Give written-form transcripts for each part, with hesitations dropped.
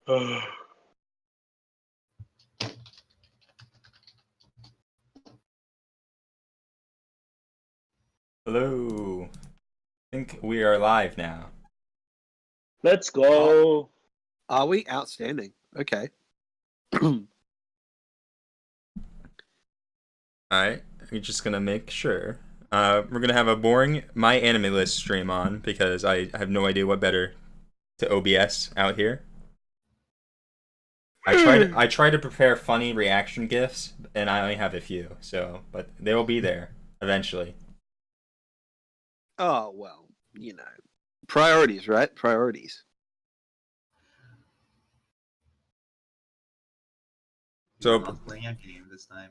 Hello. I think we are live now. Let's go. Are we? Outstanding. Okay. Alright, we're just gonna make sure. We're gonna have a boring My Anime List stream on because I have no idea what better to OBS out here. I tried to prepare funny reaction gifs, and I only have a few, but they will be there eventually. Oh, well, you know. Priorities, right? Priorities. So I'm not playing a game this time.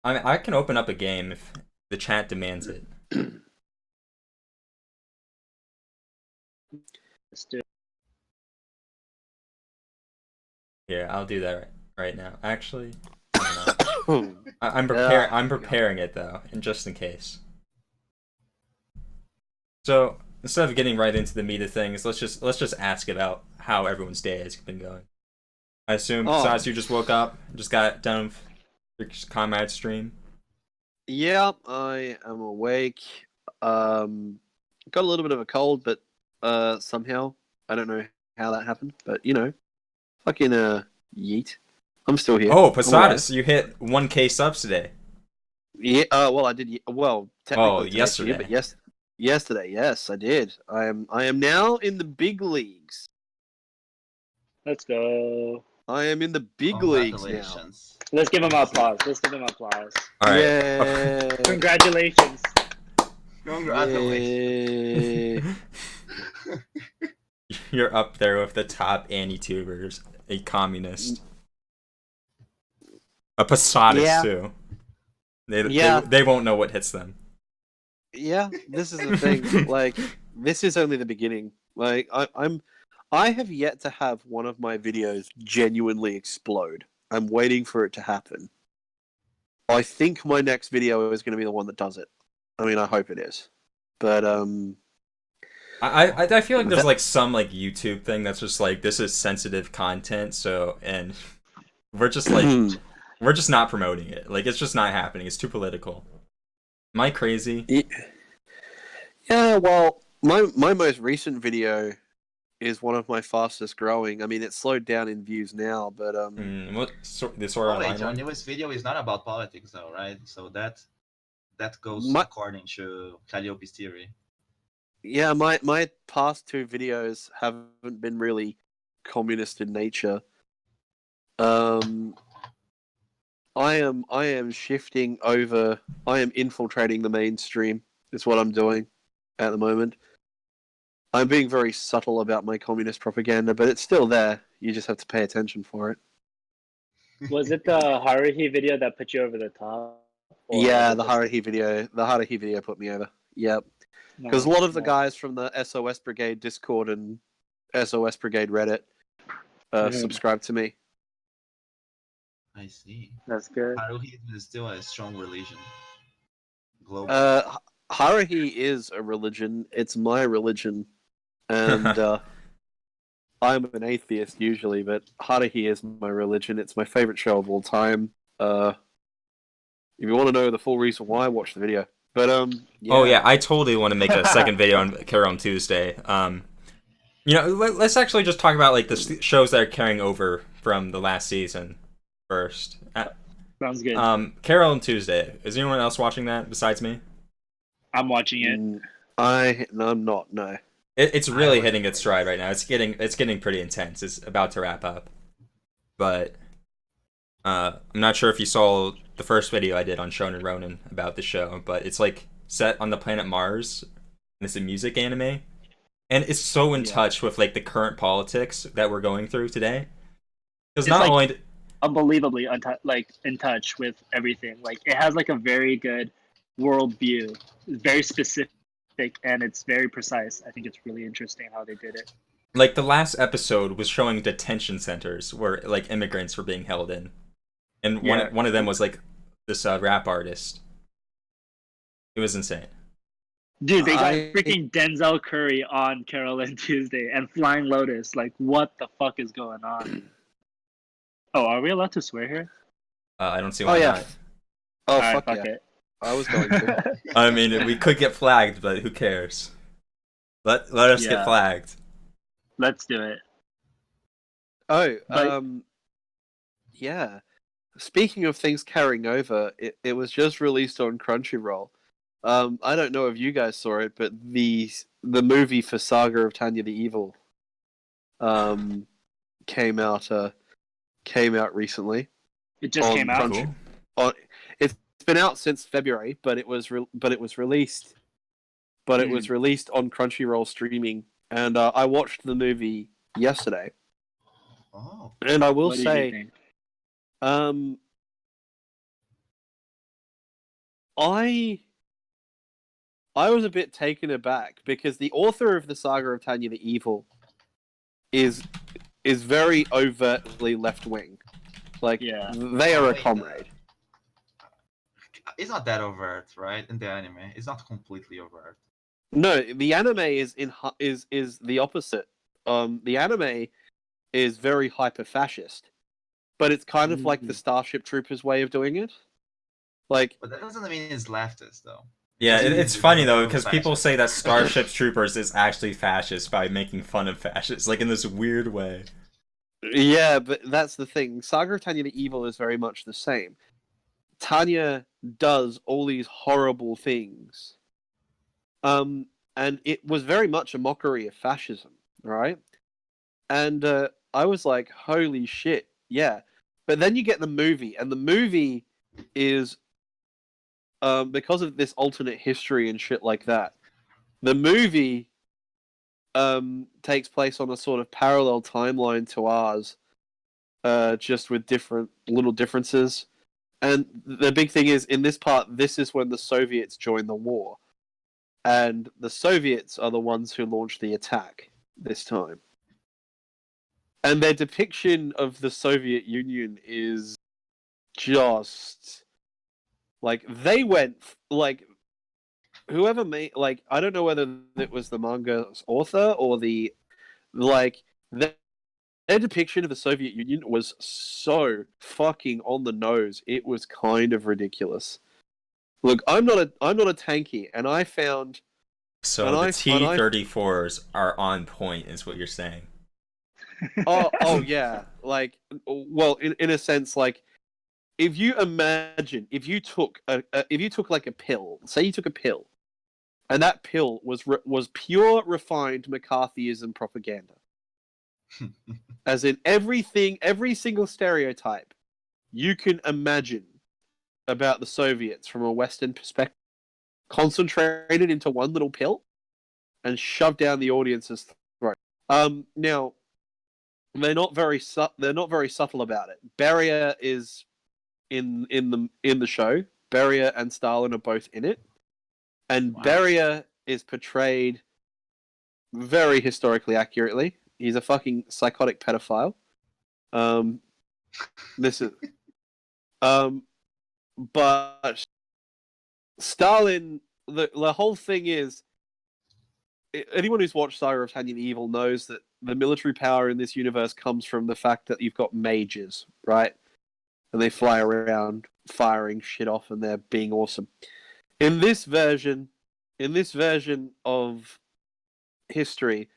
I can open up a game if the chat demands it. Let's do it. Yeah, I'll do that right now. Actually, Oh, I'm preparing it though, and just in case. So instead of getting right into the meat of things, let's just ask about how everyone's day has been going. I assume besides you just woke up, just got done with your comrade stream. yeah, I am awake. Got a little bit of a cold, but somehow I don't know how that happened, but you know, fucking yeet. I'm still here. Oh, Posadus, you hit 1K subs today. Yeah. Well, I did. Well, technically yesterday. but yesterday. Yes, I did. I am now in the big leagues. Let's go. I am in the big leagues now. Congratulations. Let's give him applause. All right. Yeah. Congratulations. Congratulations. You're up there with the top anti-tubers. A communist. A Posadus too. They won't know what hits them. Yeah, this is the thing. Like, this is only the beginning. Like, I have yet to have one of my videos genuinely explode. I'm waiting for it to happen. I think my next video is going to be the one that does it. I mean, I hope it is. But I feel like there's like some like YouTube thing that's just like, this is sensitive content, and we're just like we're just not promoting it. Like, it's just not happening. It's too political. Am I crazy? Yeah, well, my most recent video is one of my fastest growing. I mean, it's slowed down in views now, but What the Sword Art Online Your one? newest video is not about politics, though, right? So that goes according to Calliope's theory. Yeah, my past two videos haven't been really communist in nature. I am shifting over. I am infiltrating the mainstream. Is what I'm doing at the moment. I'm being very subtle about my communist propaganda, but it's still there. You just have to pay attention for it. Was it the Haruhi video that put you over the top? Yeah, the Haruhi video. The Haruhi video put me over. Yep. Because a lot of the guys from the SOS Brigade Discord and SOS Brigade Reddit subscribe to me. I see. That's good. Haruhi is still a strong religion. Global. Haruhi is a religion. It's my religion. And I'm an atheist usually, but Haruhi is my religion. It's my favorite show of all time. If you want to know the full reason why, watch the video. But yeah. Oh yeah, I totally want to make a second video on Carole Tuesday. You know, let's actually just talk about like the shows that are carrying over from the last season first. Sounds good. Carole Tuesday. Is anyone else watching that besides me? I'm watching it. I'm not. No. It's really hitting its stride right now. It's getting pretty intense. It's about to wrap up, but I'm not sure if you saw the first video I did on Shonen Ronin about the show, but it's like set on the planet Mars, and it's a music anime, and it's so in touch with like the current politics that we're going through today. Because not like, only unbelievably in touch with everything. Like, it has like a very good world view. It's very specific and it's very precise. I think it's really interesting how they did it. Like, the last episode was showing detention centers where like immigrants were being held in, and one of them was like this rap artist. It was insane. Dude, they got I- freaking Denzel Curry on Carole Tuesday and Flying Lotus. Like, what the fuck is going on? Oh, are we allowed to swear here? I don't see Oh why yeah. not. Oh Alright, fuck fuck yeah. it. I was going to. I mean, we could get flagged, but who cares? Let us get Yeah. flagged. Let's do it. Oh, But- yeah. Speaking of things carrying over, it was just released on Crunchyroll. I don't know if you guys saw it, but the movie for Saga of Tanya the Evil, came out recently. It just On came out. Crunchy- Cool. It's been out since February, but it was released. But it was released on Crunchyroll streaming, and I watched the movie yesterday. Oh. And I will What did you say, think? I was a bit taken aback because the author of the Saga of Tanya the Evil is very overtly left wing. Like, Yeah. they are a Wait, comrade. It's not that overt, right? In the anime, it's not completely overt. No, the anime is the opposite. The anime is very hyper fascist, but it's kind of like the Starship Troopers way of doing it. Like, But that doesn't mean it's leftist, though. Yeah, it's funny though because Fascist. people say that Starship Troopers is actually fascist by making fun of fascists, like in this weird way. yeah, but that's the thing. Saga of Tanya the Evil is very much the same. Tanya does all these horrible things. And it was very much a mockery of fascism, right? And I was like, holy shit, yeah. But then you get the movie, and the movie is, because of this alternate history and shit like that, the movie takes place on a sort of parallel timeline to ours, just with different little differences. And the big thing is, in this part, this is when the Soviets join the war. And the Soviets are the ones who launched the attack this time. And their depiction of the Soviet Union is just like they went like whoever made like I don't know whether it was the manga's author or the like their depiction of the Soviet Union was so fucking on the nose. It was kind of ridiculous. Look, I'm not a tanky, and I found So the T-34s are on point, is what you're saying. oh yeah, like, well, in a sense, like, if you took like a pill, say you took a pill, and that pill was pure refined McCarthyism propaganda, as in every single stereotype you can imagine about the Soviets from a Western perspective, concentrated into one little pill, and shoved down the audience's throat. Now, they're not very subtle about it. Beria is in the show. Beria and Stalin are both in it, and Wow. Beria is portrayed very historically accurately. He's a fucking psychotic pedophile. This is, but Stalin. The whole thing is, anyone who's watched Saga of Tanya the Evil knows that the military power in this universe comes from the fact that you've got mages, right? And they fly around firing shit off, and they're being awesome. In this version of history,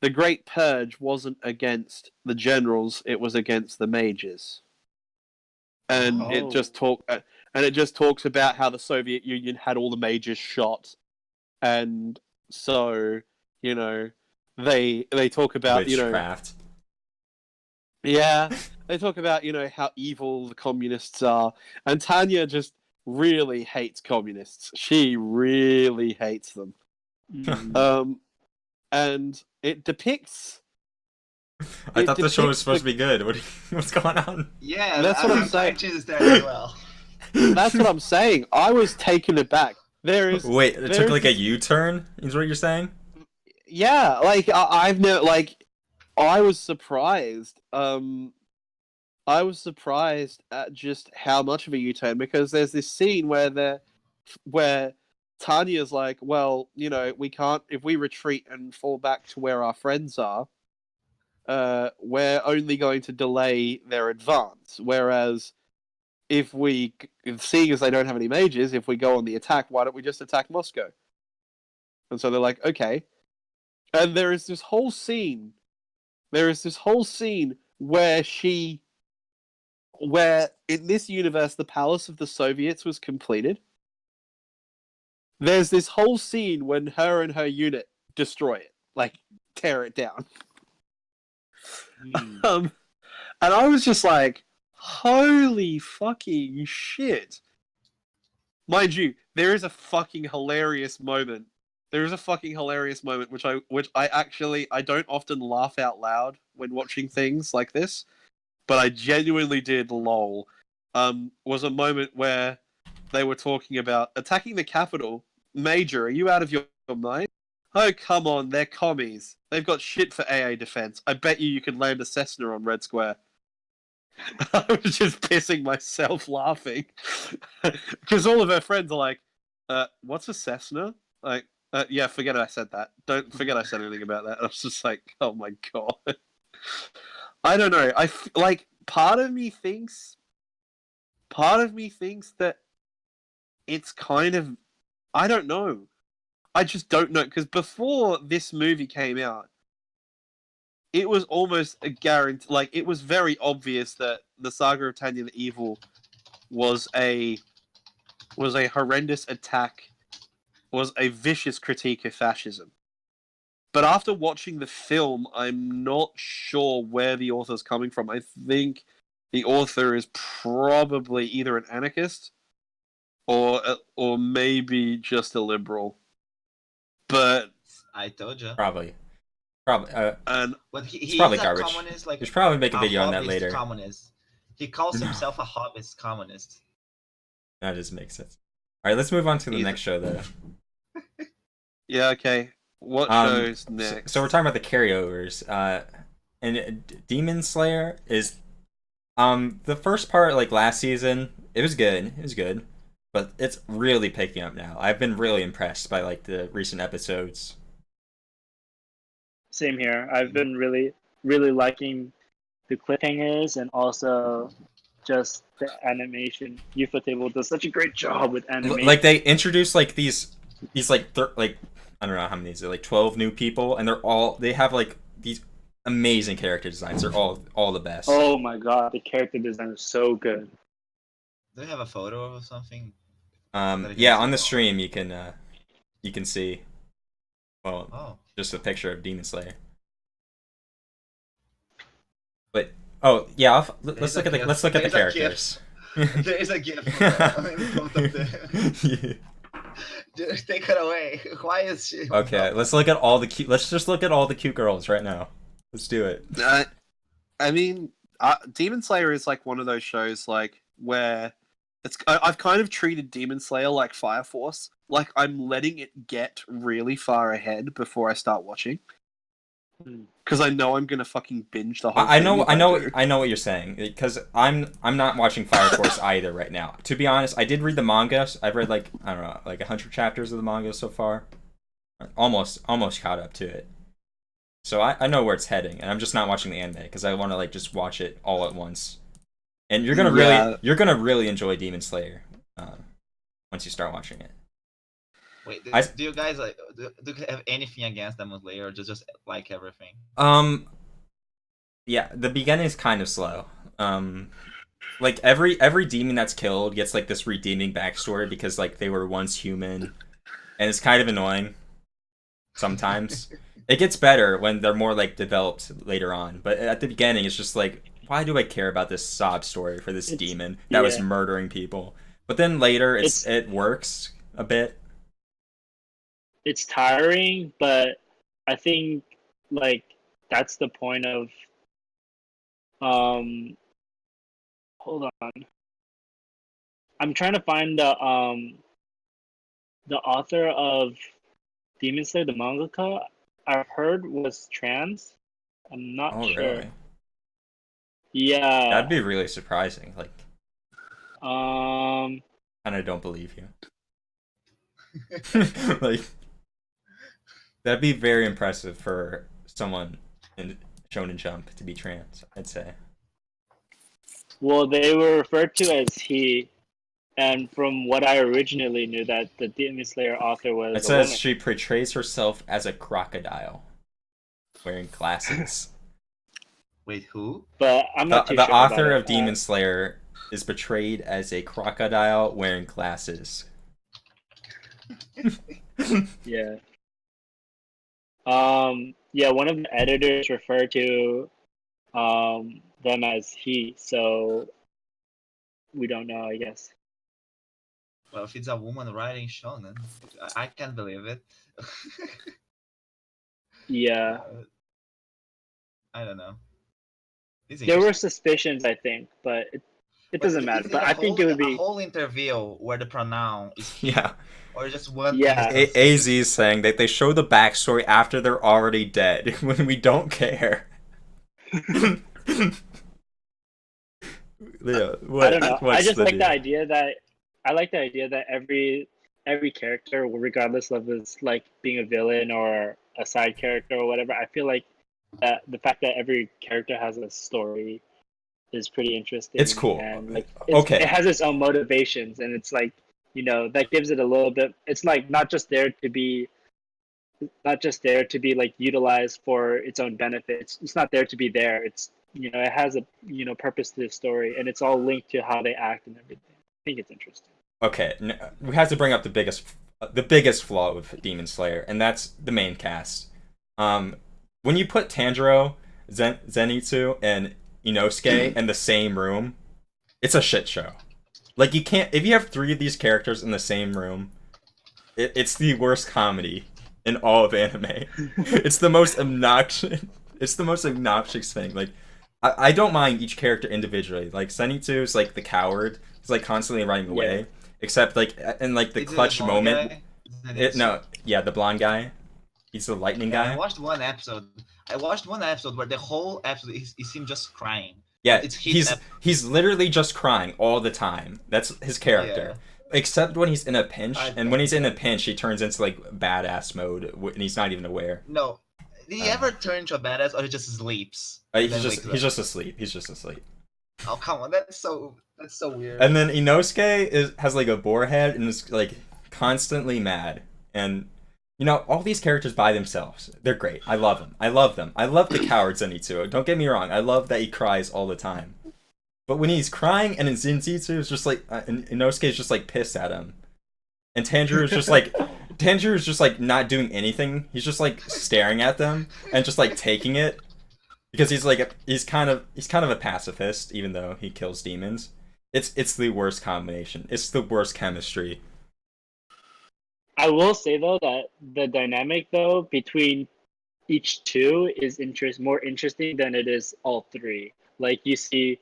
the Great Purge wasn't against the generals; it was against the mages. And Oh. it just talks about how the Soviet Union had all the mages shot, and so they talk about Witchcraft. yeah, they talk about how evil the communists are, and Tanya just really hates communists. She really hates them. And it depicts. I thought the show was supposed to be good. What's going on? Yeah, That's what I'm saying. Just there as well. That's what I'm saying. I was taken aback. Wait, it took like a U-turn? Is what you're saying? Yeah, like I've never I was surprised. I was surprised at just how much of a U-turn, because there's this scene where Tanya's like, well, we can't, if we retreat and fall back to where our friends are, we're only going to delay their advance. Whereas seeing as they don't have any mages, if we go on the attack, why don't we just attack Moscow? And so they're like, okay. And there is this whole scene where in this universe the Palace of the Soviets was completed. There's this whole scene when her and her unit destroy it, like tear it down. And I was just like, holy fucking shit. Mind you, there is a fucking hilarious moment. Which I actually I don't often laugh out loud when watching things like this, but I genuinely did lol. Was a moment where they were talking about attacking the capital. Major, are you out of your mind? Oh, come on, they're commies. They've got shit for AA defense. I bet you could land a Cessna on Red Square. I was just pissing myself laughing. Because all of her friends are like, what's a Cessna? Like, yeah, forget I said that. Don't forget I said anything about that. I was just like, oh my god. I don't know. Part of me thinks that it's kind of, I don't know. I just don't know, because before this movie came out, it was almost a guarantee. Like, it was very obvious that the Saga of Tanya the Evil was a horrendous attack, was a vicious critique of fascism. But after watching the film, I'm not sure where the author's coming from. I think the author is probably either an anarchist or maybe just a liberal. But I told you. Probably. But it's probably he's a garbage. communist, like We should probably make a video on that hobbyist later. communist. He calls himself a hobbyist communist. That just makes sense. All right, let's move on to the next show, though. Yeah, okay. What shows next? So we're talking about the carryovers. And Demon Slayer is the first part, like last season, it was good, but it's really picking up now. I've been really impressed by like the recent episodes. Same here. I've been really, really liking the cliffhangers and also just the animation. Ufotable does such a great job with animation. Like they introduced like these like I don't know how many, like 12 new people, and they have like these amazing character designs. They're all the best. Oh my god, the character design is so good. Do they have a photo or something? Yeah, on the stream you can see. Well, just a picture of Demon Slayer. But yeah, let's look at the characters. There is a GIF in front of them. Just take it away. Why is she? Okay, let's look at all the cute. Let's just look at all the cute girls right now. Let's do it. I mean, Demon Slayer is like one of those shows like where I've kind of treated Demon Slayer like Fire Force. Like I'm letting it get really far ahead before I start watching. Because I know I'm gonna fucking binge the whole thing. I know what you're saying. Because I'm not watching Fire Force either right now. To be honest, I did read the manga. I've read like, I don't know, like 100 chapters of the manga so far. Almost caught up to it. So I know where it's heading, and I'm just not watching the anime because I want to like just watch it all at once. And you're gonna really enjoy Demon Slayer once you start watching it. Wait, do you guys like do you have anything against Demon Slayer, or just like everything? Yeah, the beginning is kind of slow. Like every demon that's killed gets like this redeeming backstory because like they were once human, and it's kind of annoying sometimes. It gets better when they're more like developed later on, but at the beginning it's just like, why do I care about this sob story for this demon that was murdering people? But then later it works a bit. It's tiring, but I think like that's the point of hold on. I'm trying to find the author of Demon Slayer, the mangaka. I've heard was trans. I'm not sure. Really? Yeah. That'd be really surprising. Like, kind of don't believe you. Like, that'd be very impressive for someone in Shonen Jump to be trans, I'd say. Well, they were referred to as he, and from what I originally knew, that the Demon Slayer author was It a says woman. she portrays herself as a crocodile, wearing glasses. Wait, who? But I'm not too The sure author about of Demon Slayer is portrayed as a crocodile wearing glasses. Yeah. Yeah, one of the editors referred to them as he, so we don't know, I guess. Well, if it's a woman writing shonen, I can't believe it. Yeah. I don't know. It's There were interesting. suspicions, I think, but it But doesn't matter. is it But I think it would a be whole interview where the pronoun is he, Yeah. or just one Yeah. instance? AZ is saying that they show the backstory after they're already dead, when we don't care. Yeah, I don't know. I what's just the like deal? the idea that every character, regardless of its like being a villain or a side character or whatever, I feel like that the fact that every character has a story is pretty interesting. It's cool. And like Okay. it has its own motivations, and it's like, that gives it a little bit. It's like not just there to be like utilized for its own benefits. It's not there to be there. It's, it has a, purpose to the story, and it's all linked to how they act and everything. I think it's interesting. Okay, we have to bring up the biggest flaw with Demon Slayer, and that's the main cast. When you put Tanjiro, Zenitsu, and Inosuke in the same room, it's a shit show. Like, you can't, if you have 3 of these characters in the same room, it's the worst comedy in all of anime. It's the most obnoxious. It's the most obnoxious thing. Like, I don't mind each character individually. Like, Zenitsu is like the coward. He's like constantly running away. Yeah. Except like in like the Is it clutch the blonde moment. guy? The blonde guy. He's the lightning Yeah, guy. I watched one episode. Where the whole episode is him just crying. Yeah, It's his he's literally just crying all the time. That's his character. Except when he's in a pinch, and when he's in a pinch, he turns into like badass mode, and he's not even aware. No. Did he ever turn into a badass, or he just sleeps? He's then just wakes up? he's just asleep. He's just asleep. Oh, come on, that's so weird. And then Inosuke has like a boar head and is like constantly mad. And all these characters by themselves, they're great. I love them. I love the coward Zenitsu. Don't get me wrong. I love that he cries all the time. But when he's crying and Zenitsu is just like, and Inosuke is just like pissed at him, and Tanjiro is just like not doing anything. He's just like staring at them and just like taking it. Because he's kind of a pacifist, even though he kills demons. It's the worst combination. It's the worst chemistry. I will say though that the dynamic though between each two is more interesting than it is all 3. Like you see,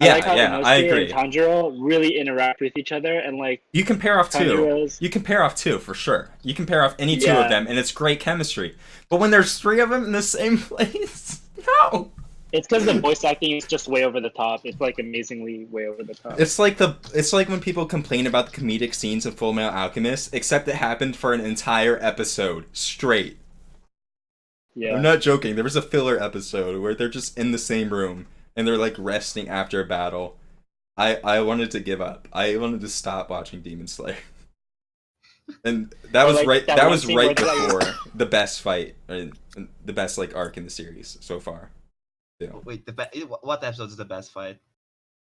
I like how I Inosuke agree. and Tanjiro really interact with each other, and like You can pair off 2. Tanjiro's- You can pair off 2 for sure. You can pair off any 2 Yeah. of them, and it's great chemistry. But when there's 3 of them in the same place, no. It's because the voice acting is just way over the top. It's like amazingly way over the top. It's like when people complain about the comedic scenes of Full Metal Alchemist, except it happened for an entire episode straight. Yeah. I'm not joking. There was a filler episode where they're just in the same room and they're like resting after a battle. I wanted to give up. I wanted to stop watching Demon Slayer. And that was like that that one was scene right where they're, like- before the best fight, and the best like arc in the series so far. Yeah. Wait, what episode is the best fight?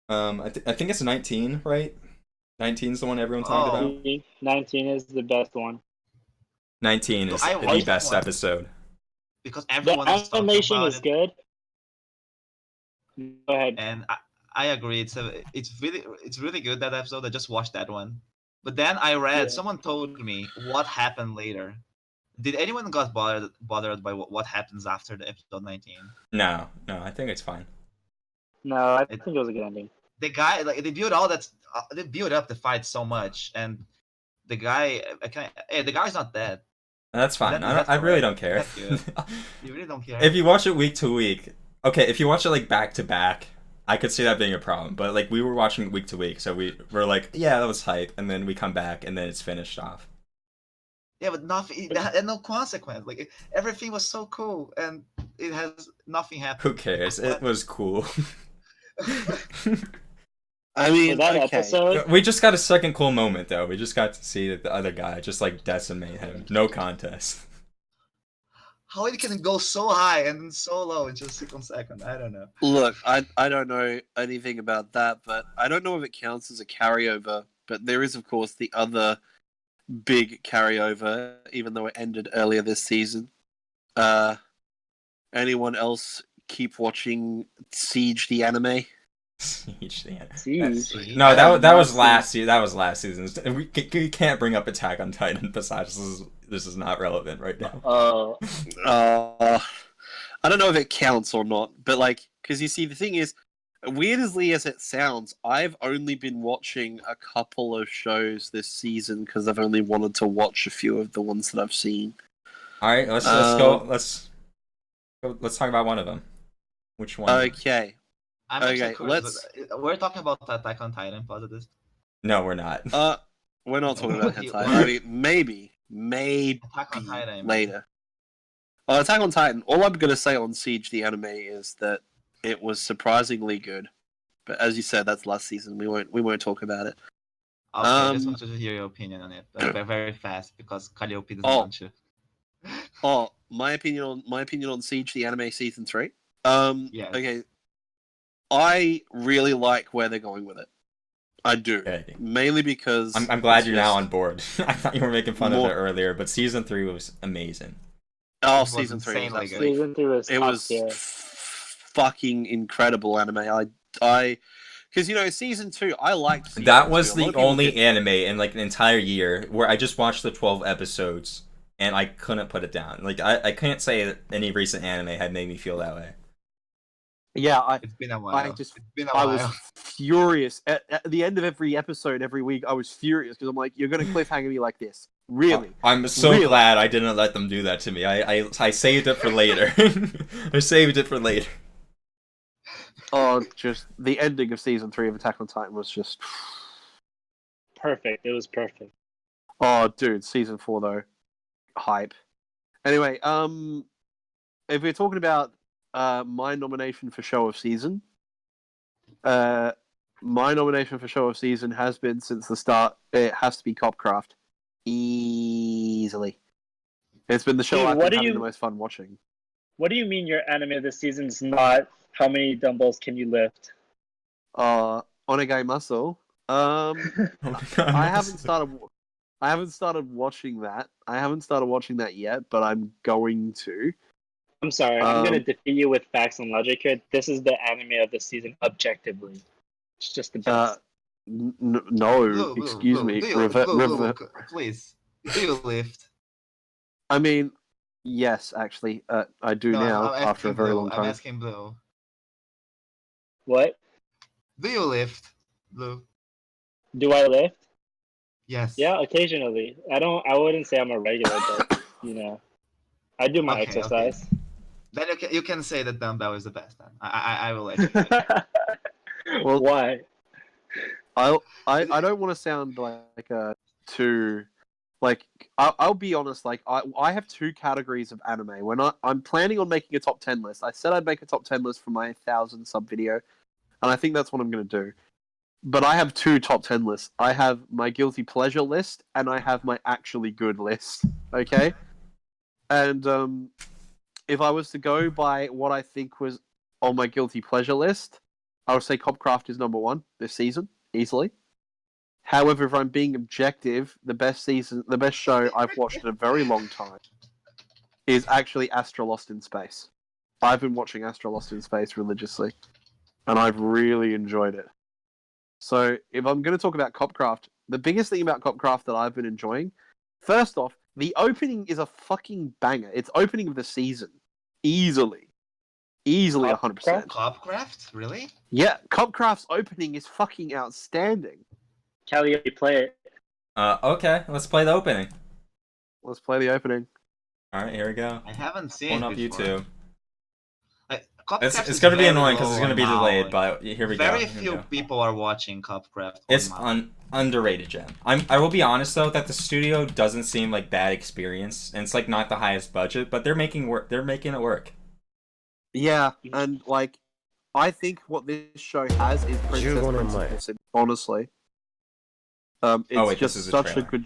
I think it's 19, right? 19 is the one everyone talked Oh. about. 19 is the best one. 19 is I the watched best one. episode. Because The everyone is talking animation about is it, good. Go ahead. and I agree. It's really good, that episode. I just watched that one, but then I read Yeah. someone told me what happened later. Did anyone got bothered by what happens after the episode 19? No, I think it's fine. No, I think it was a good ending. The guy, like, they built up the fight so much, and the guy, the guy's not dead. That's fine. That's I really correct. don't care. That's good. You really don't care. If you watch it week to week, okay. If you watch it like back to back, I could see that being a problem. But like we were watching it week to week, so we're like, yeah, that was hype, and then we come back, and then it's finished off. Yeah, but nothing. It had no consequence. Like everything was so cool, and it has nothing happened. Who cares? It was cool. I mean, For that okay. episode, We just got a second cool moment though. We just got to see the other guy just like decimate him. No contest. How it can go so high and then so low in just 1 second? I don't know. Look, I don't know anything about that, but I don't know if it counts as a carryover. But there is, of course, the other big carryover, even though it ended earlier this season. Anyone else keep watching Siege the anime? Siege. Siege. No, I have that not was last seen- season. That was last season. We can't bring up Attack on Titan. Besides, this is not relevant right now. Oh, I don't know if it counts or not, but like, because you see, the thing is, weirdly as it sounds, I've only been watching a couple of shows this season because I've only wanted to watch a few of the ones that I've seen. All right, let's go. Let's talk about one of them. Which one? Okay. I'm Okay, actually curious. We're talking about Attack on Titan, positives. No, we're not. We're not talking about You- hentai. I mean, maybe Attack on Titan. I mean. later. Attack on Titan. All I'm gonna say on Siege the anime is that it was surprisingly good, but as you said, that's last season. We won't talk about it. Okay, I just wanted to hear your opinion on it, very fast, because Calliope doesn't want to. Oh, my opinion on Siege the anime season 3. Yes. Okay. I really like where they're going with it. I do. Okay. Mainly because I'm glad it's you're now just- on board. I thought you were making fun of More- it earlier, but season 3 was amazing. Oh, It was season 3 was insanely good. absolutely season 3 was it top was tier. fucking incredible anime. Because season 2, I liked. Season That 2. was A lot the of people only didn't. anime in like an entire year where I just watched the 12 episodes and I couldn't put it down. Like I can't say that any recent anime had made me feel that way. Yeah, It's been a while. I was furious at the end of every episode every week. I was furious because I'm like, you're gonna cliffhanger me like this, really? I'm so Really? glad I didn't let them do that to me. I saved it for later. I saved it for later. Oh, just the ending of season 3 of Attack on Titan was just. Perfect. It was perfect. Oh, dude, season 4 though, hype. Anyway, if we're talking about my nomination for show of season, my nomination for show of season has been since the start. It has to be Copcraft, easily. It's been the show Dude, I've what been do having you- the most fun watching. What do you mean your anime this season's not how many dumbbells can you lift? Onegay Muscle. I haven't started. I haven't started watching that. I haven't started watching that yet, but I'm going to. I'm sorry, I'm gonna defeat you with facts and logic here. This is the anime of the season objectively. It's just the best. No, Blue, excuse Blue, me. do you, Blue, please. Do you lift? I mean, yes, actually, I do now I'm after a asking very Blue. long I'm time. asking Blue. What? Do you lift, Blue? Do I lift? Yes. Yeah, occasionally. I wouldn't say I'm a regular, but I do my Okay, exercise. Then you can say that Dumbell is the best. Then I will let you. Know it. Well, Why? I don't want to sound like a too like I'll be honest. Like I have two categories of anime. When I'm planning on making a top 10 list. I said I'd make a top 10 list for my 1,000 sub video, and I think that's what I'm going to do. But I have two top 10 lists. I have my guilty pleasure list, and I have my actually good list. Okay, and if I was to go by what I think was on my guilty pleasure list, I would say Copcraft is number one this season, easily. However, if I'm being objective, the best show I've watched in a very long time is actually Astra Lost in Space. I've been watching Astra Lost in Space religiously, and I've really enjoyed it. So, if I'm going to talk about Copcraft, the biggest thing about Copcraft that I've been enjoying, first off, the opening is a fucking banger. It's opening of the season. Easily 100%. Copcraft? Really? Yeah, Copcraft's opening is fucking outstanding. Kelly, play it. Okay, let's play the opening. Let's play the opening. All right, here we go. I haven't seen Pulling it up before. YouTube. Copcraft It's gonna be very annoying because low it's gonna on be delayed. Maui. But here we go. Very Here we few go. people are watching Copcraft. It's Maui. underrated gem. I will be honest though that the studio doesn't seem like bad experience, and it's like not the highest budget, but they're making work. They're making it work. Yeah, and like, I think what this show has is princess principles. Honestly, it's this just is a such a trailer. good.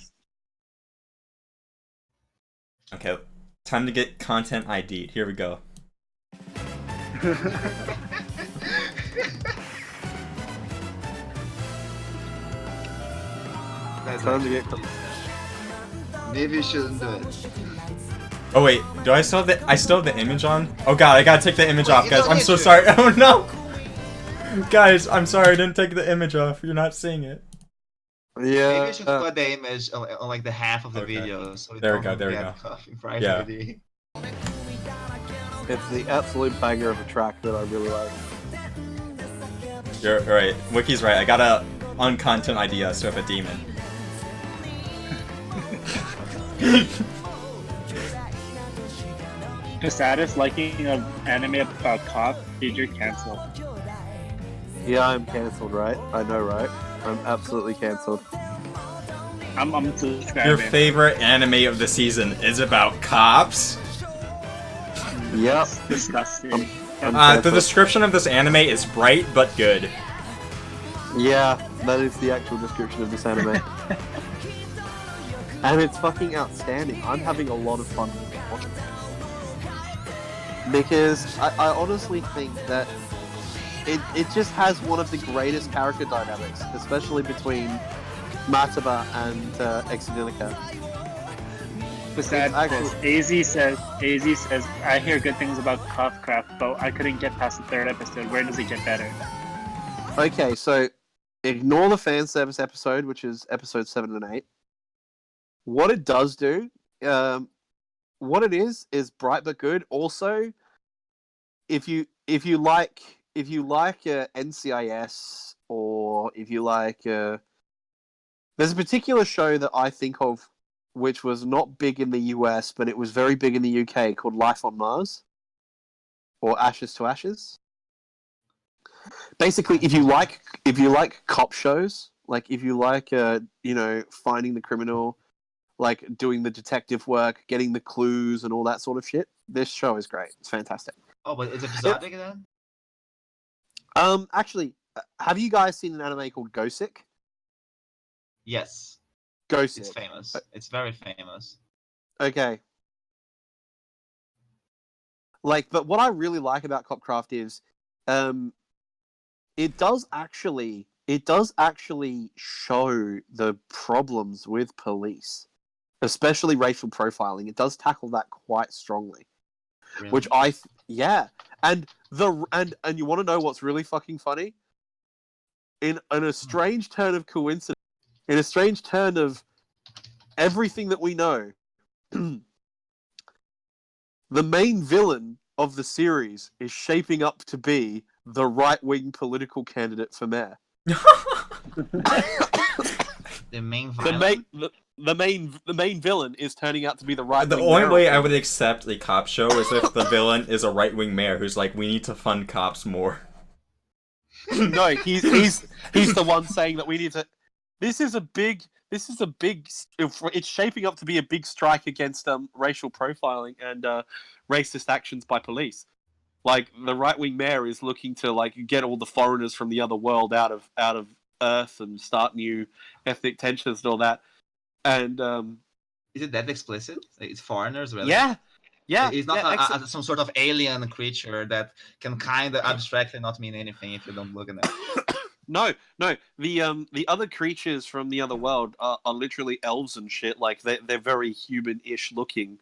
Okay, time to get content ID'd. Here we go. That's Time to actually- get. Maybe you shouldn't do it. Oh wait, do I still have the image on? Oh god, I gotta take the image off, you guys. don't I'm need so to. sorry. Oh no, guys, I'm sorry. I didn't take the image off. You're not seeing it. Yeah. Maybe you should put the image on like the half of the Okay. video, so There we go, don't there we get go. copyright. It's the absolute banger of a track that I really like. You're right. Wiki's right. I gotta uncontent ID us with a demon. The saddest liking of anime about cop, major cancel. Yeah, I'm cancelled, right? I know, right? I'm absolutely cancelled. I'm subscribing. Your favorite anime of the season is about cops? Yep. Disgusting. I'm The cancelled. description of this anime is bright but good. Yeah, that is the actual description of this anime. And it's fucking outstanding. I'm having a lot of fun watching it. Because I honestly think that it just has one of the greatest character dynamics, especially between Mataba and Exodenica. The sad actually- AZ says, I hear good things about Copcraft, but I couldn't get past the third episode. Where does it get better? Okay, so ignore the fan service episode, which is episode 7 and 8. What it does do, what it is bright but good. Also, if you like NCIS, or if you like, there's a particular show that I think of which was not big in the US, but it was very big in the UK, called Life on Mars, or Ashes to Ashes. Basically, if you like cop shows, like if you like finding the criminal, like doing the detective work, getting the clues and all that sort of shit, this show is great. It's fantastic. Oh, but it's episodic then? Actually, have you guys seen an anime called Gosick? Yes. Gosick. It's famous. It's very famous. Okay. Like, but what I really like about Copcraft is, it does actually show the problems with police, especially racial profiling. It does tackle that quite strongly, Really? which and you want to know what's really fucking funny? In a strange turn of coincidence, in a strange turn of everything that we know, the main villain of the series is shaping up to be the right-wing political candidate for mayor. the main The villain? main villain is turning out to be the right-wing The only mayor. way I would accept a cop show is if the villain is a right-wing mayor who's like, we need to fund cops more. No, he's the one saying that we need to. This is a big. It's shaping up to be a big strike against racial profiling and racist actions by police. Like, the right-wing mayor is looking to like get all the foreigners from the other world out of Earth and start new ethnic tensions and all that. And Is it that explicit? Like, it's foreigners, really? yeah. It's not yeah, some sort of alien creature that can kind of abstractly not mean anything if you don't look at it. No. The other creatures from the other world are literally elves and shit. Like, they're very human-ish looking,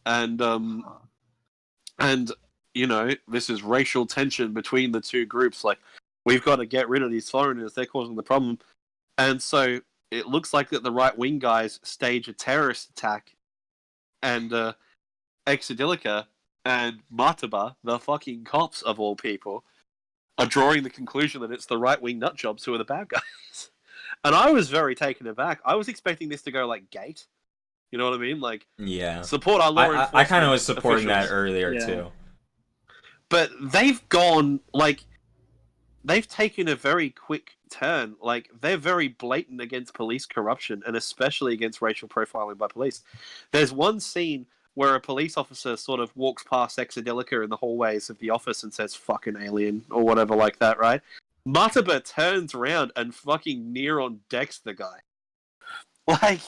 and this is racial tension between the two groups. Like, we've got to get rid of these foreigners; they're causing the problem. And so it looks like that the right-wing guys stage a terrorist attack, and Exodilica and Mataba, the fucking cops of all people, are drawing the conclusion that it's the right-wing nutjobs who are the bad guys. And I was very taken aback. I was expecting this to go like Gate. You know what I mean? Like, Yeah. support our law enforcement I kind of was supporting that officials. earlier Yeah. too. but they've gone like they've taken a very quick turn. Like they're very blatant against police corruption and especially against racial profiling by police. There's one scene where a police officer sort of walks past Exadelica in the hallways of the office and says "fucking alien" or whatever like that, right? Mataba turns around and fucking near on decks the guy. Like,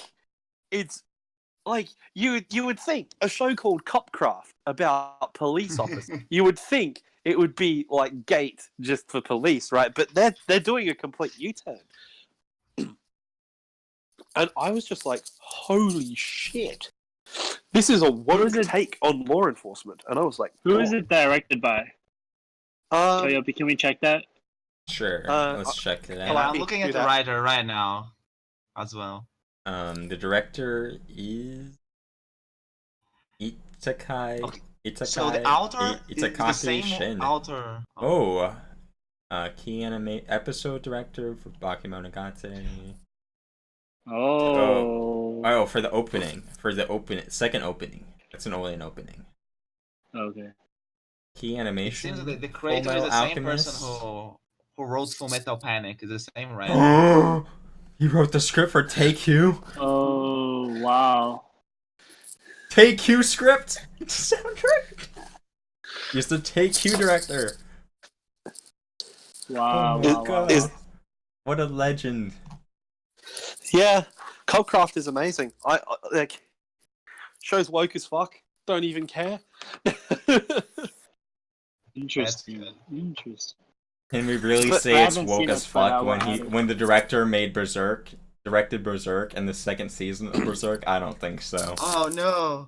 it's like you would think a show called Copcraft about police officers. You would think it would be like Gate just for police, right? But they're doing a complete U-turn. And I was just like, holy shit. This is a woke take on law enforcement. And I was like, who is it directed by? Toyopi, can we check that? Sure, let's check it Yeah, out. I'm looking at the writer right now as well. The director is Itakai. Okay. Itakai. So the author is the Itakaki same Shin. author. Key anime episode director for Bakemonogatari. Oh, for the opening, second opening. That's only an opening. Okay. Key It animation. seems that the creator is the same person who wrote Full Metal Panic. Is the same writer. He wrote the script for Take-Q. Oh wow. Take-Q script soundtrack. He's the Take-Q director. Wow. Oh my God. What a legend. Yeah, Copcraft is amazing. I like shows woke as fuck. Don't even care. Interesting. Can we really say it's woke as fuck when the director directed Berserk and the second season of Berserk? I don't think so. Oh no.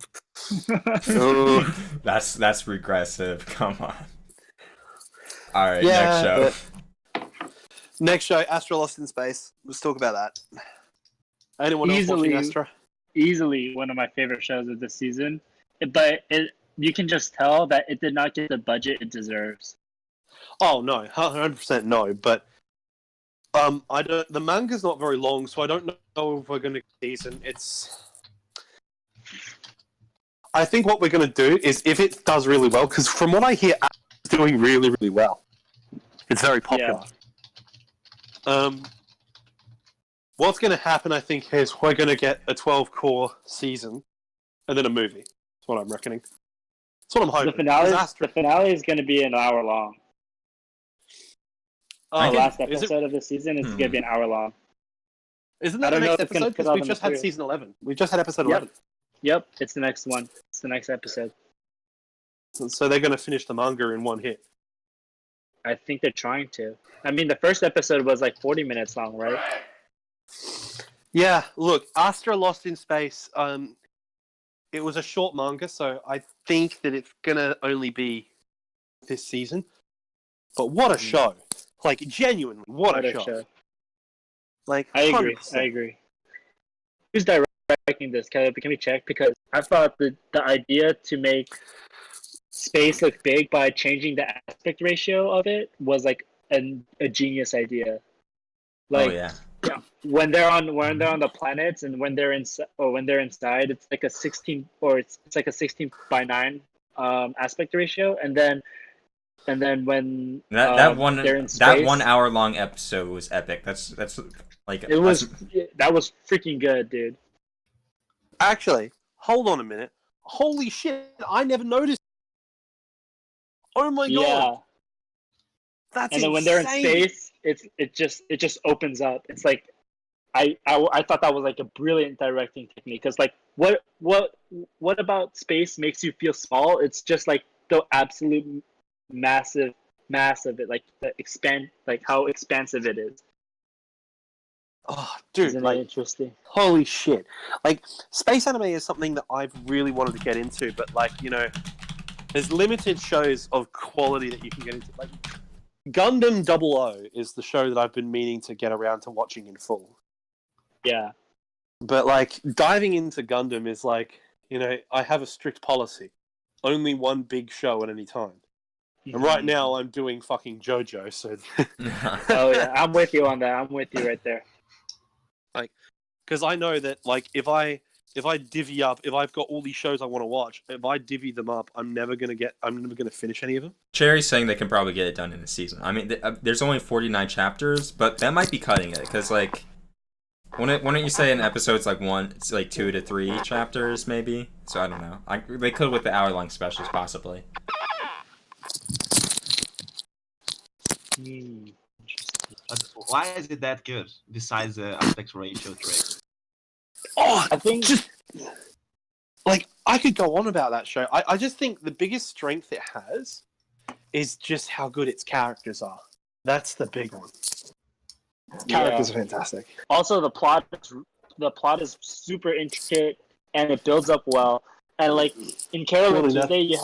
That's regressive. Come on. All right, Yeah, next show. Next show, Astra Lost in Space. Let's talk about that. Anyone else watching Astra? Easily one of my favorite shows of this season. But you can just tell that it did not get the budget it deserves. Oh no, 100% no. But I don't. The manga's not very long, so I don't know if we're going to get season. I think what we're going to do is if it does really well, because from what I hear, it's doing really, really well. It's very popular. Yeah. What's going to happen, I think, is we're going to get a 12-core season and then a movie. That's what I'm reckoning. That's what I'm hoping. The finale is going to be an hour long. The last episode of the season is going to be an hour long. Isn't that the next episode? Because we've just had season 11. We've just had episode 11. Yep, it's the next one. It's the next episode. So they're going to finish the manga in one hit. I think they're trying to. I mean, the first episode was like 40 minutes long, right? Yeah, look, Astra Lost in Space, it was a short manga, so I think that it's going to only be this season. But what a show. Like, genuinely, what a show. Like, I agree. Who's directing this? Can we check? Because I thought the idea to make space look big by changing the aspect ratio of it was like a genius idea. Like, yeah, when they're on the planets and when they're inside, it's like a 16 by 9 aspect ratio, and then when that 1 hour long episode was epic. That's like that was freaking good, dude. Actually, hold on a minute. Holy shit! I never noticed. Oh my god! That's and then insane. When they're in space, it just opens up. It's like I thought that was like a brilliant directing technique. Because like what about space makes you feel small? It's just like the absolute mass of it, like how expansive it is. Oh, dude! Isn't that interesting? Holy shit! Like, space anime is something that I've really wanted to get into, but like, you know, there's limited shows of quality that you can get into. Like, Gundam 00 is the show that I've been meaning to get around to watching in full. Yeah. But like, diving into Gundam is like, you know, I have a strict policy: only one big show at any time. And right now, I'm doing fucking JoJo. So. Oh yeah, I'm with you on that. I'm with you right there. Like, because I know that, like, if I if I divvy up, if I've got all these shows I want to watch, if I divvy them up, I'm never gonna finish any of them. Cherry's saying they can probably get it done in a season. I mean, there's only 49 chapters, but that might be cutting it because like, wouldn't you say an episode's like it's like 2 to 3 chapters maybe? So I don't know. They could with the hour-long specials possibly. But why is it that good? Besides the aspect ratio trick. Oh, I think like I could go on about that show. I just think the biggest strength it has is just how good its characters are. That's the big one. Characters are fantastic. Also, the plot is super intricate and it builds up well. And like in Carole Tuesday, you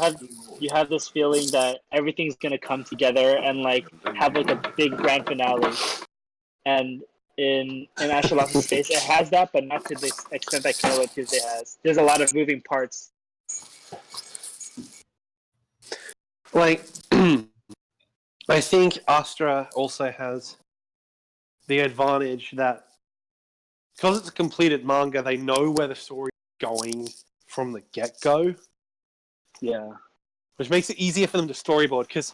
have this feeling that everything's gonna come together and like have like a big grand finale. And in Astra Lost in Space, it has that, but not to the extent that Carole Tuesday has. There's a lot of moving parts. Like, I think Astra also has the advantage that because it's a completed manga, they know where the story is going from the get-go. Yeah. Which makes it easier for them to storyboard, because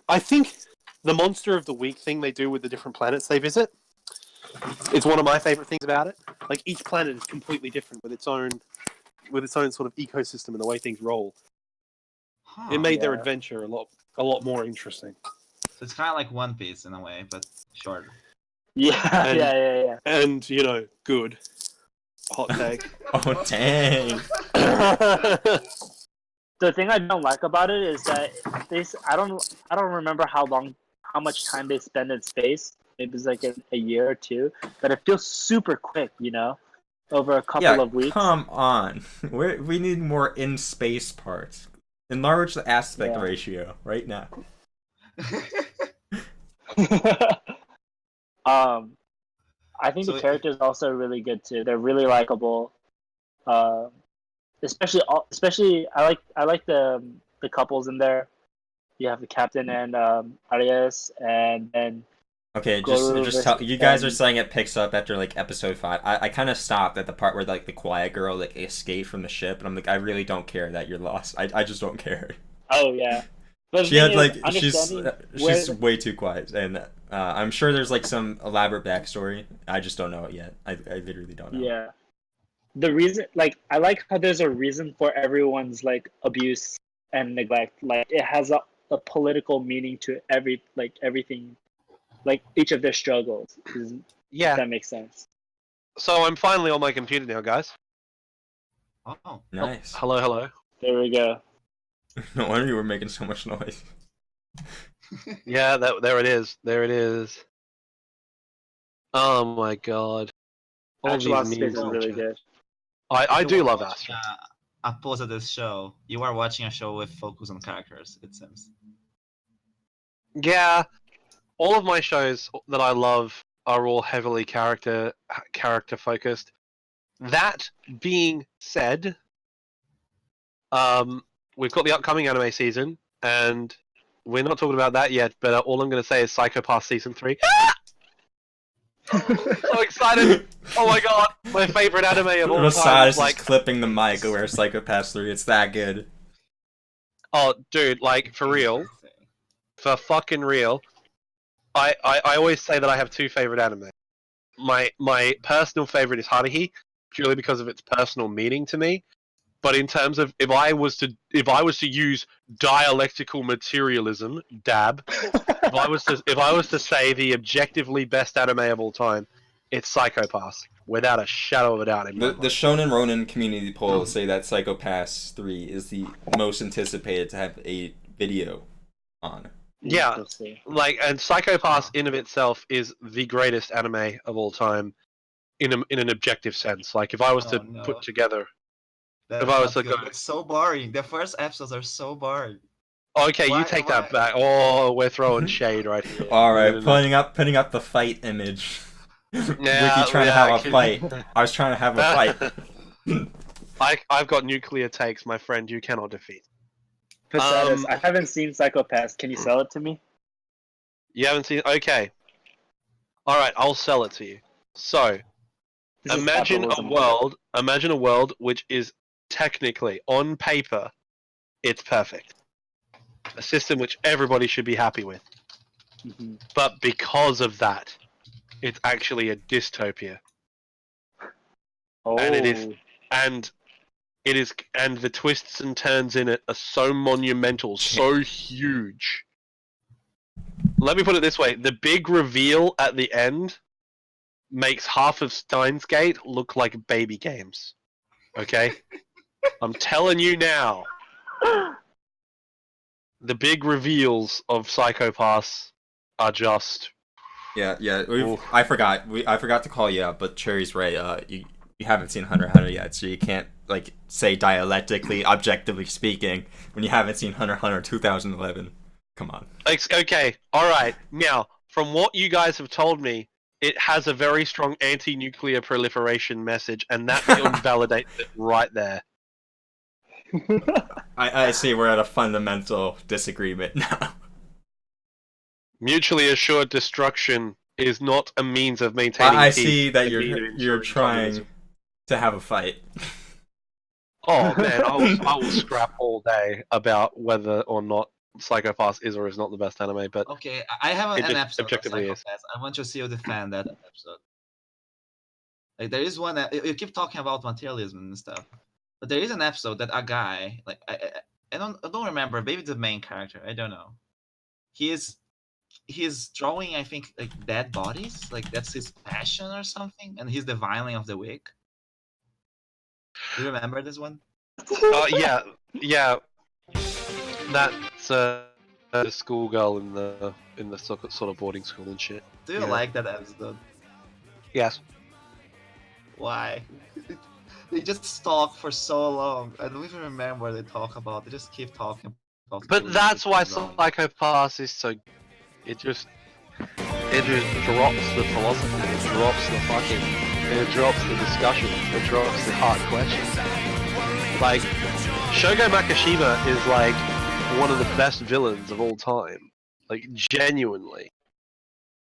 I think the Monster of the Week thing they do with the different planets they visit is one of my favorite things about it. Like, each planet is completely different with its own sort of ecosystem and the way things roll. It made their adventure a lot more interesting. So it's kind of like One Piece in a way, but shorter. Yeah, yeah. And, good. Hot take. Oh, dang. The thing I don't like about it is that I don't remember how much time they spend in space. Maybe it's like a year or two, but it feels super quick, over a couple of weeks. Come on. We need more in space parts. Enlarge the aspect ratio right now. I think the characters are also really good too. They're really likable. Especially I like the couples in there. You have the captain and Arias, and then okay, just tell you guys are saying it picks up after like episode 5. I kind of stopped at the part where like the quiet girl like escaped from the ship, and I'm like, I really don't care that you're lost. I just don't care. Oh yeah, but she had like she's way too quiet, and I'm sure there's like some elaborate backstory. I just don't know it yet. I literally don't know. Yeah. The reason, like, I like how there's a reason for everyone's like abuse and neglect. Like, it has a political meaning to everything, like each of their struggles. Yeah, if that makes sense. So I'm finally on my computer now, guys. Oh, nice. Oh, hello. There we go. No wonder you were making so much noise. Yeah, there it is. There it is. Oh my god. Astra Lost in Space is really good. I do love Astra. Opposed to this show, you are watching a show with focus on characters, it seems. Yeah, all of my shows that I love are all heavily character focused. That being said, we've got the upcoming anime season, and we're not talking about that yet. But all I'm going to say is Psycho Pass season 3. So excited! Oh my god, my favorite anime of all time. Rosada's like clipping the mic over Psycho-Pass 3. It's that good. Oh, dude, like for real, for fucking real. I always say that I have 2 favorite anime. My personal favorite is Haruhi, purely because of its personal meaning to me. But in terms of if I was to use dialectical materialism, dab. if I was to say the objectively best anime of all time, it's Psycho Pass, without a shadow of a doubt. The Shonen Ronin community polls say that Psycho Pass 3 is the most anticipated to have a video on. Yeah, and Psycho Pass in of itself is the greatest anime of all time, in an objective sense. Like if I was to put together. It's so boring. The first episodes are so boring. Okay, you take that back. Oh, we're throwing shade right here. All right, putting up the fight image. Ricky trying to have a fight. I was trying to have a fight. I've got nuclear takes, my friend. You cannot defeat. I haven't seen Psycho Pass. Can you sell it to me? You haven't seen? Okay. All right, I'll sell it to you. So, This is Imagine capitalism. a world which is technically, on paper, it's perfect. A system which everybody should be happy with. Mhm. But because of that, it's actually a dystopia. Oh, And it is and the twists and turns in it are so monumental, so huge. Let me put it this way, the big reveal at the end makes half of Steins Gate look like baby games. Okay? I'm telling you now, the big reveals of Psycho Pass are just Yeah. Oof. I forgot. I forgot to call you out, but Cherry's right. You haven't seen Hunter x Hunter yet, so you can't like say dialectically, objectively speaking, when you haven't seen Hunter x Hunter 2011. Come on. Okay, alright. Now, from what you guys have told me, it has a very strong anti-nuclear proliferation message, and that invalidates it right there. I see we're at a fundamental disagreement now. Mutually assured destruction is not a means of maintaining I peace. see that it's a means of you're ensuring trying communism. to have a fight. Oh man, I will scrap all day about whether or not Psycho Pass is or is not the best anime, but Okay, I have It an just episode of objectively is. Psychopaths. I want you to see you defend that episode. Like there is one you keep talking about materialism and stuff, but there is an episode that a guy like I don't remember, maybe the main character, I don't know. He's drawing, I think, like dead bodies, like that's his passion or something, and he's the violin of the week. Do you remember this one? Yeah. That's a schoolgirl in the sort of boarding school and shit. Do you Yeah. like that episode? Yes. Why? They just talk for so long. I don't even remember what they talk about. They just keep talking about. But that's why drawing. Psycho Pass is so. It just drops the philosophy. It drops the fucking. It drops the discussion. It drops the hard questions. Like Shogo Makishima is like one of the best villains of all time. Like genuinely,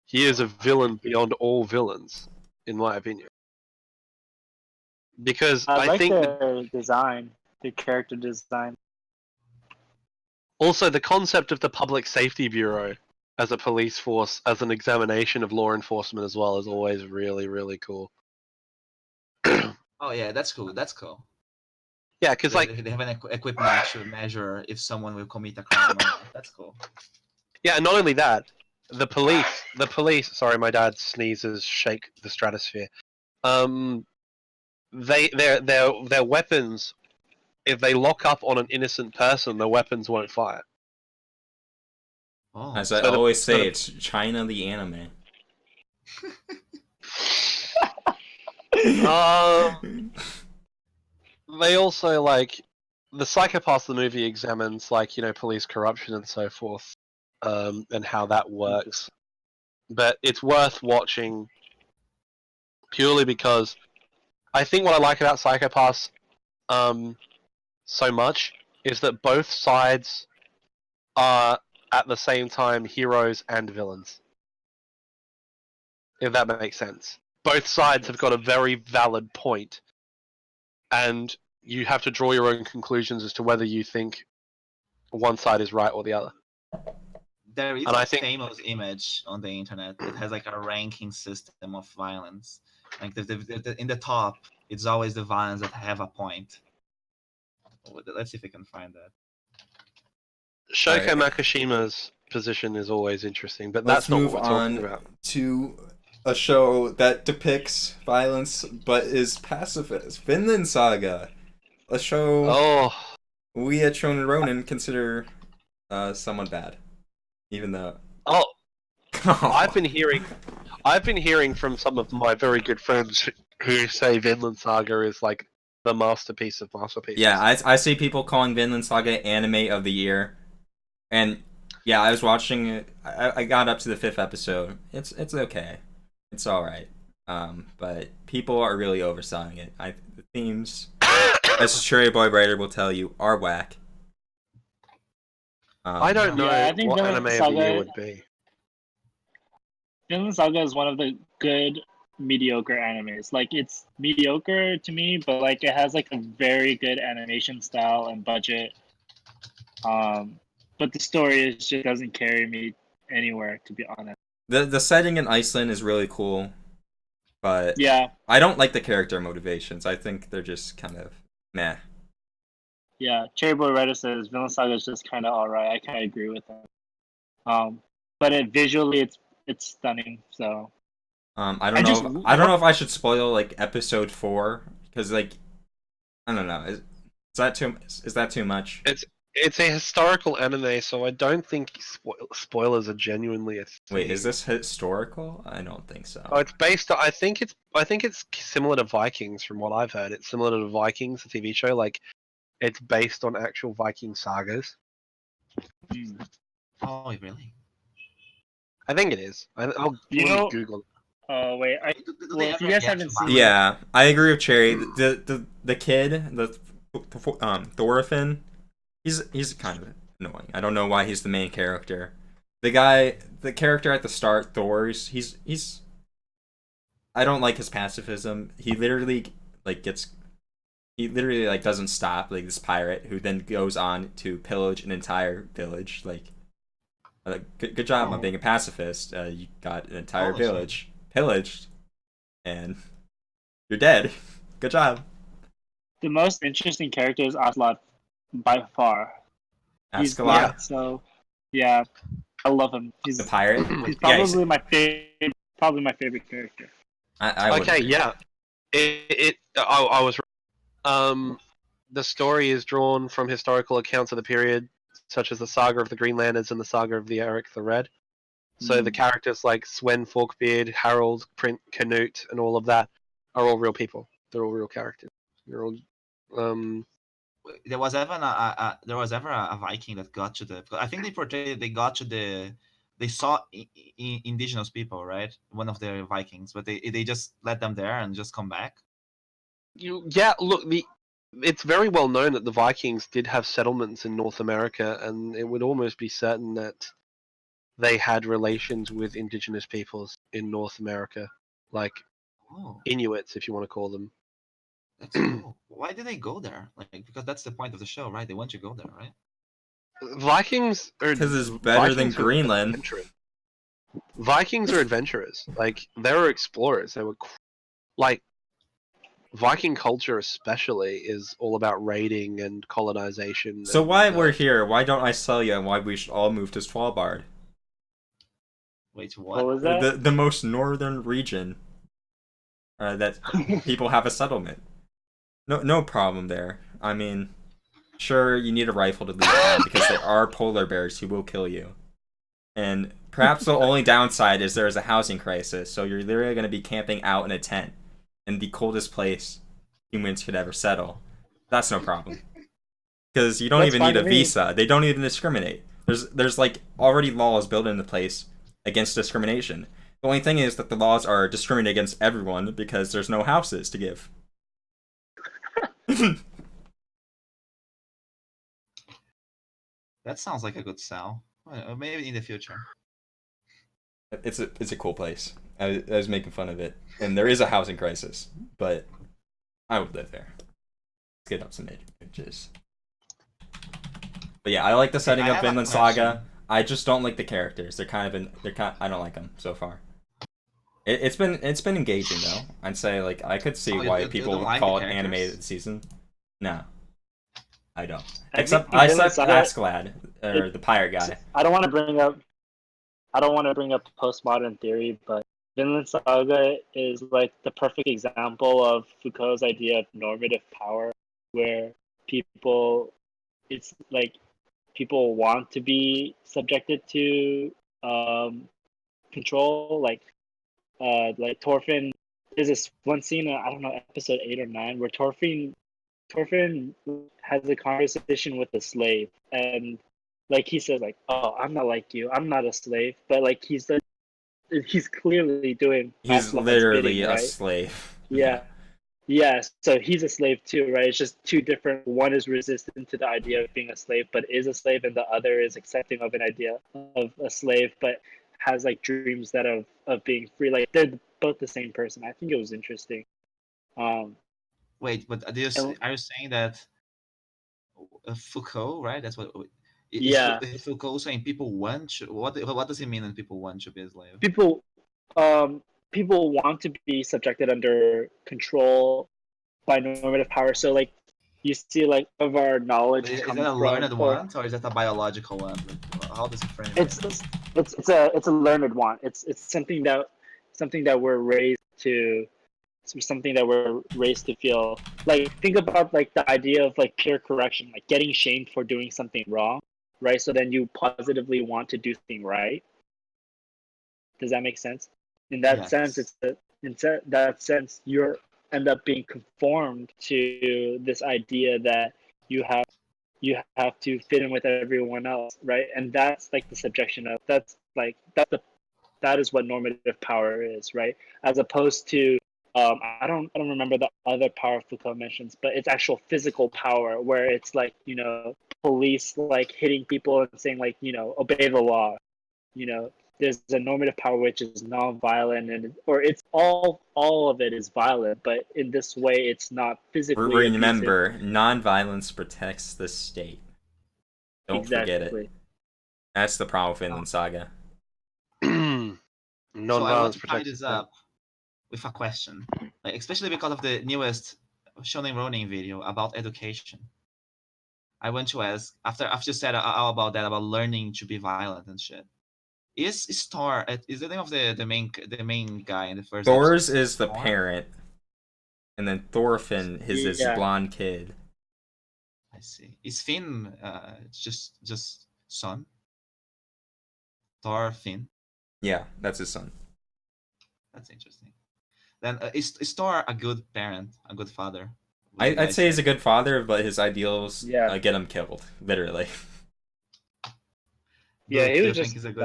he is a villain beyond all villains, in my opinion. Because I like think their design, their character design. also the concept of the Public Safety Bureau as a police force, as an examination of law enforcement as well, is always really, really cool. Oh yeah, that's cool. That's cool. Yeah, because like, they have an equipment to measure if someone will commit a crime or not. That's cool. yeah, and not only that, the police. Sorry, my dad sneezes, shake the stratosphere. Their weapons. If they lock up on an innocent person, the weapons won't fire. Oh. As I always say, it's China the anime. They also like the Psychopaths. The movie examines like police corruption and so forth, and how that works. But it's worth watching purely because I think what I like about Psychopaths, so much is that both sides are at the same time heroes and villains. If that makes sense. Both sides have got a very valid point, and you have to draw your own conclusions as to whether you think one side is right or the other. There is a famous image on the internet that has like a ranking system of violence. Like in the top, it's always the violence that have a point. Let's see if I can find that. Shoko Makishima's position is always interesting, but Let's that's not move what we're talking about. To a show that depicts violence but is pacifist. Vinland Saga, a show we at Shonen Ronin consider somewhat bad, even though. I've been hearing from some of my very good friends who say Vinland Saga is like the masterpiece of masterpieces. Yeah, I see people calling Vinland Saga anime of the year, and yeah, I was watching it. I got up to the 5th episode. It's okay. It's all right. But people are really overselling it. The themes, as Cherry Boy Brighter will tell you, are whack. I don't know what anime of the year would be. Vinland Saga is one of the good mediocre animes. Like it's mediocre to me, but like it has like a very good animation style and budget. But the story is just doesn't carry me anywhere, to be honest. The setting in Iceland is really cool, but Yeah, I don't like the character motivations. I think they're just kind of meh. yeah. Cherry Boy Reddit says Vinland Saga is just kind of alright. I kind of agree with him. But visually, it's stunning. So I don't know. I don't know if I should spoil like episode 4 because like I don't know. Is that too? Is that too much? It's a historical anime, so I don't think spoilers are genuinely a thing. Wait, is this historical? I don't think so. Oh, it's based. I think it's similar to Vikings, from what I've heard. It's similar to Vikings, the TV show. Like, it's based on actual Viking sagas. Oh, really? I think it is. I'll Google. Oh wait, Do they if you ever guys get haven't to seen, Yeah, I agree with Cherry. The kid, the Thorfinn, he's kind of annoying. I don't know why he's the main character. The character at the start, Thor's, he's. I don't like his pacifism. He literally doesn't stop, like this pirate who then goes on to pillage an entire village. Like, good job on being a pacifist. You got an entire village pillaged, and you're dead. Good job. the most interesting character is Aslot by far. He's Ascalon, so yeah, I love him. the He's pirate. he's Yeah, probably my favorite character. I would Okay, agree. yeah. I was. The story is drawn from historical accounts of the period, such as the Saga of the Green Lanterns and the Saga of the Eric the Red. So the characters like Sven Forkbeard, Harold, Print, Canute, and all of that are all real people. They're all real characters. They're all. There was ever a Viking that got to the. I think they portrayed they got to the. They saw indigenous people, right? One of the Vikings, but they just let them there and just come back. Look, it's very well known that the Vikings did have settlements in North America, and it would almost be certain that they had relations with indigenous peoples in North America, like Inuits, if you want to call them. That's cool. Why did they go there? Like, because that's the point of the show, right? They want you to go there, right? Vikings are Because it's better than Greenland. Vikings are adventurers. Like, they were explorers. They were like Viking culture, especially, is all about raiding and colonization. So why we're here? Why don't I sell you? And why we should all move to Svalbard? Wait, What what? was that? The most northern region that people have a settlement. No problem there. I mean, sure, you need a rifle to leave town because there are polar bears who will kill you. And perhaps the only downside is there is a housing crisis, so you're literally going to be camping out in a tent in the coldest place humans could ever settle. That's no problem. Because you don't even need a visa. They don't even discriminate. There's like already laws built into place against discrimination. The only thing is that the laws are discriminating against everyone because there's no houses to give. That sounds like a good sell. Maybe in the future. It's a cool place. I was making fun of it, and there is a housing crisis, but I would live there. Let's get up some images. But yeah, I like the setting of Vinland Saga. I just don't like the characters. I don't like them so far. It's been engaging though. I'd say like I could see why people would call it animated season. No, I don't. Except Ascalad or the pirate guy. I don't want to bring up postmodern theory, but Vinland Saga is like the perfect example of Foucault's idea of normative power, where people want to be subjected to control, like Thorfinn. There's this one scene, I don't know, episode 8 or 9, where Thorfinn has a conversation with a slave, and like he says, like, "Oh, I'm not like you. I'm not a slave," but like he's clearly doing. He's literally bidding, a right? slave. Yeah. So he's a slave too, right? It's just two different. One is resistant to the idea of being a slave, but is a slave, and the other is accepting of an idea of a slave. But has like dreams that of being free. Like they're both the same person. I think it was interesting. Wait, but are you saying that Foucault, right? That's what. Yeah. Is Foucault saying people want to, what does he mean when people want to be a slave? People people want to be subjected under control by normative power. So like you see like of our knowledge Is comes that a learned from, want, or is that a biological one? Like, how does it frame it? it's a learned want. It's something that we're raised to, something that we're raised to feel. Like think about like the idea of like peer correction, like getting shamed for doing something wrong, right? So then you positively want to do something right. Does that make sense? In that sense, Yes. in that sense, you're end up being conformed to this idea that you have to fit in with everyone else, right? And that's like the subjection of that is what normative power is, right? As opposed to I don't remember the other power Foucault mentions, but it's actual physical power where it's like, you know, police like hitting people and saying like, you know, obey the law. You know, there's a normative power which is non-violent, and or it's all of it is violent, but in this way it's not physically abusive. Remember, non-violence protects the state. Don't forget it. That's the problem with Vinland Saga. So I want to tie this up with a question, like, especially because of the newest Shonen Ronin video about education. I want to ask, after you said all about that, about learning to be violent and shit. Is Star is the name of the main guy in the first Thor's episode? is the parent, and then Thorfinn is his blonde kid. I see. Is Finn just son? Thorfinn? Yeah, that's his son. That's interesting. Then is Thor a good parent, a good father? I'd say he's a good father, but his ideals get him killed, literally. Yeah, he was think he's a good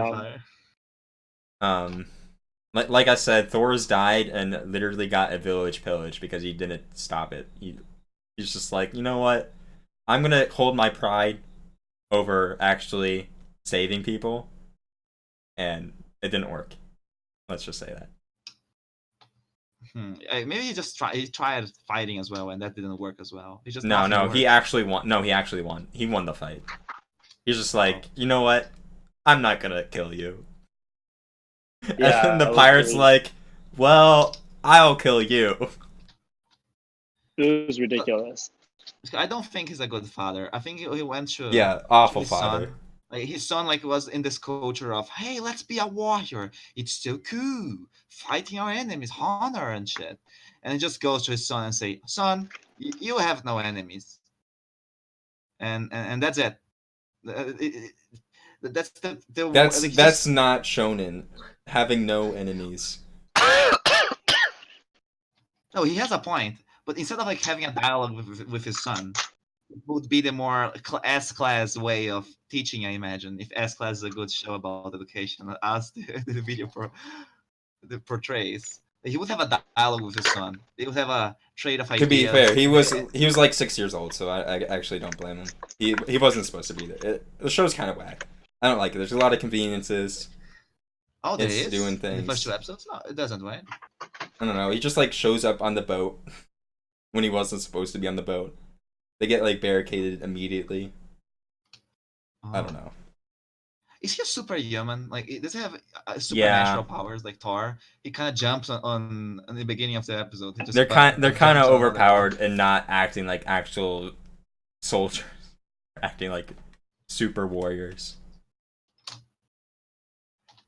father. Like I said, Thor's died and literally got a village pillaged because he didn't stop it. He's just like, you know what? I'm gonna hold my pride over actually saving people, and it didn't work. Let's just say that. Maybe he tried fighting as well, and that didn't work as well. He just he actually won. No, he actually won. He won the fight. He's just like, you know what? I'm not gonna kill you. Yeah, and the pirate's like, well, I'll kill you. It was ridiculous. I don't think he's a good father. I think he went to awful his father. Son. Like his son was in this culture of, hey, let's be a warrior. It's so cool. Fighting our enemies, honor and shit. And he just goes to his son and say, son, you have no enemies. And that's it. That's not shonen. Having no enemies. No, he has a point. But instead of like having a dialogue with his son, it would be the more S-class way of teaching, I imagine. If S-class is a good show about education, as the video portrays, he would have a dialogue with his son. He would have a trade of ideas. To be fair, he was like 6 years old, so I actually don't blame him. He wasn't supposed to be there. The show's kind of whack. I don't like it. There's a lot of conveniences. Oh, there is? Doing things. In the first 2 episodes? No, it doesn't, right? I don't know. He just like shows up on the boat when he wasn't supposed to be on the boat. They get like barricaded immediately. I don't know. Is he a superhuman? Like, does he have supernatural powers like Thor? He kind of jumps on the beginning of the episode. They're kind of overpowered and not acting like actual soldiers, acting like super warriors.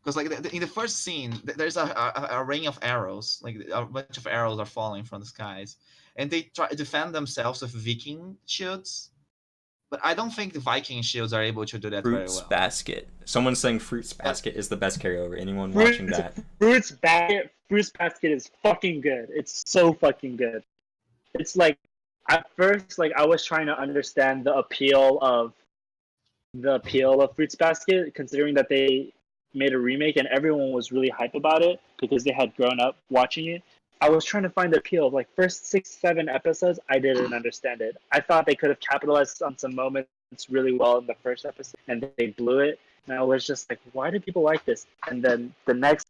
Because like in the first scene, there's a rain of arrows, like a bunch of arrows are falling from the skies, and they try to defend themselves with Viking shields. But I don't think the Viking shields are able to do that very well. Fruits Basket. Someone's saying Fruits Basket is the best carryover. Anyone watching that? Fruits Basket is fucking good. It's so fucking good. It's like, at first, like I was trying to understand the appeal of Fruits Basket, considering that they made a remake and everyone was really hype about it because they had grown up watching it. I was trying to find the appeal of like first 6-7 episodes. I didn't understand it. I thought they could have capitalized on some moments really well in the first episode, and they blew it. and I was just like, why do people like this? And then the next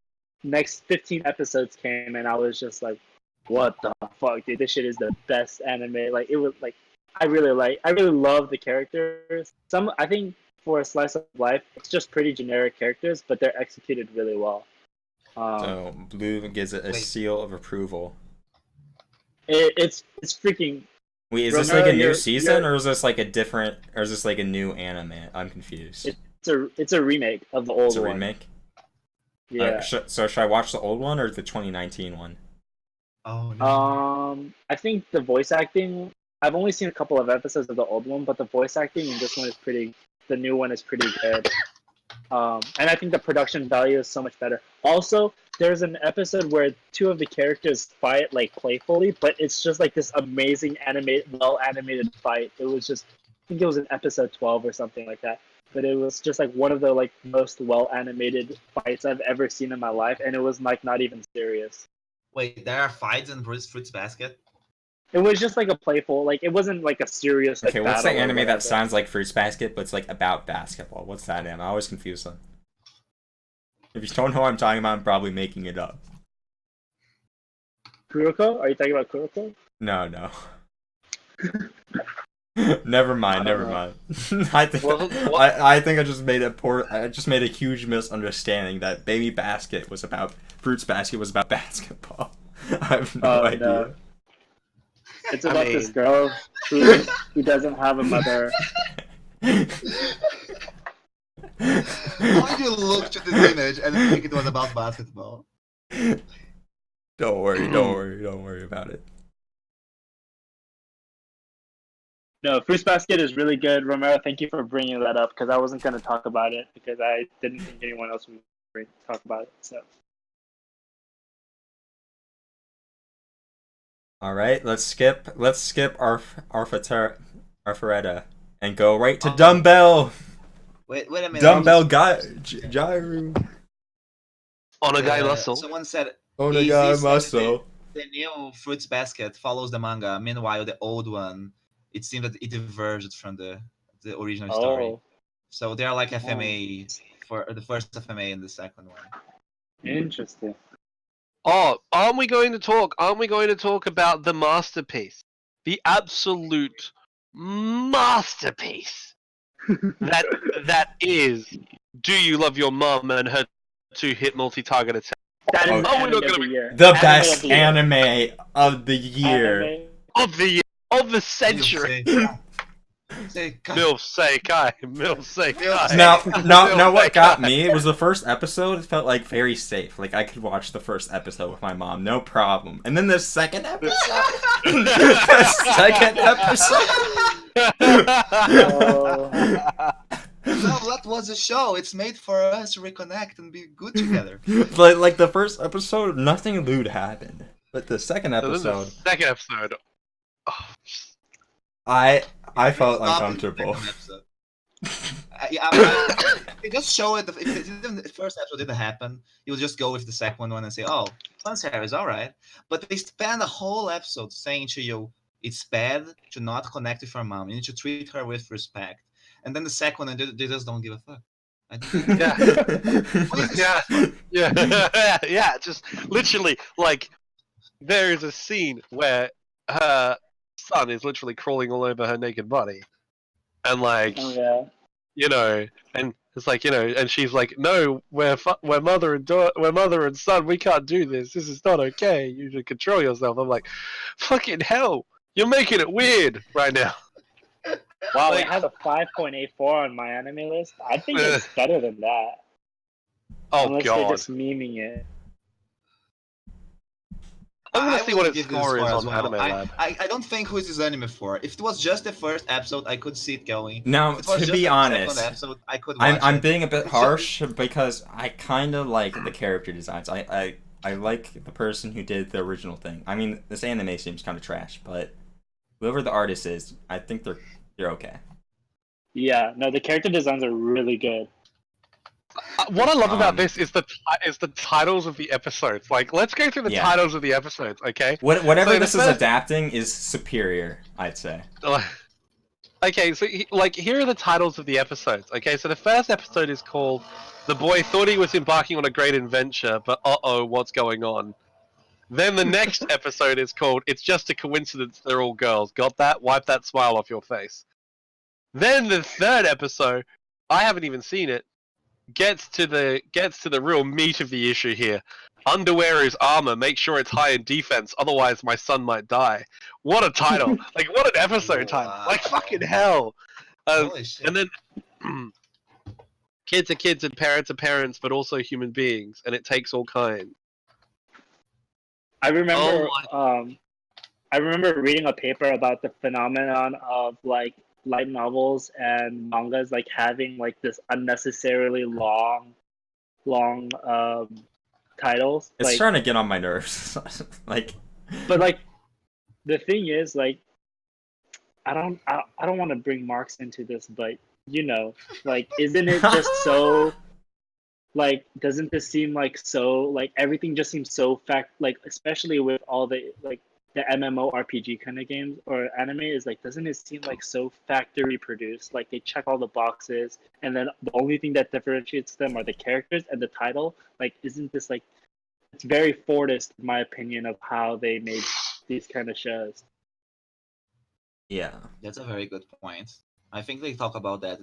15 episodes came, and I was just like, what the fuck, dude? This shit is the best anime. Like, it was like, I really love the characters. I think for a slice of life, it's just pretty generic characters, but they're executed really well. So Blue gives it a seal of approval. It's freaking. Wait, is this Romero, like a new you're- season, or is this like a different, or is this like a new anime? I'm confused. It's a remake of the old It's a one. remake? Yeah. So should I watch the old one or the 2019 one? Oh no. I think the voice acting. I've only seen a couple of episodes of the old one, but the voice acting in this one is pretty. The new one is pretty good. And I think the production value is so much better. Also, there's an episode where two of the characters fight like playfully, but it's just like this amazing well animated fight. It was just, I think it was in episode 12 or something like that. But it was just like one of the like most well animated fights I've ever seen in my life, and it was like not even serious. Wait, there are fights in Fruits Basket? It was just like a playful, like it wasn't like a serious. Like, Okay, what's the battle or anime that whatever. sounds like Fruits Basket, but it's like about basketball? What's that anime? I always confuse them. If you don't know what I'm talking about, I'm probably making it up. Kuroko? Are you talking about Kuroko? No. Never mind. I think I think I just made a huge misunderstanding that Fruits Basket was about basketball. I have no idea. No. It's about this girl who doesn't have a mother. Why did you look at this image and think it was about basketball? Don't worry about it. No, Fruits Basket is really good. Romero, thank you for bringing that up, because I wasn't going to talk about it because I didn't think anyone else would talk about it. So. All right, let's skip Arfaretta and go right to Dumbell. Wait a minute. Dumbell Gyru. Onagai muscle. Someone said Onagai Easy said muscle. the new Fruits Basket follows the manga. Meanwhile, the old one, it seemed that it diverged from the original story. So they are like FMA for the first FMA and the second one. Interesting. Oh, aren't we going to talk about the masterpiece? The absolute masterpiece that is Do You Love Your Mom and her two-hit multi-target attack. That is Oh, the we're anime not of gonna the year. The Anime best of the year. anime of the year. Anime. Of the century. Milf say Kai. Now what got me was the first episode felt like very safe. Like I could watch the first episode with my mom, no problem. And then the second episode, Oh. No, that was a show. It's made for us to reconnect and be good together. like the first episode, nothing lewd happened. But the second episode, I felt uncomfortable. It just show it. If the first episode didn't happen, you would just go with the second one and say, "Oh, Sunset is all right." But they spend a whole episode saying to you, "It's bad to not connect with your mom. You need to treat her with respect." And then the second one, they just don't give a fuck. Yeah. Just literally, like, there is a scene where her son is literally crawling all over her naked body, and like, Oh yeah. and it's like, and she's like, "No, we're mother and son. We can't do this. This is not okay. You should control yourself." I'm like, "Fucking hell, you're making it weird right now." Wow, Like- it has a 5.84 on my anime list. I think it's better than that. Oh Unless they're god, just memeing it. I'm gonna see what its give this score is as on well. Anime Lab. I don't think who is this anime for. If it was just the first episode, I could see it going. Now, If it was to just be the honest, second episode, I could watch I'm it. being a bit It's harsh because I kind of like the character designs. I like the person who did the original thing. I mean, this anime seems kind of trash, but whoever the artist is, I think they're okay. Yeah, no, the character designs are really good. What I love about this is the titles of the episodes. Like, let's go through the Yeah. titles of the episodes, okay? Whatever So the this is first- adapting is superior, I'd say. Okay, so like here are the titles of the episodes. Okay, so the first episode is called "The Boy Thought He Was Embarking on a Great Adventure, but uh-oh, what's going on?" Then the next episode is called "It's Just a Coincidence They're All Girls." Got that? Wipe that smile off your face. Then the third episode, I haven't even seen it, gets to the real meat of the issue here. Underwear is armor. Make sure it's high in defense, otherwise my son might die. What a title! Like what an episode title! Like fucking hell! Holy shit. And then kids are kids and parents are parents, but also human beings, and it takes all kinds. I remember, Oh I remember reading a paper about the phenomenon of like light novels and mangas like having like this unnecessarily long titles. It's Like, trying to get on my nerves. Like, but like the thing is, like, I don't want to bring Marx into this, but you know, like, isn't it just so? Like, doesn't this seem like so? Like, everything just seems so fact. Like, especially with all the like the MMORPG kind of games or anime is like, doesn't it seem like so factory produced? Like, they check all the boxes, and then the only thing that differentiates them are the characters and the title. Like, isn't this like? It's very Fordist, in my opinion, of how they made these kind of shows. yeah. That's a very good point. I think they talk about that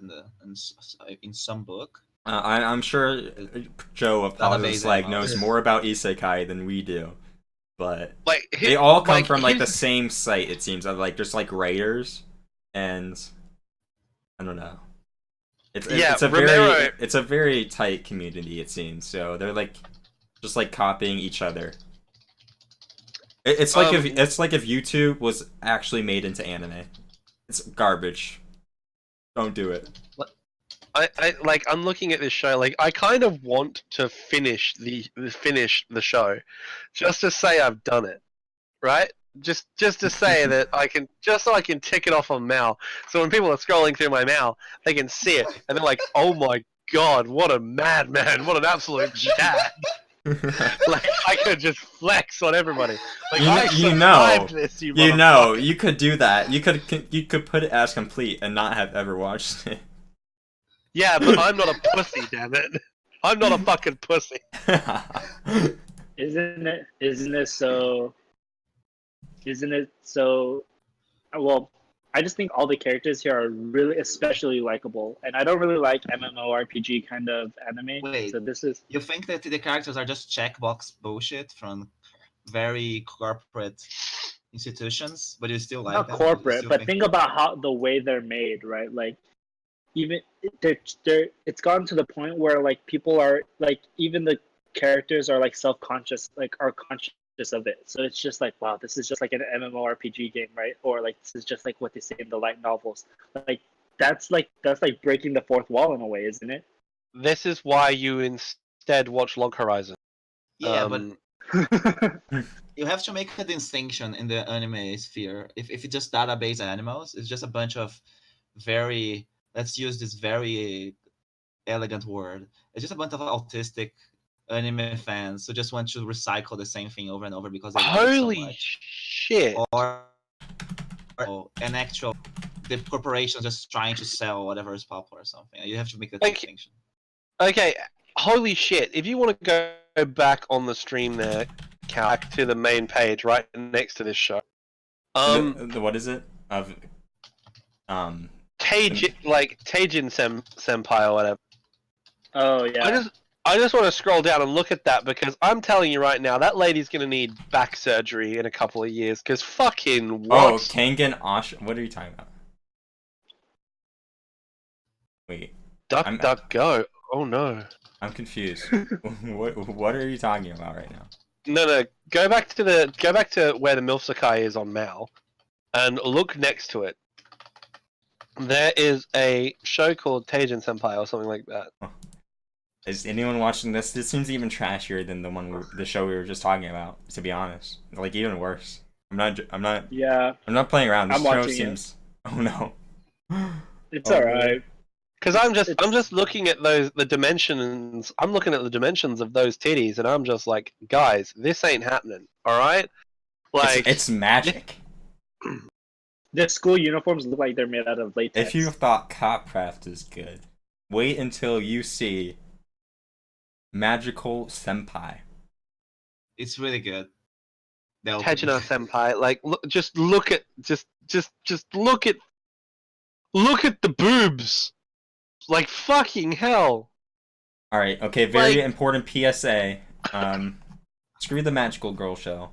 in some book. I'm sure Joe of Pauses Database like MMOs. knows more about isekai than we do, but like they all come like, from like the his- same site. It seems of like just like writers, and I don't know. It's Romero- it's a very tight community. It seems so they're like just like copying each other. It's like if YouTube was actually made into anime. It's garbage. Don't do it. I'm looking at this show. Like, I kind of want to finish the show, just to say I've done it, right? Just to say that I can, just so I can tick it off on Mal. So when people are scrolling through my Mal, they can see it and they're like, "Oh my god, what a madman! What an absolute jag!" Like I could just flex on everybody. Like You know, survived this, you you know, motherfucker. you could do that. You could put it as complete and not have ever watched it. Yeah, but I'm not a pussy, damn it. I'm not a fucking pussy. Isn't it so? Isn't it so? Well, I just think all the characters here are really especially likable, and I don't really like MMORPG kind of anime. Wait. So this is You think that the characters are just checkbox bullshit from very corporate institutions, but you still like not them? corporate, You but still think about how the way they're made, right? Like even it's gotten to the point where like people are like even the characters are like self-conscious, like are conscious of it. So it's just like, wow, this is just like an MMORPG game, right? Or like this is just like what they say in the light novels. Like that's like breaking the fourth wall in a way, isn't it? This is why you instead watch Log Horizon. Yeah, but Yeah, you have to make a distinction in the anime sphere. If it's just database animals, it's just a bunch of very, let's use this very elegant word. It's just a bunch of autistic anime fans who just want to recycle the same thing over and over because they love it so Holy much. shit! Or an actual, the corporation just trying to sell whatever is popular or something. You have to make that Like- distinction. Okay, holy shit! If you want to go back on the stream there, back to the main page right next to this show. What is it of Tejin-senpai or whatever. oh yeah. I just want to scroll down and look at that because I'm telling you right now that lady's gonna need back surgery in a couple of years. Cause fucking what? Oh, Kangen Ash. What are you talking about? Wait, Duck, go! Oh no! I'm confused. What are you talking about right now? No, go back to where the Milsakai is on Mal, and look next to it. There is a show called Tejin-senpai or something like that. Is anyone watching this? This seems even trashier than the show we were just talking about. To be honest, like even worse. I'm not Yeah, playing around. This I'm show watching it. seems. Oh no. it's Oh, alright. Because I'm just looking at the dimensions. I'm looking at the dimensions of those titties, and I'm just like, guys, this ain't happening. All right, like It's magic. The school uniforms look like they're made out of latex. If you thought Copcraft is good, wait until you see Magical Senpai. It's really good. Tejina-senpai, like, just look at the boobs. Like, fucking hell. All right, okay, very Like- important PSA. Screw the magical girl show.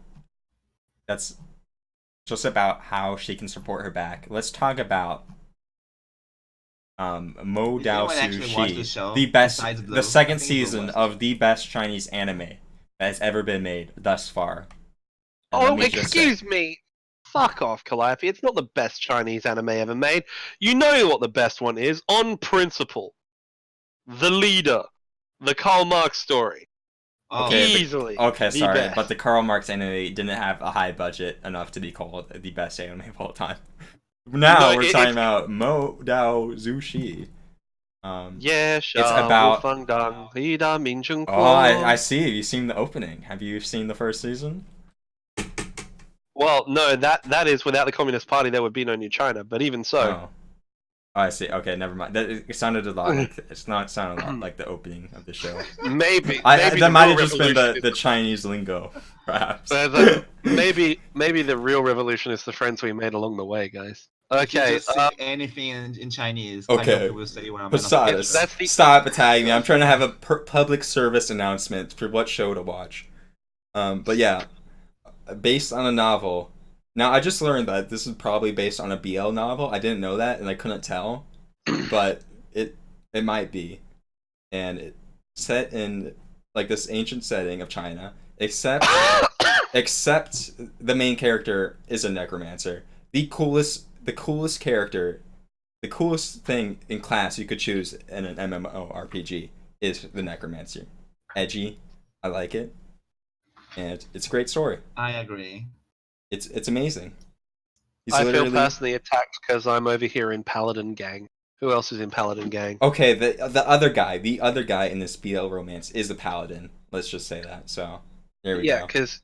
That's just about how she can support her back. Let's talk about Mo Did anyone Dao Zu actually watch the Shi, show the best, besides Blue? the I second think Blue season watched of the best Chinese anime that has ever been made thus far. And Oh, let me just say- excuse me. Fuck off, Calliope. It's not the best Chinese anime ever made. You know what the best one is, on principle. The Leader. The Karl Marx story. Oh, Okay, Easily. Okay, the sorry, best. but the Karl Marx anime didn't have a high budget enough to be called the best anime of all time. Now No, we're it- talking it's- about Mo Dao Zu Shi. Yeah, about- Oh, I see. Have you seen the opening? Have you seen the first season? Well, no, that is without the Communist Party there would be no New China, but even so. Oh, I see. Okay, never mind. It sounded a lot like sounded a lot like the opening of the show. Maybe That the might real have just been revolution the is Chinese lingo, perhaps. maybe the real revolution is the friends we made along the way, guys. If you Okay, just say anything in Chinese, I Okay. know will say what I'm Posadas, That's the- stop attacking me. I'm trying to have a public service announcement for what show to watch. But yeah, based on a novel. Now I just learned that this is probably based on a BL novel. I didn't know that, and I couldn't tell, but it might be, and it's set in like this ancient setting of China, except the main character is a necromancer. The coolest character, the coolest thing in class you could choose in an MMORPG is the necromancer. Edgy, I like it, and it's a great story. I agree. It's amazing. He's I feel literally personally attacked because I'm over here in Paladin Gang. Who else is in Paladin Gang? okay. The other guy in this BL romance is the paladin. Let's just say that. So there we Yeah, go. because,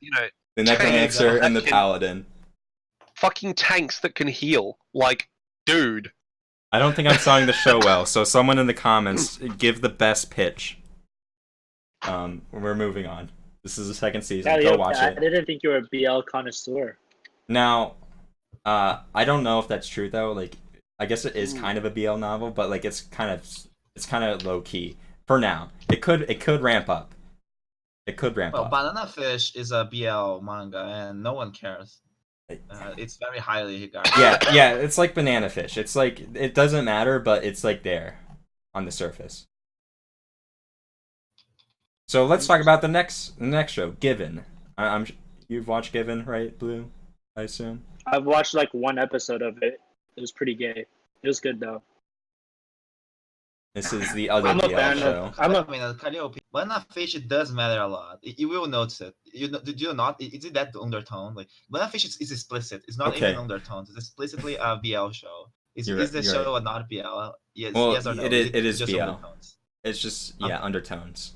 The necromancer that and the can- paladin. fucking tanks that can heal. Like, dude. I don't think I'm selling the show well. So someone in the comments give the best pitch. We're moving on. This is the second season. Go watch I it. didn't think you were a BL connoisseur. Now, I don't know if that's true though. Like, I guess it is kind of a BL novel, but like it's kind of low key for now. It could ramp up. It could ramp Well, up. Banana Fish is a BL manga, and no one cares. It's very highly regarded. Yeah, it's like Banana Fish. It's like it doesn't matter, but it's like there on the surface. So let's talk about the next show, Given. You've watched Given, right, Blue? I assume. I've watched like one episode of it. It was pretty gay. It was good though. This is the other I'm a BL fan show. of. Calliope, Banana Fish, it does matter a lot. You will notice it. Did you not? Is it that undertone? Like Banana Fish is explicit. It's not Okay. even undertones. It's explicitly a BL show. Is You're the right, show you're not BL? Yes, Well, yes or no? it is just BL. undertones? It's just Um, undertones. it's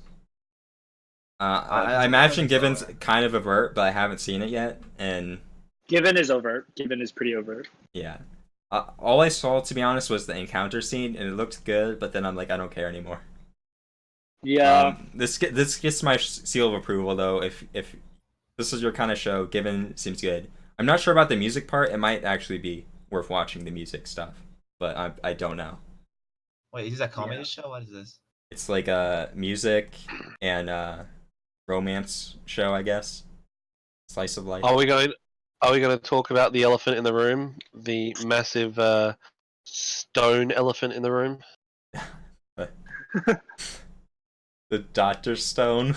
I imagine undertones, Given's alright. kind of overt, but I haven't seen it yet, and Given is overt. Given is pretty overt. yeah. All I saw, to be honest, was the encounter scene, and it looked good. But then I'm like, I don't care anymore. Yeah. This gets my seal of approval though. If this is your kind of show, Given seems good. I'm not sure about the music part. It might actually be worth watching the music stuff, but I don't know. Wait, is this a comedy Yeah. show? What is this? It's like a music and romance show, I guess. Slice of life. Are we going to talk about the elephant in the room? The massive stone elephant in the room? The Dr. Stone.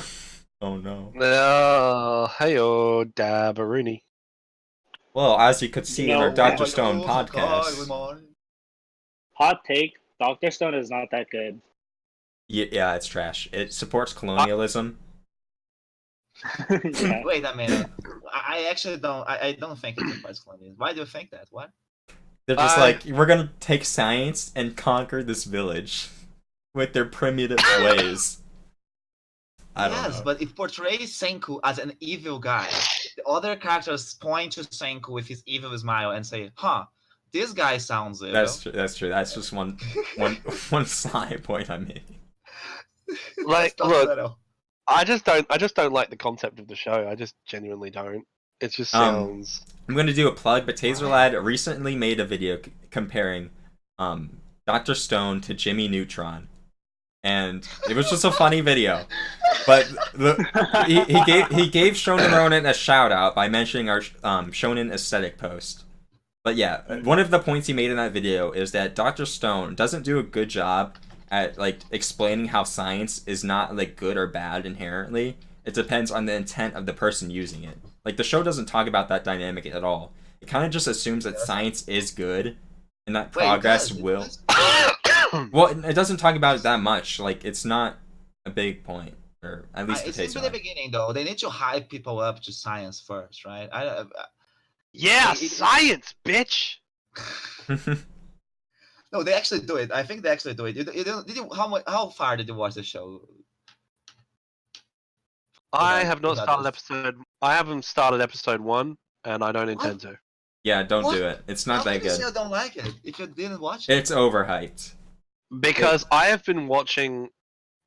Oh no. Oh, hey-oh, Dabaruni. Well, as you could see in our No, Dr. oh, Stone podcast. Hot take. Dr. Stone is not that good. Yeah, it's trash. It supports colonialism. Yeah. Wait a minute. I actually don't. I don't think it's supports colonialism. Why do you think that? What? They're just like, we're gonna take science and conquer this village with their primitive ways. I don't Yes, know. but it portrays Senku as an evil guy. The other characters point to Senku with his evil smile and say, "Huh, this guy sounds evil. That's true. That's true. That's just one slight point I made. Like, Stop look, that. I just don't like the concept of the show. I just genuinely don't. It just sounds. I'm going to do a plug, but Taserlad recently made a video comparing Dr. Stone to Jimmy Neutron. And it was just a funny video. But he gave Shonen Ronin a shout out by mentioning our Shonen aesthetic post. But yeah, one of the points he made in that video is that Dr. Stone doesn't do a good job at like explaining how science is not like good or bad inherently. It depends on the intent of the person using it. Like the show doesn't talk about that dynamic at all. It kind of just assumes that science is good and that progress will. Well, it doesn't talk about it that much. Like it's not a big point, or at least It's in the beginning though. They need to hype people up to science first, right? Yeah, science, bitch. No, they actually do it. I think they actually do it. How far did you watch the show? I have not started episode. I haven't started episode 1, and I don't intend to. Yeah, don't do it. It's not that good. You don't like it if you didn't watch it. It's overhyped. Because I have been watching.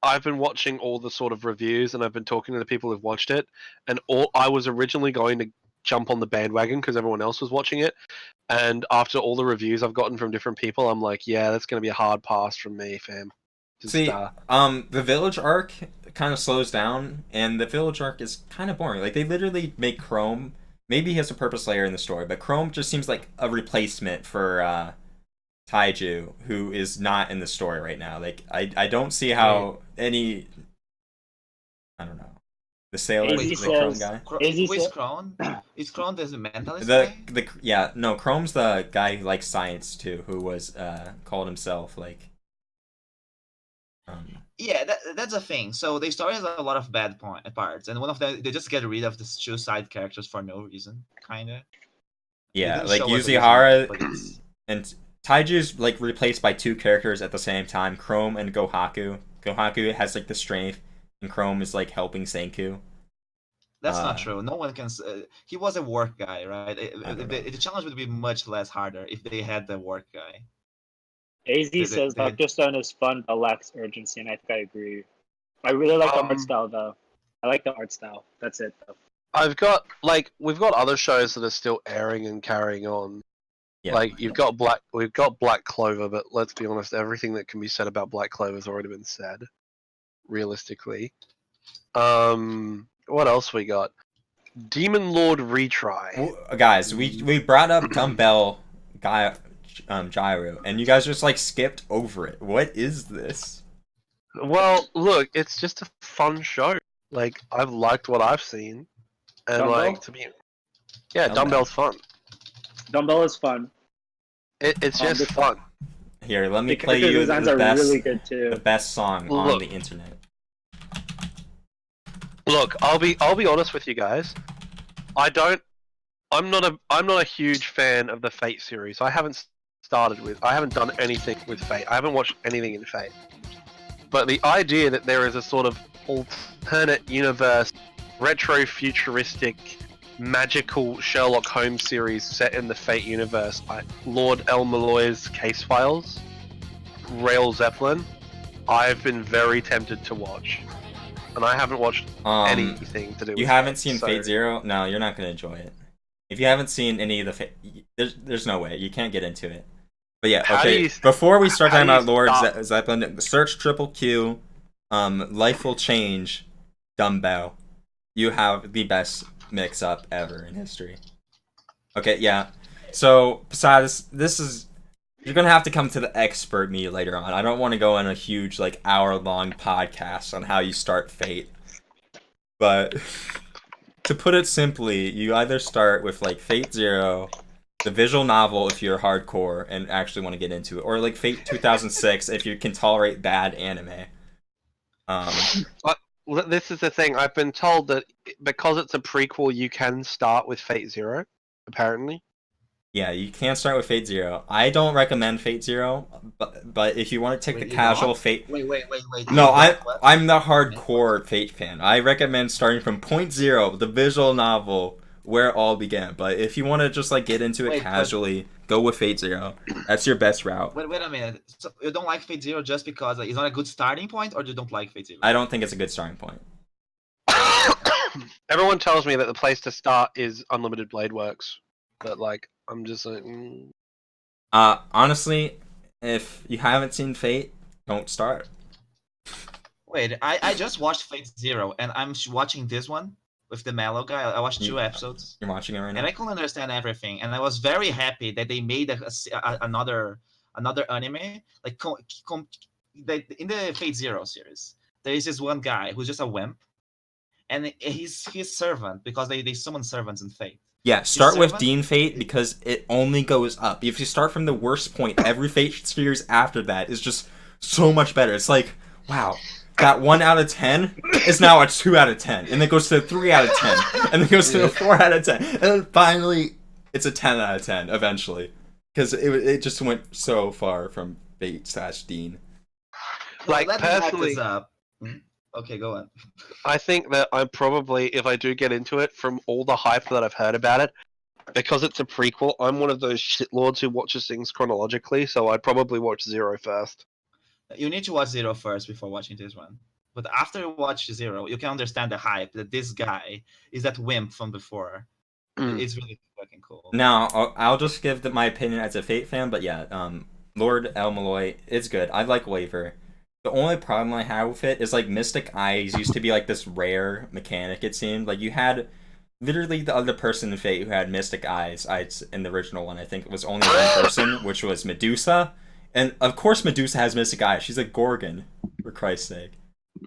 I've been watching all the sort of reviews, and I've been talking to the people who've watched it, and I was originally going to jump on the bandwagon because everyone else was watching it, and after all the reviews I've gotten from different people, I'm like, yeah, that's going to be a hard pass from me, fam. See, the village arc kind of slows down, and the village arc is kind of boring. Like, they literally make Chrome, maybe he has a purpose layer in the story, but Chrome just seems like a replacement for Taiju, who is not in the story right now. Like, I don't see how any, I don't know, the sailor, the Chrome guy. Who is Chrome? Is Chrome the mentalist guy? Chrome's the guy who likes science too, who was called himself like. Yeah, that's a thing. So the story has a lot of bad parts, and one of them, they just get rid of the 2 side characters for no reason, kinda. Yeah, like Yuzihara and Taiju's like replaced by 2 characters at the same time, Chrome and Gohaku. Gohaku has like the strength, and Chrome is like helping Senku. That's not true. No one can. He was a work guy, right? The challenge would be much less harder if they had the work guy. AZ says Dr. Stone is fun but lacks urgency, and I think I agree. I really like the art style, though. I like the art style. That's it, though. We've got other shows that are still airing and carrying on. Yeah. Like we've got Black Clover, but let's be honest, everything that can be said about Black Clover has already been said. Realistically, what else we got? Demon Lord retry. Well, guys, we brought up Dumbell Gyro, and you guys just like skipped over it. What is this? Well, look, it's just a fun show. Like I've liked what I've seen, and Dumbell? like to me, yeah, Dumbell's fun. Dumbell is fun. It's just fun. Here, let me The play you designs the are best, really good too. the best song on the internet. Look, I'll be honest with you guys. I'm not a huge fan of the Fate series. I haven't done anything with Fate. I haven't watched anything in Fate. But the idea that there is a sort of alternate universe, retro-futuristic, magical Sherlock Holmes series set in the Fate universe, like Lord El-Melloi's Case Files, Rail Zeppelin, I've been very tempted to watch. And I haven't watched anything to do with You haven't seen Fate Zero? No, you're not going to enjoy it. If you haven't seen any of the Fate... There's no way. You can't get into it. But yeah, okay. Before we start talking about Lord Zeppelin, search Q, Life Will Change, Dumbell. You have the best mix-up ever in history. Okay, yeah. So, besides, you're gonna have to come to the expert me later on. I don't want to go on a huge, like, hour-long podcast on how you start Fate. But, to put it simply, you either start with, like, Fate Zero, the visual novel if you're hardcore and actually want to get into it, or, like, Fate 2006 if you can tolerate bad anime. Well, this is the thing. I've been told that because it's a prequel, you can start with Fate Zero, apparently. Yeah, you can start with Fate Zero. I don't recommend Fate Zero, but if you want to take the casual Fate... Wait. No, I'm the hardcore Fate fan. I recommend starting from Point Zero, the visual novel, where it all began. But if you want to just like get into it casually, go with Fate Zero. That's your best route. Wait a minute. So you don't like Fate Zero just because it's not a good starting point, or you don't like Fate Zero? I don't think it's a good starting point. Everyone tells me that the place to start is Unlimited Blade Works, but like I'm just like. Honestly, if you haven't seen Fate, don't start. Wait, I just watched Fate Zero, and I'm watching this one with the Mellow guy. I watched 2 episodes. You're watching it right now. And I couldn't understand everything, and I was very happy that they made another anime. Like in the Fate Zero series, there is this one guy who's just a wimp, and he's servant because they summon servants in Fate. Yeah, start with Dean Fate because it only goes up. If you start from the worst point, every Fate series after that is just so much better. It's like, wow, that 1 out of 10 is now a 2 out of 10, and then it goes to a 3 out of 10, and then it goes to a 4 out of 10, and then finally it's a 10 out of 10 eventually, because it just went so far from Fate/Dean. Like, let me back personally, this up. Okay, go on. I think that I'm probably, if I do get into it, from all the hype that I've heard about it, because it's a prequel, I'm one of those shitlords who watches things chronologically, so I'd probably watch Zero first. You need to watch Zero first before watching this one. But after you watch Zero, you can understand the hype that this guy is that wimp from before. It's really fucking cool. Now, I'll just give my opinion as a Fate fan, but yeah, Lord El-Melloi, it's good. I like Waver. The only problem I have with it is, like, Mystic Eyes used to be, like, this rare mechanic, it seemed. Like, you had literally the other person in Fate who had Mystic Eyes in the original one. I think it was only one person, which was Medusa. And, of course, Medusa has Mystic Eyes. She's a Gorgon, for Christ's sake.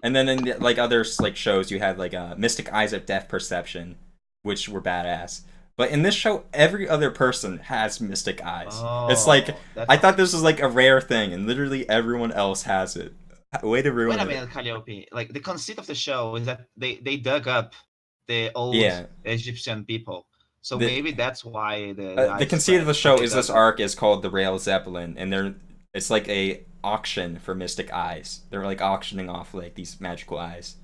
And then in, like, other, like, shows, you had, like, Mystic Eyes of Death Perception, which were badass. But in this show, every other person has Mystic Eyes. It's like, I thought this was, like, a rare thing, and literally everyone else has it. Way to ruin it. Wait a minute, Calliope. Like, the conceit of the show is that they dug up the old Egyptian people. So maybe that's why the conceit of the show is this arc is called the Rail Zeppelin, and it's like a auction for Mystic Eyes. They're like auctioning off like these magical eyes.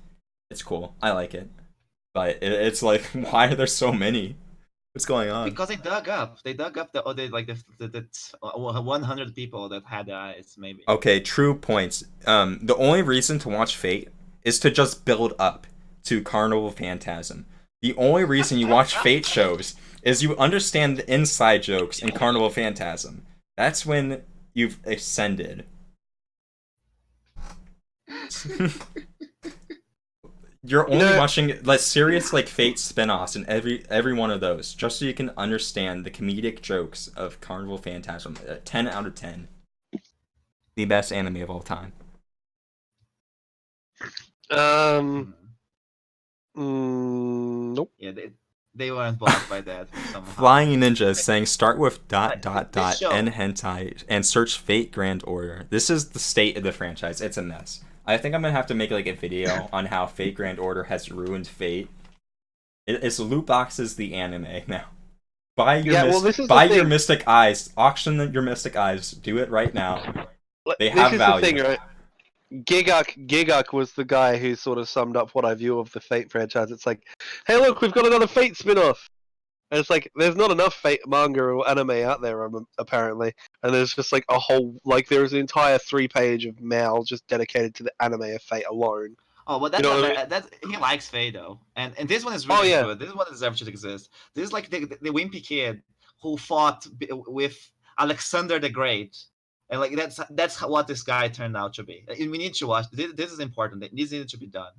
It's cool. I like it. But it's like, why are there so many? What's going on? Because they dug up the 100 people that had the eyes, maybe. Okay, true points. The only reason to watch Fate is to just build up to Carnival Phantasm. The only reason you watch Fate shows is you understand the inside jokes in Carnival Phantasm. That's when you've ascended. You're only watching like serious like Fate spin-offs in every one of those, just so you can understand the comedic jokes of Carnival Phantasm. 10 out of 10. The best anime of all time. Nope. Yeah, they weren't blocked by that somehow. Flying Ninja is saying start with ... and hentai and search Fate Grand Order. This is the state of the franchise. It's a mess. I think I'm gonna have to make like a video on how Fate Grand Order has ruined Fate. It's loot boxes the anime now. Buy your Mystic Eyes. Auction your Mystic Eyes. Do it right now. They have value. The thing, right? Giguk was the guy who sort of summed up what I view of the Fate franchise. It's like, hey look, we've got another Fate spin-off. And it's like, there's not enough Fate manga or anime out there, apparently. And there's just like a whole, like there's an entire 3-page of mail just dedicated to the anime of Fate alone. Oh, but that's he likes Fate though, and this one is really good. This one deserves to exist. This is like the wimpy kid who fought with Alexander the Great, and like that's what this guy turned out to be. We need to watch. This is important. This needs to be done.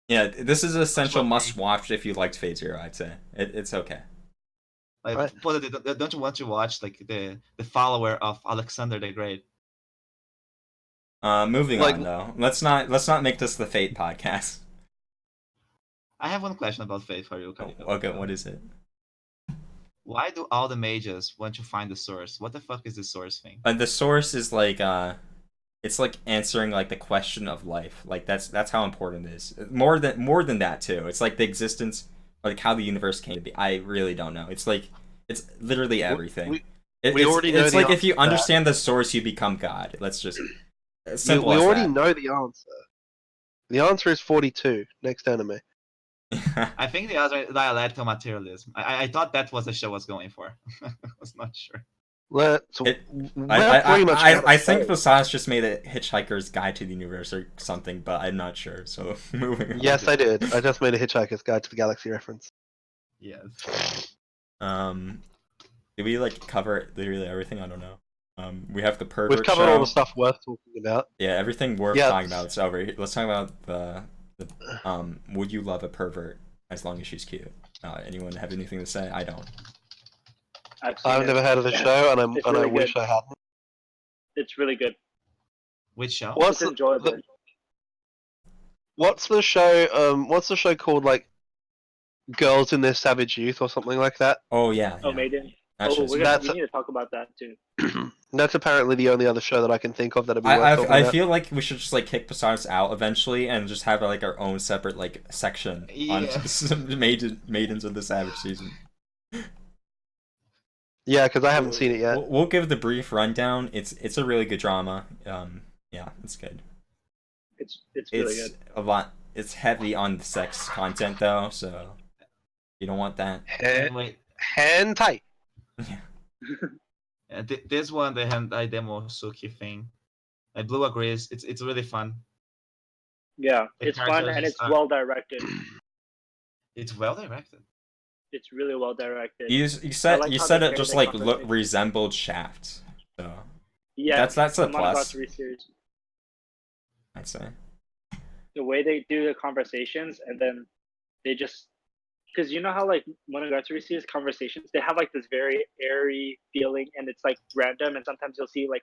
Yeah, this is an essential must-watch if you liked Fate Zero, I'd say. It's okay. Like, right. Don't you want to watch like the follower of Alexander the Great? Moving on though. Let's not make this the Fate podcast. I have one question about Fate for you. Okay, what is it? Why do all the mages want to find the source? What the fuck is the source thing? The source is like it's like answering like the question of life. Like that's how important it is. More than that too. It's like the existence, like how the universe came to be. I really don't know. It's like it's literally everything. We already know. It's like if you understand the source, you become God. Let's just simple. We already know the answer. The answer is 42. Next anime. I think the other dialectal materialism. I thought that was the show was going for. I was not sure. Let's. It- we're pretty much. I think Vasas just made a Hitchhiker's Guide to the Universe or something, but I'm not sure. So moving on. Yes, I did. I just made a Hitchhiker's Guide to the Galaxy reference. Yes. Did we like cover literally everything? I don't know. We have the pervert We've covered show. all the stuff worth talking about. Yeah, everything worth Yeah. talking about. It's over. Let's talk about the would you love a pervert as long as she's cute? Anyone have anything to say? I don't. I've never heard of the show, and It's I really wish good. I hadn't. It's really good. Which show? What's It's enjoyable. What's the show? What's the show called? Like, Girls in Their Savage Youth or something like that. Oh yeah. Oh, yeah. Maiden. That Oh, show's we good. need to talk about that too. That's apparently the only other show that I can think of that'd be worth talking I about. feel like we should just like kick Posadas out eventually and just have like our own separate like section on Maidens of the Savage season. Yeah, because I haven't seen it yet. We'll give the brief rundown. It's a really good drama. Yeah, it's good. It's really good. A lot. It's heavy on the sex content though, so you don't want that. Wait, Hentai. this one, the hentai demo Suki thing. Like Blue agrees. It's really fun. Yeah, The it's fun characters and it's are- well directed. It's well directed. It's really well directed. You said like you how said they it carry just the like conversation. resembled Shaft. So Yeah, that's a the plus. Monogatari series. I'd say. The way they do the conversations, and then they just, because you know how like Monogatari series conversations, they have like this very airy feeling, and it's like random, and sometimes you'll see like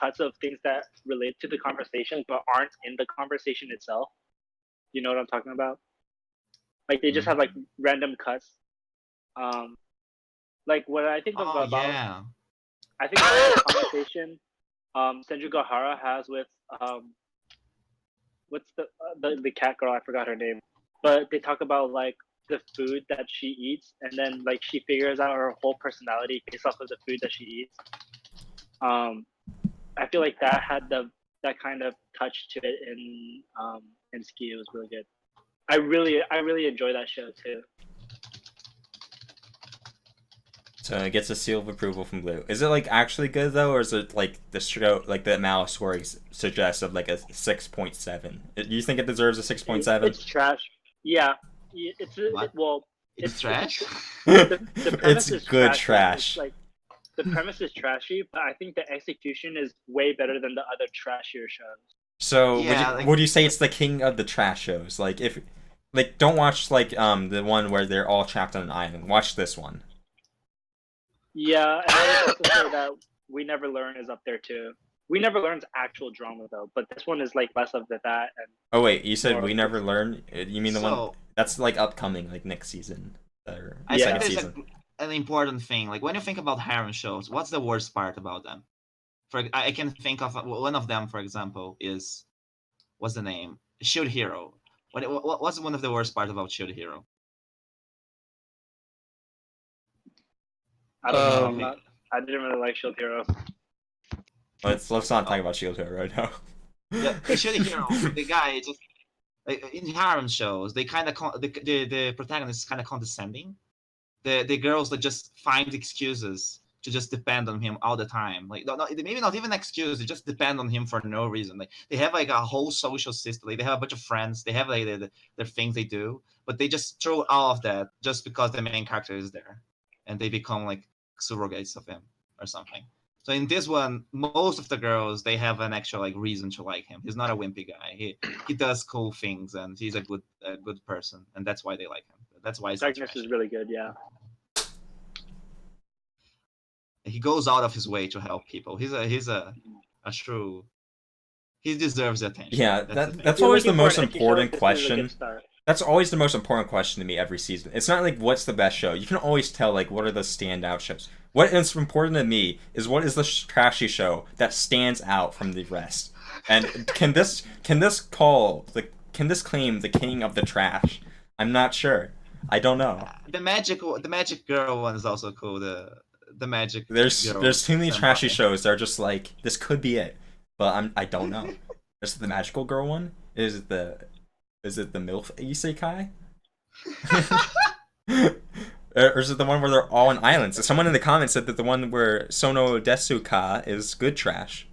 cuts of things that relate to the conversation but aren't in the conversation itself. You know what I'm talking about? Like they just have like random cuts. Like what I think of Oh about yeah. I think about the conversation Senju Gahara has with what's the cat girl, I forgot her name, but they talk about like the food that she eats, and then like she figures out her whole personality based off of the food that she eats. I feel like that had that kind of touch to it in Ski. It was really good. I really enjoy that show too. So it gets a seal of approval from Blue. Is it like actually good though, or is it like the show, like the Malice scoring suggests of like a 6.7? Do you think it deserves a 6.7? It's trash. Yeah, it's What? well. It's trash. The premise It's is good trashy. trash. It's like the premise is trashy, but I think the execution is way better than the other trashier shows. So Yeah, would you say it's the king of the trash shows? Like if like don't watch like the one where they're all trapped on an island. Watch this one. Yeah, and I would also say that We Never Learn is up there too. We Never Learn's actual drama though, but this one is like less of that. And Oh wait, you said More We of Never this. Learn? You mean the one So that's like upcoming, like next season or I Yeah. think second there's season? an important thing. Like when you think about harem shows, what's the worst part about them? I can think of one of them, for example, is what's the name? Shield Hero. What's one of the worst parts about Shield Hero? I don't know. Um, I didn't really like Shield Hero. Let's not talk about Shield Hero right now. Yeah, Shield Hero. The guy just like, in harem shows, they kind of the protagonist is kind of condescending. The girls that just find excuses to just depend on him all the time. Like maybe not even excuse, they just depend on him for no reason. Like they have like a whole social system. Like they have a bunch of friends. They have like their things they do, but they just throw all of that just because the main character is there, and they become like surrogates of him or something. So in this one, most of the girls they have an actual like reason to like him. He's not a wimpy guy. He does cool things and he's a good person, and that's why they like him. That's why he's not Protagonist trash. is really good. Yeah. He goes out of his way to help people. He's a true. He deserves attention. Yeah, That's the thing. that's You're always the looking for most an icky show, important this is a question. good start. That's always the most important question to me every season. It's not like what's the best show. You can always tell like what are the standout shows. What is important to me is what is the trashy show that stands out from the rest. And can this claim the king of the trash? I'm not sure. I don't know. The magic girl one is also cool. The magic. There's girl too many senpai. trashy shows that are just like this could be it, but I don't know. Is it the magical girl one? Is it the MILF isekai? Or is it the one where they're all on islands? Someone in the comments said that the one where Sono Desuka is good trash.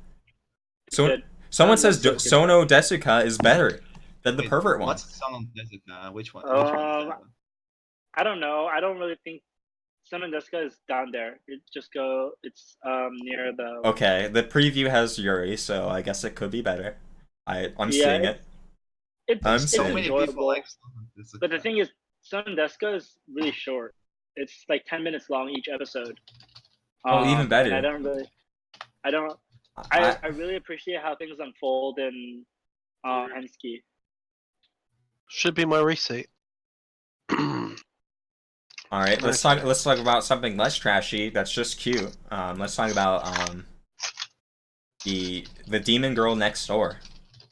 So Good. someone says That's good Sono Desuka is better than the Wait, pervert one. what's Sounan Desu? Which one? Which one is that one? I don't know. I don't really think Sun and Deska is down there. It's near the. Okay, the preview has Yuri, so I guess it could be better. I'm Yeah, seeing it. I'm It's seeing So it. many people enjoyable. like Sounan Desu. But the thing is, Sun and Deska is really short. It's like 10 minutes long each episode. Oh, even better. And I really appreciate how things unfold in Hensky. Should be my receipt. All right, let's talk about something less trashy. That's just cute. Let's talk about the Demon Girl Next Door.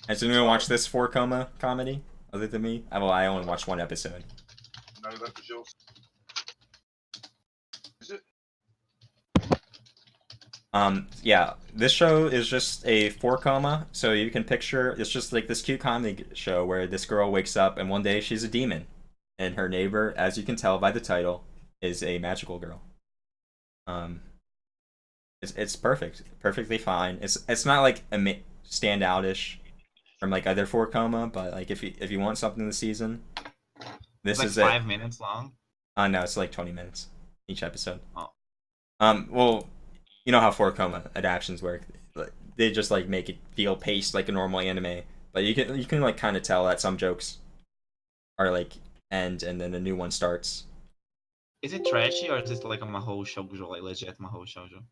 Has anyone watched this 4-coma comedy other than me? Well, I only watched one episode. Yeah, this show is just a 4-coma, so you can picture it's just like this cute comedy show where this girl wakes up and one day she's a demon, and her neighbor, as you can tell by the title, is a magical girl. It's perfect, perfectly fine. It's not like standoutish from like other 4-coma, but like if you want something this season, this It's is like it. 5 minutes long. No, it's like 20 minutes each episode. Oh. Well, you know how 4-coma adaptations work. They just like make it feel paced like a normal anime, but you can like kind of tell that some jokes are like end and then a new one starts. Is it trashy or is it like a mahou shoujo, like legit mahou shoujo?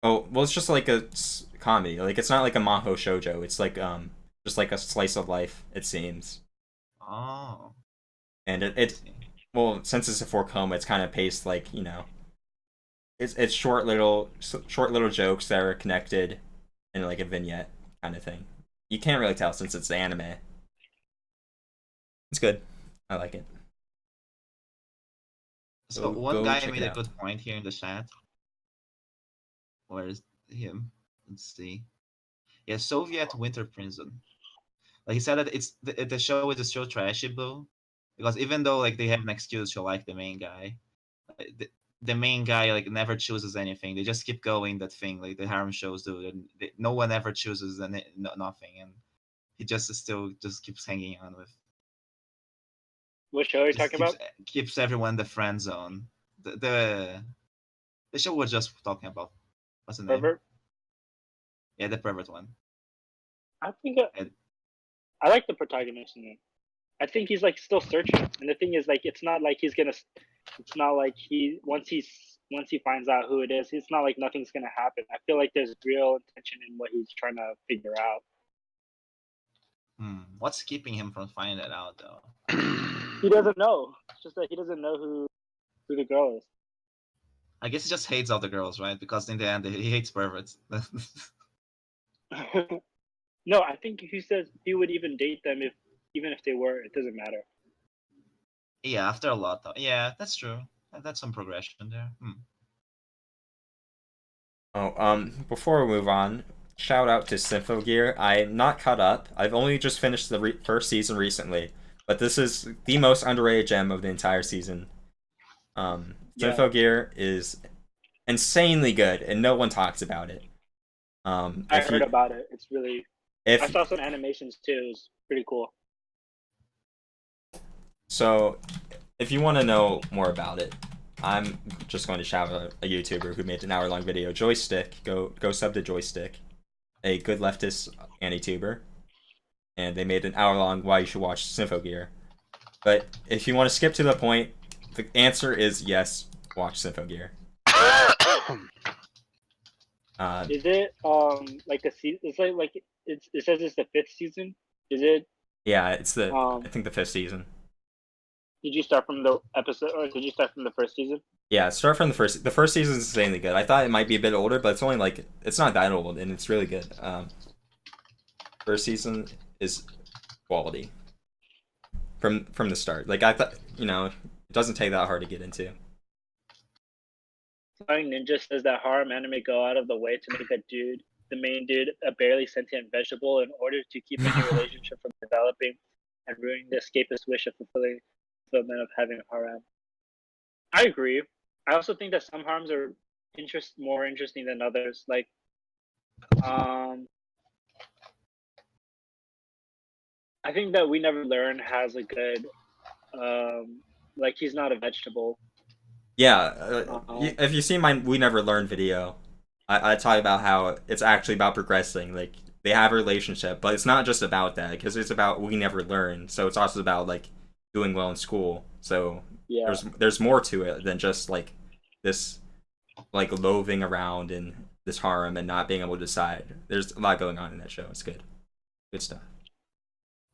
Oh, well, it's just like a comedy. Like it's not like a mahou shoujo. It's like just like a slice of life. It seems. Oh. And it well, since it's a 4-coma, it's kind of paced like, you know. It's short little jokes that are connected in like a vignette kind of thing. You can't really tell since it's anime. It's good. I like it. So Go one guy check made it a out. good point here in the chat. Where's him? Let's see. Yeah, Soviet winter prison. Like he said that the show is still trashy, bro. Because even though like they have an excuse to like the main guy, the main guy like never chooses anything. They just keep going that thing like the harem shows do. And no one ever chooses nothing, and he just still just keeps hanging on with. What show are you Just talking about? keeps everyone in the friend zone. The show we're just talking about. What's the name? Pervert? Yeah, the pervert one. I think I like the protagonist in it. I think he's like still searching, and the thing is like it's not like once he finds out who it is, it's not like nothing's gonna happen. I feel like there's real intention in what he's trying to figure out. What's keeping him from finding that out though? He doesn't know. It's just that he doesn't know who the girl is. I guess he just hates all the girls, right? Because in the end, he hates perverts. No, I think he says he would even date them even if they were. It doesn't matter. Yeah, after a lot, though. Yeah, that's true. That's some progression there. Before we move on, shout out to SYMPHOGEAR. I'm not caught up. I've only just finished the first season recently, but this is the most underrated gem of the entire season. SYMPHOGEAR is insanely good, and no one talks about it. I heard about it. It's really. I saw some animations too. It was pretty cool. So, if you want to know more about it, I'm just going to shout out a YouTuber who made an hour-long video, Joystick. Go sub to Joystick, a good leftist anti-tuber, and they made an hour-long why you should watch SYMPHOGEAR. But if you want to skip to the point, the answer is yes, watch SYMPHOGEAR. Is it like a season? It's like it says it's the 5th season. Is it? Yeah, it's I think the 5th season. Did you start from the episode, or did you start from the first season? Yeah, start from the first. The first season is insanely good. I thought it might be a bit older, but it's only like it's not that old, and it's really good. First season is quality from the start. Like I thought, it doesn't take that hard to get into. Flying Ninja says that harem anime go out of the way to make the main dude, a barely sentient vegetable in order to keep a new relationship from developing and ruining the escapist wish of fulfilling fulfillment of having a harem. I agree. I also think that some harems are more interesting than others. Like, I think that We Never Learn has a good, like, he's not a vegetable. Yeah, if you see my We Never Learn video, I talk about how it's actually about progressing. Like, they have a relationship, but it's not just about that, because it's about we never learn. So it's also about, like, doing well in school. So Yeah. there's more to it than just, like, this, like, loafing around in this harem and not being able to decide. There's a lot going on in that show. It's good. Good stuff.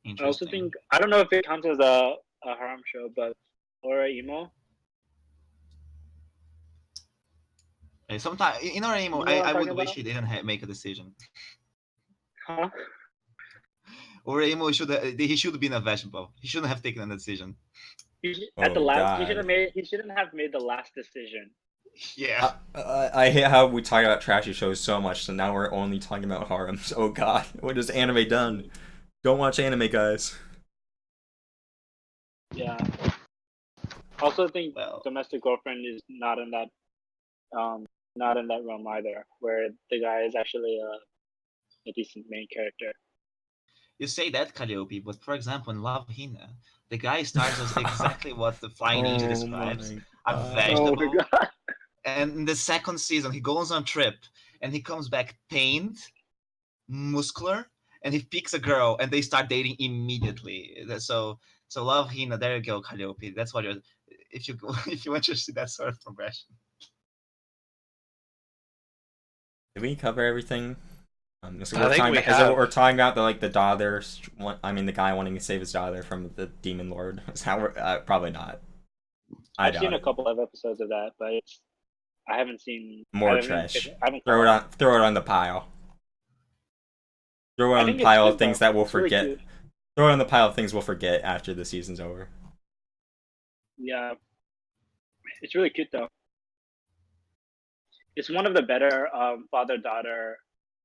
I also think, I don't know if it counts as a harem show, but Emo. Sometimes in our emo, You know what I I'm would talking wish about? he didn't make a decision. Huh? Or emo he should have been a vegetable. He shouldn't have taken a decision. At the last, God. he shouldn't have made the last decision. Yeah. I hate how we talk about trashy shows so much, so now we're only talking about harems. Oh god, what has anime done? Don't watch anime, guys. Yeah. Also think Well, Domestic Girlfriend is not in that realm either, where the guy is actually a decent main character. you say that, Calliope, but for example, in Love Hina, the guy starts as exactly what the Flying Ninja describes, a Oh vegetable. my god. And in the second season, he goes on a trip, and he comes back pained, muscular, and he picks a girl, and they start dating immediately. So Love Hina, there you go, Calliope. That's what you're. If you want to see that sort of progression. Did we cover everything? Is I think we is have. it what we're talking about? The daughter. I mean, the guy wanting to save his daughter from the demon lord. Is how we're probably not. I've seen a couple of episodes of that, but I haven't seen more trash. I haven't Throw it on the pile. Throw it I on think the it's pile good, of things though. that we'll It's really forget. cute. Throw it on the pile of things we'll forget after the season's over. Yeah, it's really cute though. It's one of the better father-daughter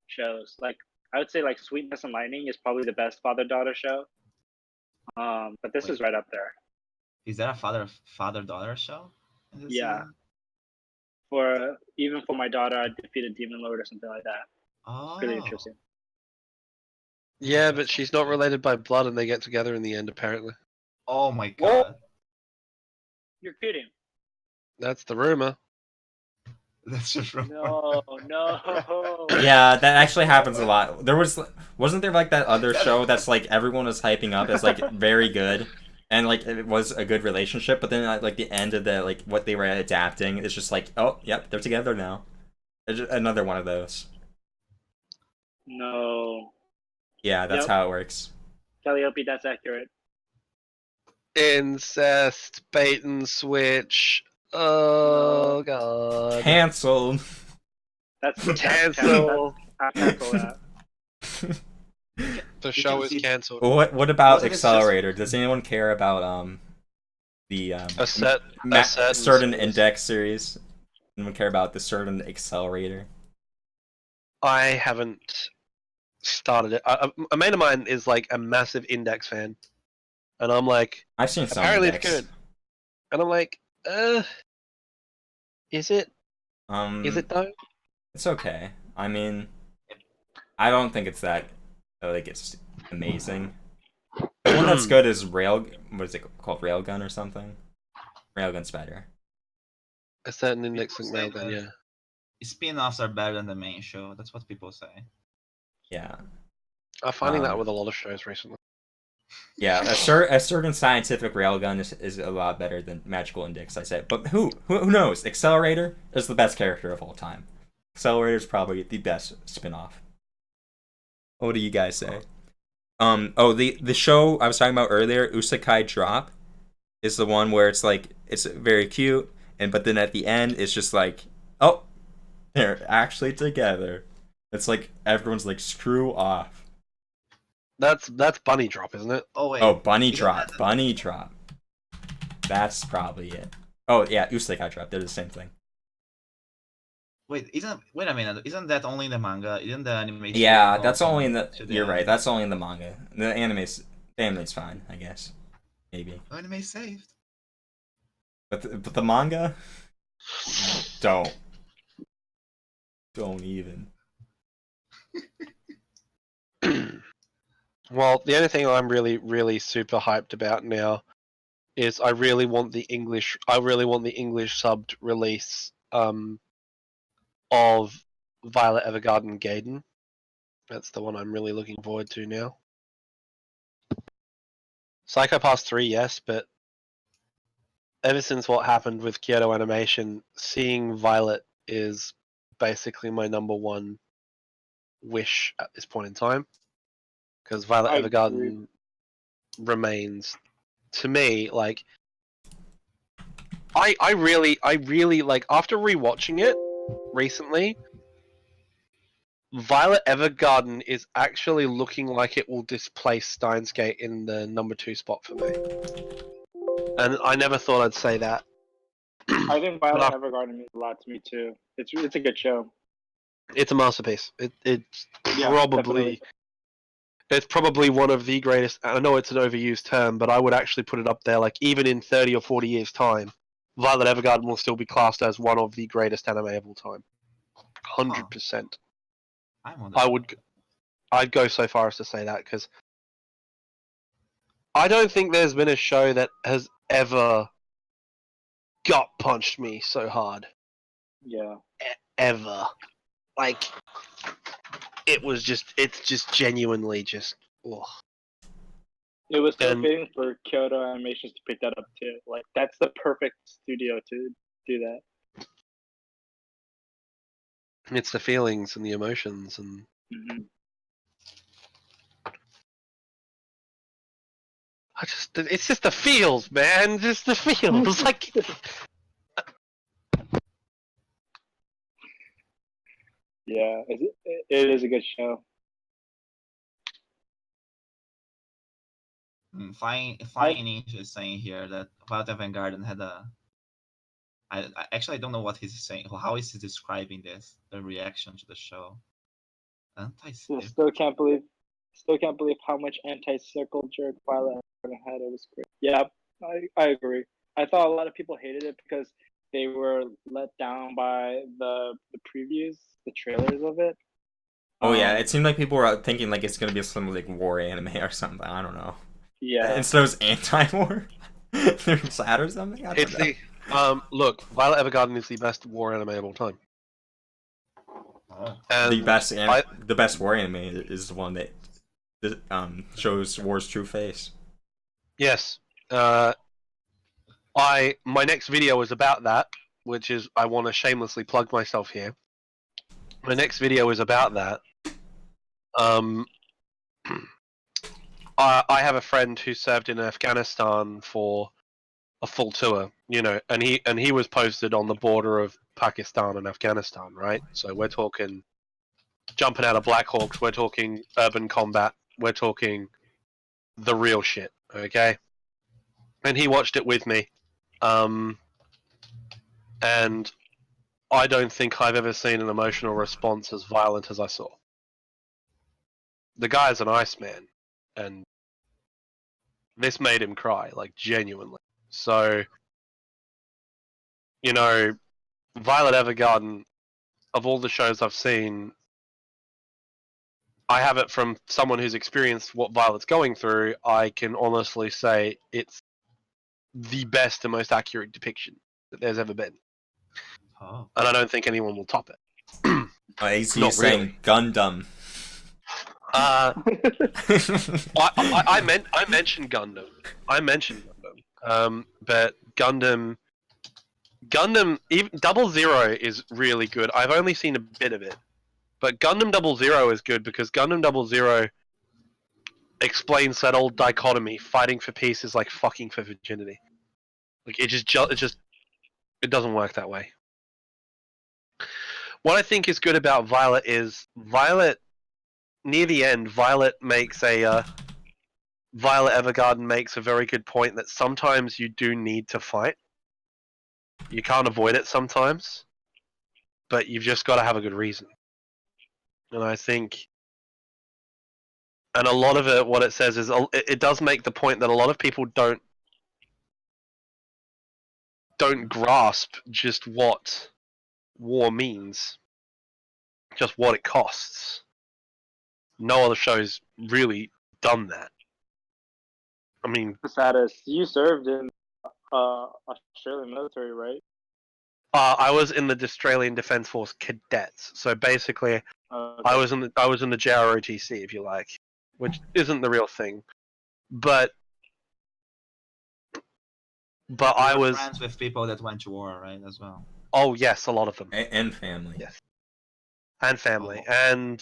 shows. Like, I would say, like, Sweetness and Lightning is probably the best father-daughter show. But this is right up there. Is that a father-daughter show? Yeah. Season? Even for my daughter, I defeated Demon Lord or something like that. Oh. It's really interesting. Yeah, but she's not related by blood, and they get together in the end, apparently. Oh my god. You're kidding. That's the rumor. That's just wrong. No. Yeah, that actually happens a lot. Wasn't there like that other show that's like everyone was hyping up as like very good, and like it was a good relationship, but then at like the end of the like what they were adapting, it's just like, oh, yep, they're together now. It's just another one of those. No. Yeah, that's Yep. how it works. Calliope, that's accurate. Incest, bait and switch. Oh god. Cancelled. That's Cancel. I cancel that. The show is cancelled. What about Wasn't it Accelerator? Does anyone care about the A certain certain series. index series? Anyone care about the certain Accelerator? I haven't started it. A mate of mine is like a massive Index fan, and I'm like, I've seen some apparently index. it's good, and I'm like, is it? Is it though? It's okay. I mean, I don't think it's that like it's amazing. The one that's good is what is it called? Railgun or something? Railgun's better. A certain Index People and say Railgun, that yeah. Spin-offs are better than the main show. That's what people say. Yeah. I'm finding that with a lot of shows recently. Yeah, a certain scientific railgun is a lot better than Magical Index, I say. But who knows? Accelerator is the best character of all time. Accelerator is probably the best spin-off. What do you guys say? The show I was talking about earlier, Usakai Drop, is the one where it's like it's very cute, but then at the end it's just like, oh, they're actually together. It's like everyone's like, screw off. That's Bunny Drop, isn't it? Oh wait. Oh, Bunny Isn't Drop. that- Bunny Drop. That's probably it. Oh, yeah, Usekai Drop. They're the same thing. Wait a minute. Isn't that only in the manga? Isn't the animation? Yeah, that's only in the... to You're right. That's only in the manga. The anime's fine, I guess. Maybe. Anime saved. But the manga, don't even. Well, the only thing I'm really, really super hyped about now is I really want the English subbed release of Violet Evergarden Gaiden. That's the one I'm really looking forward to now. Psycho Pass 3, yes, but ever since what happened with Kyoto Animation, seeing Violet is basically my number one wish at this point in time. Because Violet I Evergarden agree. remains, to me, like, I really like, after rewatching it recently, Violet Evergarden is actually looking like it will displace Steins Gate in the number 2 spot for me. And I never thought I'd say that. I think But Violet Evergarden means a lot to me too. It's a good show. it's a masterpiece. It's Yeah, probably definitely. it's probably one of the greatest. I know it's an overused term, but I would actually put it up there. Like, even in 30 or 40 years' time, Violet Evergarden will still be classed as one of the greatest anime of all time. 100%. I'm on that. I'd go so far as to say that, because I don't think there's been a show that has ever gut punched me so hard. Yeah. Ever. Like, it's just genuinely just, ugh. It was so And fitting for Kyoto Animations to pick that up too. Like, that's the perfect studio to do that. it's the feelings and the emotions, and Mm-hmm. it's just the feels, man. Just the feels. Like, Yeah, it is a good show. Flying Ninja is saying here that Violet Evergarden had a. I actually don't know what he's saying. How is he describing this? The reaction to the show. Still can't believe how much anti-circle jerk Violet Evergarden had. It was great. Yeah, I agree. I thought a lot of people hated it because they were let down by the previews, the trailers of it. Oh yeah, it seemed like people were thinking like it's gonna be some like war anime or something. I don't know. Yeah. Instead it was anti-war. They're sad or something. I don't it's know. the look. Violet Evergarden is the best war anime of all time. Oh. And the best war anime is the one that shows war's true face. Yes. My next video is about that, which is, I want to shamelessly plug myself here. My next video is about that. I have a friend who served in Afghanistan for a full tour, and he was posted on the border of Pakistan and Afghanistan, right? So we're talking jumping out of Black Hawks, we're talking urban combat, we're talking the real shit, okay? And he watched it with me, and I don't think I've ever seen an emotional response as violent as I saw. The guy's an Iceman, and this made him cry, like, genuinely. So, Violet Evergarden, of all the shows I've seen, I have it from someone who's experienced what Violet's going through. I can honestly say it's the best and most accurate depiction that there's ever been. Oh. And I don't think anyone will top it. AC Not saying really. Gundam. I mentioned Gundam. But Gundam, even Double Zero is really good. I've only seen a bit of it, but Gundam Double Zero is good because Gundam Double Zero explains that old dichotomy: fighting for peace is like fucking for virginity. Like, it doesn't work that way. What I think is good about Violet is near the end, Violet Evergarden makes a very good point that sometimes you do need to fight. You can't avoid it sometimes, but you've just got to have a good reason. And I think, and a lot of it, what it says is, it does make the point that a lot of people don't don't grasp just what war means, just what it costs. No other show's really done that. I mean, Status. You served in Australian military, right? I was in the Australian Defence Force cadets, so basically, Okay. I was in the JROTC, if you like, which isn't the real thing, but I You were was friends with people that went to war, right? As well. oh yes, a lot of them, And family. Yes. and family, Oh. and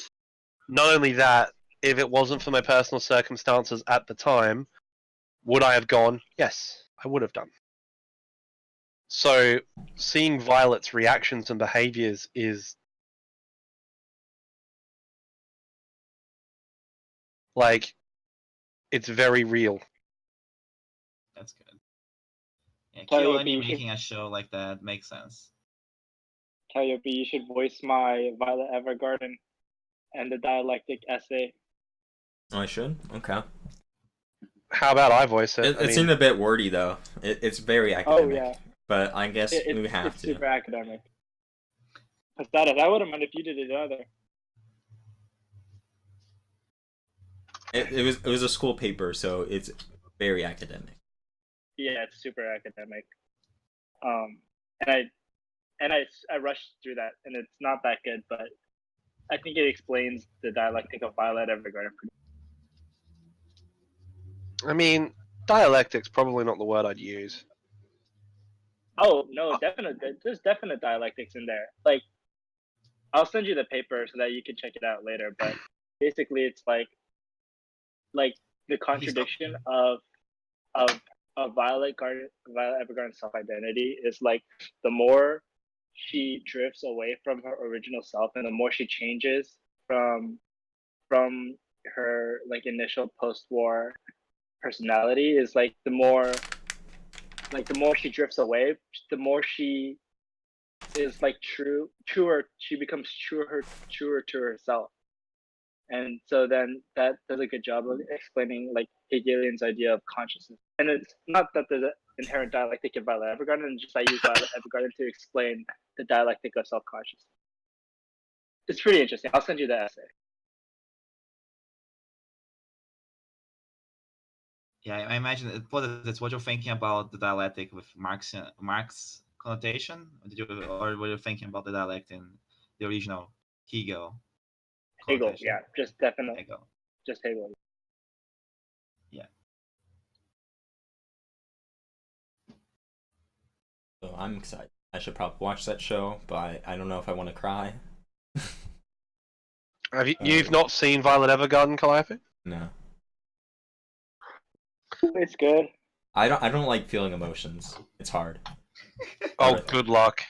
not only that, if it wasn't for my personal circumstances at the time, would I have gone? Yes, I would have done. So seeing Violet's reactions and behaviors is like, it's very real. That's good. Yeah, KyoAni, KyoAni making a show like that makes sense. KyoAni, you should voice my Violet Evergarden and the dialectic essay. Oh, I should? Okay. How about I voice it? It seemed a bit wordy, though. It's very academic. Oh yeah, But I guess we have it's to. super academic. Status. I wouldn't mind if you did it either. It was a school paper, so it's very academic. Yeah, it's super academic. And I rushed through that, and it's not that good, but I think it explains the dialectic of Violet Evergarden. I mean, dialectic's probably not the word I'd use. Oh no, definitely. There's definite dialectics in there. Like, I'll send you the paper so that you can check it out later. But basically, it's like the contradiction of Violet Evergarden's self-identity is like the more she drifts away from her original self, and the more she changes from her like initial post-war personality, is like the more she drifts away, the more she is like truer. She becomes truer to herself. And so then that does a good job of explaining like Hegelian's idea of consciousness. And it's not that there's an inherent dialectic in Violet Evergarden, and just I use Violet Evergarden to explain the dialectic of self-consciousness. It's pretty interesting. I'll send you the essay. Yeah, I imagine that's what you're thinking about the dialectic with Marx connotation, or were you thinking about the dialect in the original Hegel? Hegel, yeah, just definitely. Hegel. Just Hegel. Yeah. So I'm excited. I should probably watch that show, but I don't know if I want to cry. Have you've not seen Violet Evergarden, Calliope? No. It's good. I don't like feeling emotions. It's hard. Oh, good luck.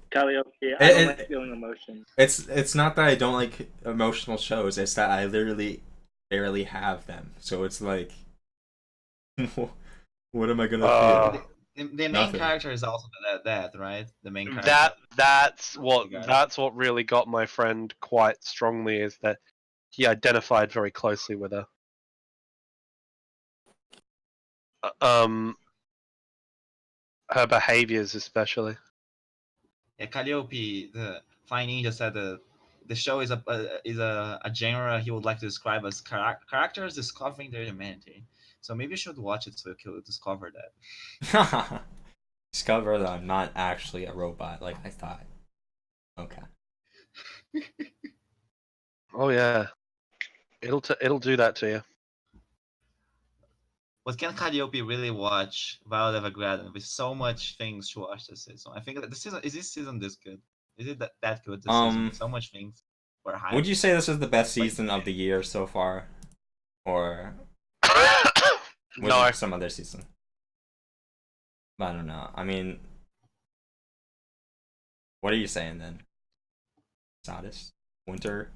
Calliope, I don't like feeling emotions. It's not that I don't like emotional shows. It's that I literally barely have them. So it's like, what am I gonna feel? The main character is also that, right? The main character. That's what really got my friend quite strongly, is that he identified very closely with her. Her behaviors especially. Yeah, Calliope, the Flying Ninja said the show is a genre he would like to describe as characters discovering their humanity. So maybe you should watch it so you can discover that. Discover that I'm not actually a robot like I thought. Okay. Oh yeah, it'll do that to you. But can Calliope really watch Violet Evergarden with so much things to watch this season? I think that this season this good? Is it that good this season? So much things were hyped. Would you say this is the best season of the year so far, or no, some other season? I don't know. I mean, what are you saying then? Saddest? Winter?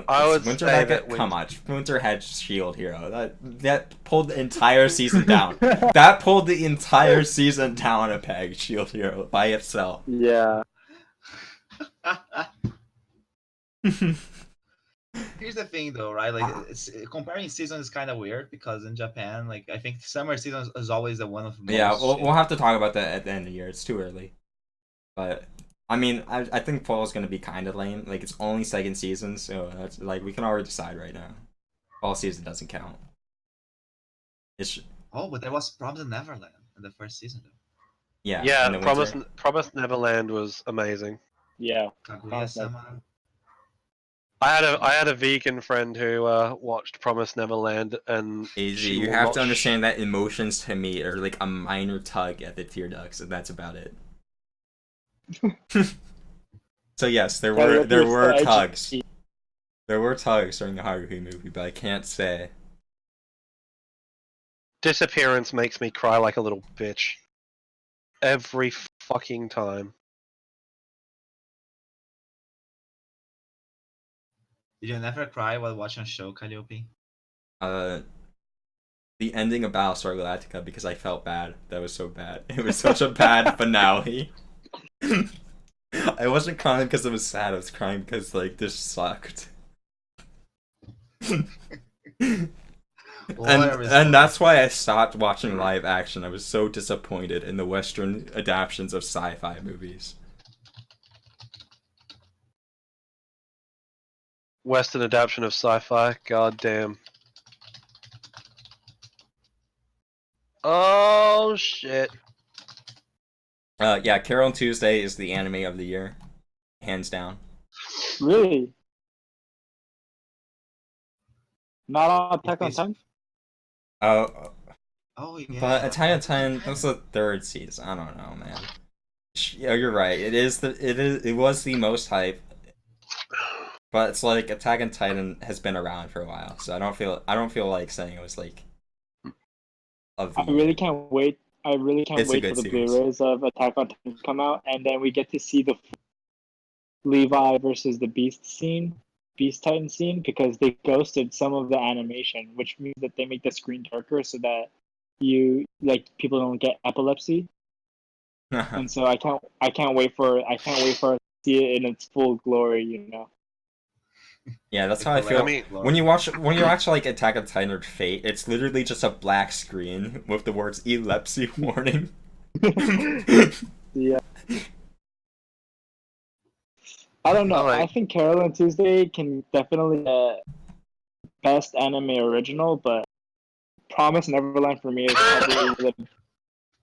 I would Winter say that come on, Winter had Shield Hero. That pulled the entire season down. That pulled the entire season down a peg, Shield Hero, by itself. Yeah. Here's the thing, though, right? Like, comparing seasons is kind of weird because in Japan, like, I think summer season is always the one of most. Yeah, we'll have to talk about that at the end of the year. It's too early. But I mean, I think fall is gonna be kind of lame. Like it's only second season, so that's like we can already decide right now. Fall season doesn't count. Oh, but there was Promised Neverland in the first season, though. Yeah. Yeah, Promised Neverland was amazing. Yeah. Kaguya-sama. I had a vegan friend who watched Promised Neverland, and Easy. You have to understand that emotions to me are like a minor tug at the tear ducts, and that's about it. So yes, there were tugs. There were tugs during the Haruhi movie, but I can't say. Disappearance makes me cry like a little bitch. Every fucking time. Did you never cry while watching a show, Calliope? The ending of Battlestar Galactica because I felt bad. That was so bad. It was such a bad finale. I wasn't crying because it was sad. I was crying because like this sucked. and that's why I stopped watching live action. I was so disappointed in the Western adaptations of sci-fi movies. Western adaptation of sci-fi, god damn. Oh shit. Yeah, Carole Tuesday is the anime of the year, hands down. Really? Not on Attack on Titan? Oh yeah. But Attack on Titan, that's the third season. I don't know, man. Yeah, you're right. It was the most hype. But it's like Attack on Titan has been around for a while, so I don't feel like saying it was like. I really can't wait. I really can't wait for the Blu-rays of Attack on Titan to come out, and then we get to see the Levi versus the Beast Titan scene, because they ghosted some of the animation, which means that they make the screen darker so that people don't get epilepsy. And so I can't wait for us to see it in its full glory, you know. Yeah, that's how I feel. When you watch like Attack on Titan or Fate, it's literally just a black screen with the words epilepsy warning. Yeah. I don't know. I think Carole Tuesday can definitely best anime original, but Promise Neverland for me is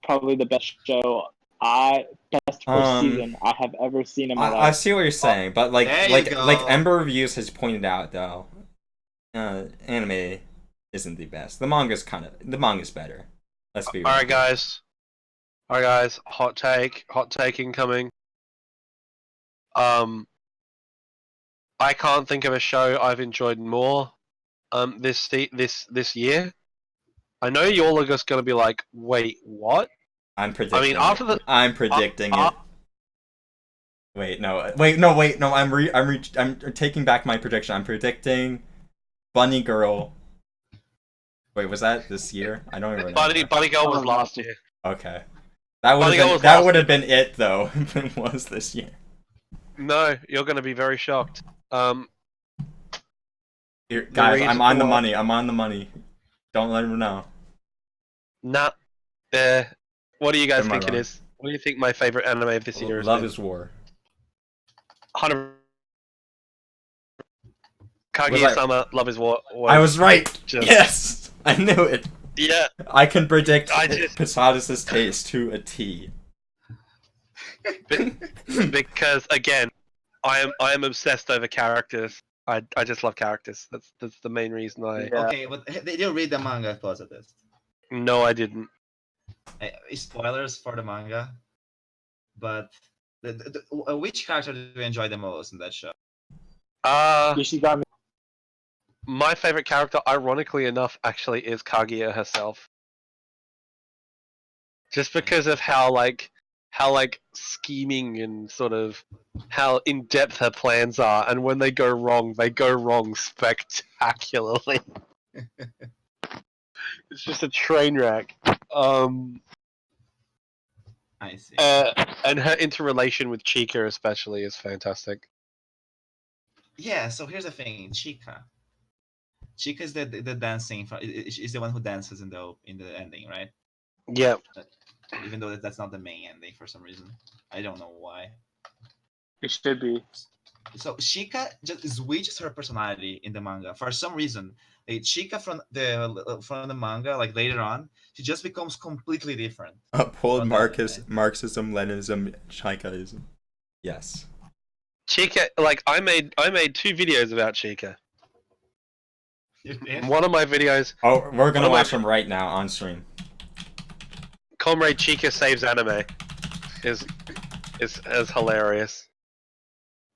probably the best show best first season I have ever seen in my life. I see what you're saying, but like Ember Reviews has pointed out though, anime isn't the best. The manga's better. Let's be real. Alright guys, hot take incoming. I can't think of a show I've enjoyed more this year. I know you're all just gonna be like, wait, what? I'm predicting. I'm predicting it. I'm taking back my prediction. I'm predicting Bunny Girl. Wait, was that this year? I don't even remember. Bunny Girl was last year. Okay. That would have been it though if it was this year. No, you're gonna be very shocked. Here, guys, I'm on the money. Don't let him know. Nah. What do you guys think it is? What do you think my favorite anime of this year is? Love is War. 100. Kaguya-sama, Love is War. I was right! Yes! I knew it! Yeah. I can predict Posadas' taste to a T. Because, again, I am obsessed over characters. I just love characters. That's the main reason I... Yeah. Okay, but did you read the manga of Posadas? No, I didn't. Spoilers for the manga, but which character do you enjoy the most in that show? My favorite character, ironically enough, actually is Kaguya herself. Just because of how scheming and sort of how in depth her plans are, and when they go wrong spectacularly. It's just a train wreck. I see. And her interrelation with Chika especially is fantastic. Yeah, so here's the thing, Chika. Chika is the dancing. Is the one who dances in the ending, right? Yeah. Even though that's not the main ending for some reason. I don't know why. It should be. So Chika just switches her personality in the manga for some reason. Like, Chika from the manga, like later on, she just becomes completely different. Uphold from the anime. Marxism, Leninism, Chikaism. Yes. Chica, like I made 2 videos about Chica. One of my videos, Oh, we're gonna What am I- watch them right now on stream. Comrade Chica Saves Anime, is hilarious.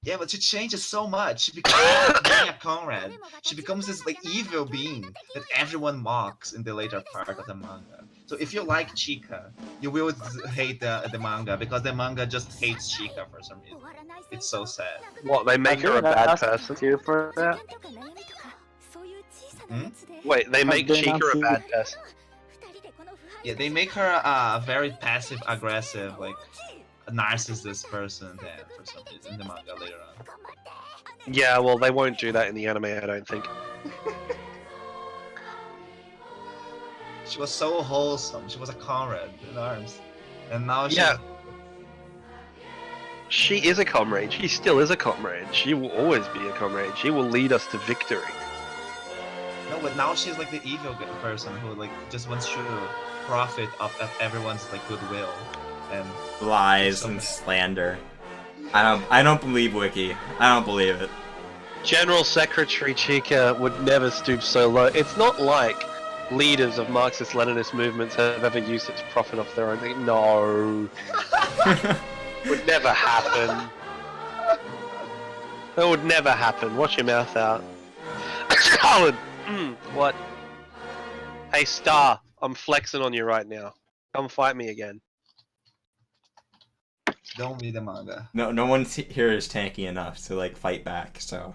Yeah, but she changes so much. She becomes being a Conrad. She becomes this like evil being that everyone mocks in the later part of the manga. So if you like Chika, you will hate the manga because the manga just hates Chika for some reason. It's so sad. What, they make her a I've been bad asked person? too for that. Wait, they make been Chica a asking- bad person? Yeah, they make her a very passive aggressive, like a narcissist person then for some reason in the manga later on. Yeah, well, they won't do that in the anime, I don't think. She was so wholesome. She was a Conrad in arms, and now she's Yeah. She is a comrade. She still is a comrade. She will always be a comrade. She will lead us to victory. no, but now she's like the evil person who like just wants to profit of everyone's like goodwill and Lies and slander. I don't believe Wiki. I don't believe it. General Secretary Chica would never stoop so low. It's not like leaders of Marxist-Leninist movements have ever used it to profit off their own thing. No. Would never happen. That would never happen. Watch your mouth out. Colin! What? Hey, Star, I'm flexing on you right now. Come fight me again. don't read the manga. No one here is tanky enough to like fight back. So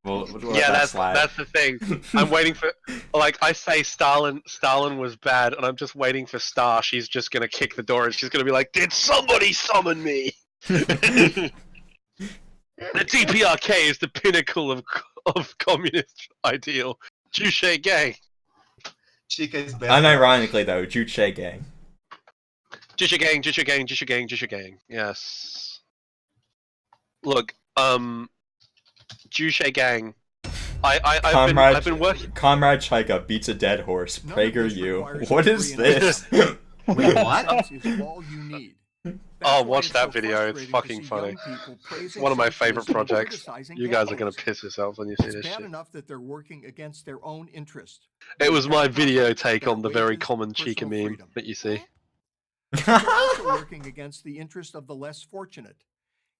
we'll Yeah, let that slide. that's the thing. I'm waiting for, like, I say Stalin was bad, and I'm just waiting for Star. She's just gonna kick the door, and she's gonna be like, "Did somebody summon me?" The DPRK is the pinnacle of communist ideal. Juche gang. Chika is better. Unironically though, Juche gang. Juche gang, Juche gang, Juche gang, Juche gang. Yes. Look, Juche gang. I've been working. Comrade Chika beats a dead horse. Prager you. What is this? Wait, what? Is all you need. Oh, watch that video. It's fucking funny. It's one of my favorite projects. You guys are gonna piss yourselves when you see It's this bad shit. enough that they're working against their own interest. It was my video take on the very common Chica meme that you see. They're also working against the interest of the less fortunate.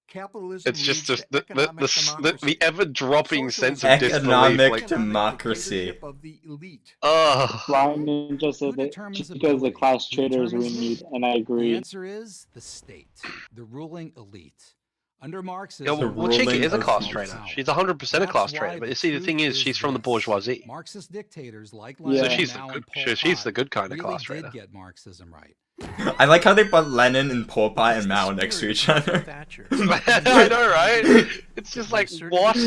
Capitalism It's just leads to economic democracy. the ever-dropping sense of Socialism Economic disbelief. Like, democracy. dictatorship of the elite. oh, Blind Ninja said that determines because the ability? class Who traders we determines need, and I The agree. answer is the state, the ruling elite. Under yeah, Marxism, well, Chica ruling is a class elite. trader. She's 100% a class trader. But you see, the thing is, she's from the bourgeoisie. Marxist dictators like Yeah. So Lenin she's now the and good, Pol she's Pot the good kind of really class did trader. get Marxism right. I like how they put Lenin and Pol Pot and Mao next to each other. I know, right? It's just like, what?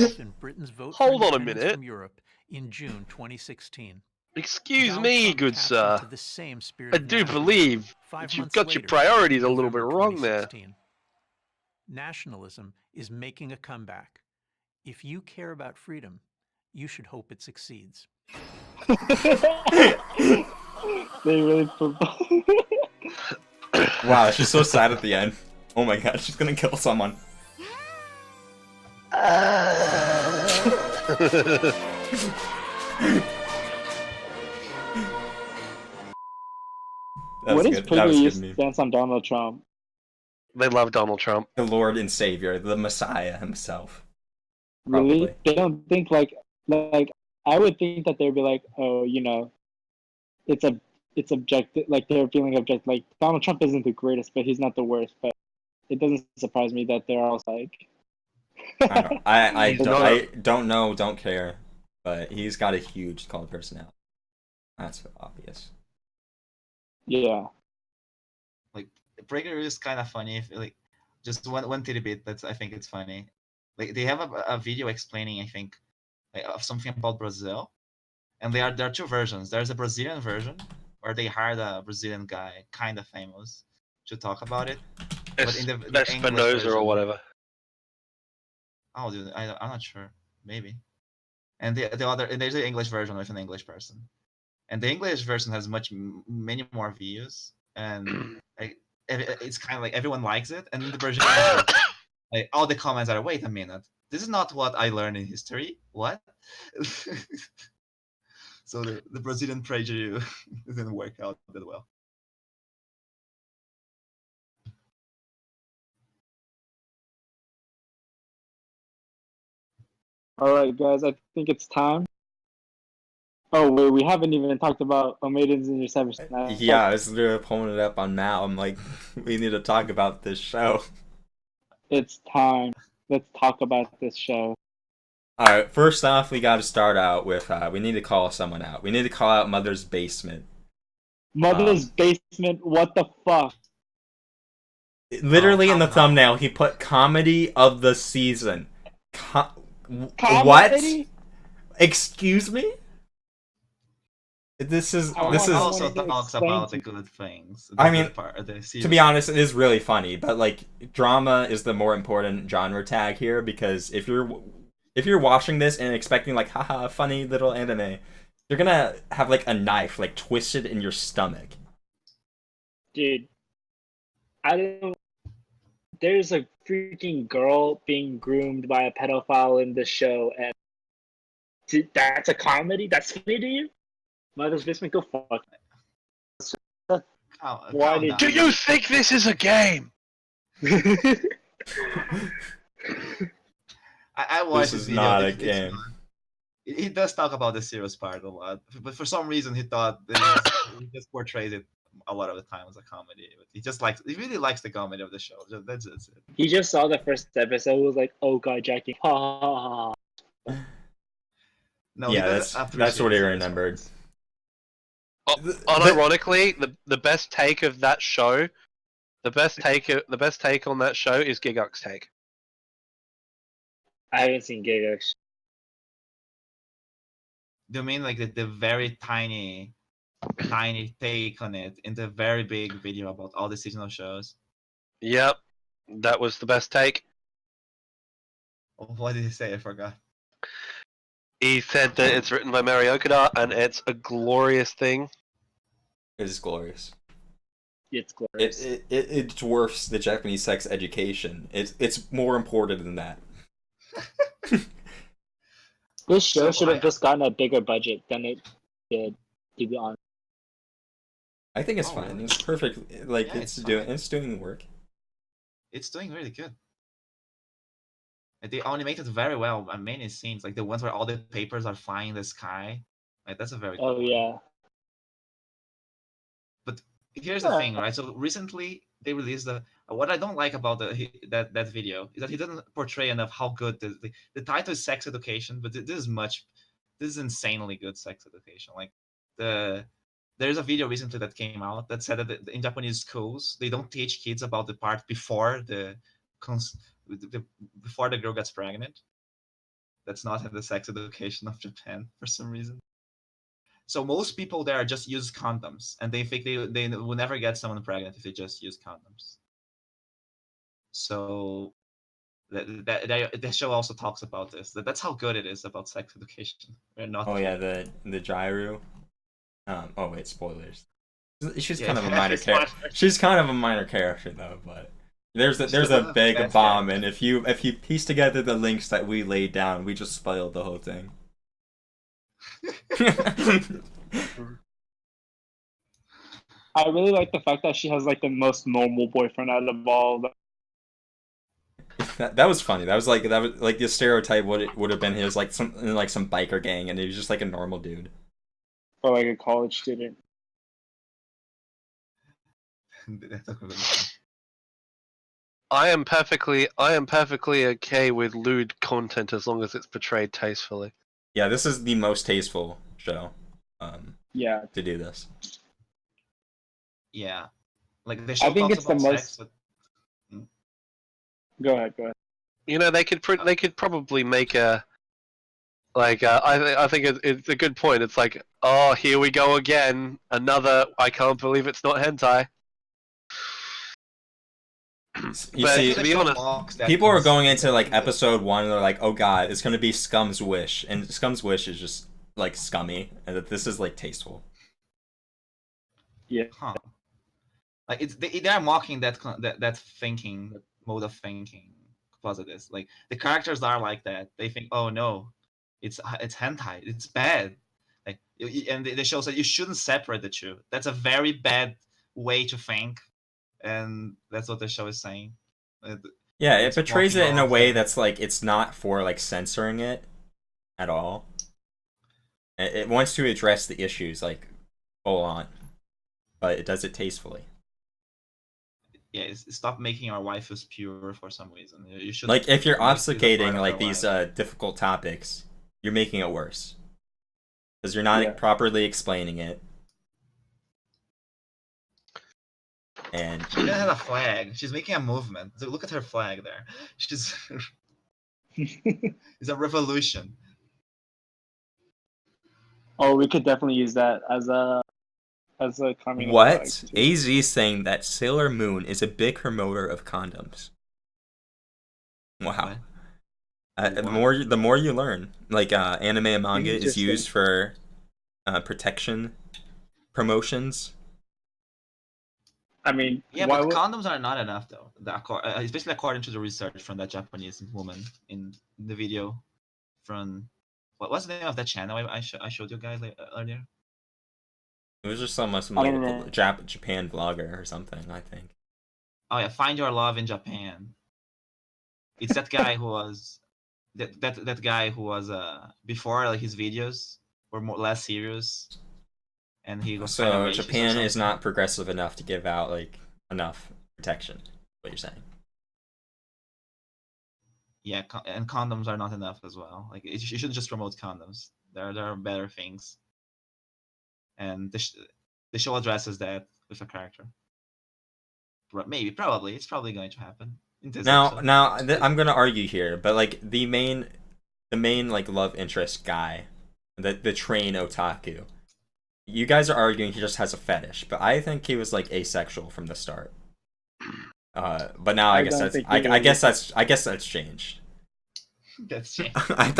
Hold on a minute. From Europe in June 2016. Excuse Donald me, Trump good tapped sir. into the same spirit I of do nationalism believe 5 that you've months got your later, priorities a in little bit November wrong there. 2016. Nationalism is making a comeback. If you care about freedom, you should hope it succeeds. They really put. Wow, she's so sad at the end. Oh my god, she's gonna kill someone. That was What is good. That was Prager good used meme. to dance on Donald Trump? They love Donald Trump. The Lord and Savior, the Messiah himself. Really? Probably. They don't think like I would think that they'd be like, oh, you know, it's objective. Like they're feeling objective. Like Donald Trump isn't the greatest, but he's not the worst. But it doesn't surprise me that they're all like. I don't know, don't care, but he's got a huge cult personality. That's obvious. Yeah. Like Prager is kind of funny. If like just one tidbit that's I think it's funny. Like they have a video explaining, I think, like, of something about Brazil, and there are two versions. There's a Brazilian version where they hired a Brazilian guy, kind of famous, to talk about it. But in the English Espinoza version, or whatever. oh, dude, I'm not sure. Maybe. And the other, and there's the English version with an English person, and the English version has many more views, and like, it's kind of like everyone likes it. And in the Brazilian version, like all the comments are, wait a minute, this is not what I learned in history. What? So the Brazilian preview didn't work out that well. All right, guys, I think it's time. Oh wait, we haven't even talked about Maidens in Your Cyber. Yeah, I was literally pulling it up on Mal. I'm like, we need to talk about this show. It's time. Let's talk about this show. Alright, first off, we gotta start out with, we need to call someone out. We need to call out Mother's Basement. Mother's Basement, what the fuck? Literally in the thumbnail, he put comedy of the season. Comedy? What? Excuse me? This is also talks about the good things. I mean, to be honest, it is really funny, but like drama is the more important genre tag here, because if you're watching this and expecting like haha funny little anime, you're gonna have like a knife like twisted in your stomach. Dude, I don't. There's a freaking girl being groomed by a pedophile in the show, and that's a comedy? That's funny to you? Mother's Basement, go fuck. Why did Do you think this is a game? I watched this is not a game. He does talk about the serious part a lot, but for some reason he thought he just portrays it a lot of the time as a comedy. But he really likes the comedy of the show. That's it. He just saw the first episode, was like, "Oh god, Jackie." No, yeah, that's what he remembered. Unironically, the best take of that show, the best take on that show is Gigok's take. I haven't seen Gigok. Do you mean like the very tiny take on it in the very big video about all the seasonal shows? Yep, that was the best take. What did he say? I forgot. He said that it's written by Mari Okada and it's a glorious thing. It is glorious. It's glorious. It dwarfs the Japanese sex education. It's more important than that. This show should have just gotten a bigger budget than it did, to be honest. I think it's fine. Really? It's perfect. Like yeah, it's doing work. It's doing really good. They animated very well. Many scenes, like the ones where all the papers are flying in the sky. Like that's a very good one. Yeah. But here's the thing, right? So recently they released what I don't like about that video is that he doesn't portray enough how good the title is sex education, but this is insanely good sex education. Like there's a video recently that came out that said that in Japanese schools they don't teach kids about the part before before the girl gets pregnant. That's not in the sex education of Japan for some reason. So most people there just use condoms, and they think they will never get someone pregnant if they just use condoms. So the show also talks about this. That's how good it is about sex education. We're not. Oh yeah, the Jairu. Oh wait, spoilers. She's kind of a minor character. She's kind of a minor character though, but there's a big bomb, and if you piece together the links that we laid down, we just spoiled the whole thing. I really like the fact that she has like the most normal boyfriend out of all. That was funny. That was like the stereotype would have been his like some biker gang, and he was just like a normal dude. Or like a college student. I am perfectly okay with lewd content as long as it's portrayed tastefully. Yeah, this is the most tasteful show. Yeah. To do this. Yeah, like the show I think talks it's about the most. Sex, but... Go ahead. You know, they could probably make a I think it's a good point. It's like, oh, here we go again, another. I can't believe it's not hentai. You But see, to be honest, people are going into like episode 1 and they're like, oh god, it's gonna be Scum's Wish, and Scum's Wish is just like scummy, and that this is like tasteful. Yeah. Huh. Like they're mocking that thinking, that mode of thinking, because of this. Like the characters are like that. They think, oh no, it's hentai. It's bad. Like and the show said you shouldn't separate the two. That's a very bad way to think, and that's what the show is saying. Yeah, it It's portrays mocking it in a all of way them. that's like it's not for like censoring it at all. It wants to address the issues like full on, but it does it tastefully. Yeah, stop making our waifus pure for some reason. You should Like if you're make this a part obfuscating of like our these life. difficult topics, you're making it worse because you're not Yeah. properly explaining it. And She even has a flag. She's making a movement. So look at her flag there. She's it's a revolution. Oh, we could definitely use that as a coming of what? flag, too. AZ is saying that Sailor Moon is a big promoter of condoms. Wow. The more you learn. Like anime and manga is Interesting. used for protection promotions. I mean, Yeah, why but would condoms are not enough though. Especially according to the research from that Japanese woman in the video from what's the name of that channel I showed you guys earlier? It was just some I like don't know. Japan vlogger or something, I think. Oh yeah, Find Your Love in Japan. It's that guy who was that guy who was before, like his videos were less serious, and he was kind of So racist or Japan is something. not progressive enough to give out like enough protection. What you're saying? Yeah, and condoms are not enough as well. Like you shouldn't just promote condoms. There are better things, and the show addresses that with a character. Maybe, probably, it's probably going to happen in this episode. I'm gonna argue here, but like the main like love interest guy, the train otaku. You guys are arguing he just has a fetish, but I think he was like asexual from the start. But now I guess don't that's think I he guess was. that's changed. That's changed. I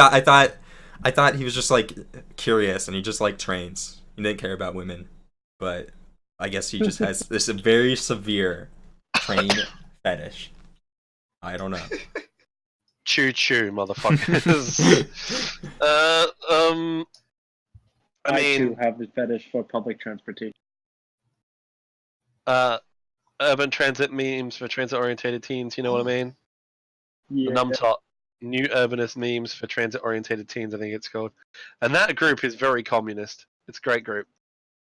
thought he was just like curious and he just liked trains. He didn't care about women, but I guess he just has this very severe train fetish. I don't know. Choo choo, motherfuckers. I I too mean, have a fetish for public transportation. urban transit memes for transit-orientated teens. You know what I mean? The Yeah. Numtot, new urbanist memes for transit-orientated teens. I think it's called, and that group is very communist. It's a great group.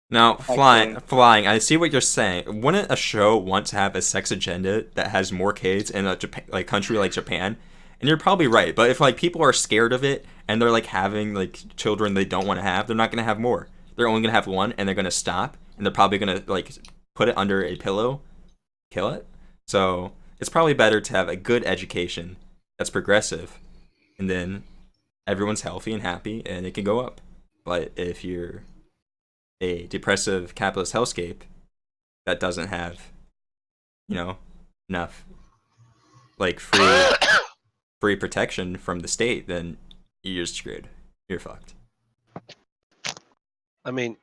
Now, Okay. flying. I see what you're saying. Wouldn't a show want to have a sex agenda that has more kids in a country like Japan? And you're probably right. But if like people are scared of it and they're like having like children they don't want to have, they're not gonna have more. They're only gonna have one, and they're gonna stop, and they're probably gonna like put it under a pillow, kill it. So it's probably better to have a good education that's progressive, and then everyone's healthy and happy, and it can go up. But if you're a depressive capitalist hellscape that doesn't have, enough like free protection from the state, then you're screwed. You're fucked. I mean,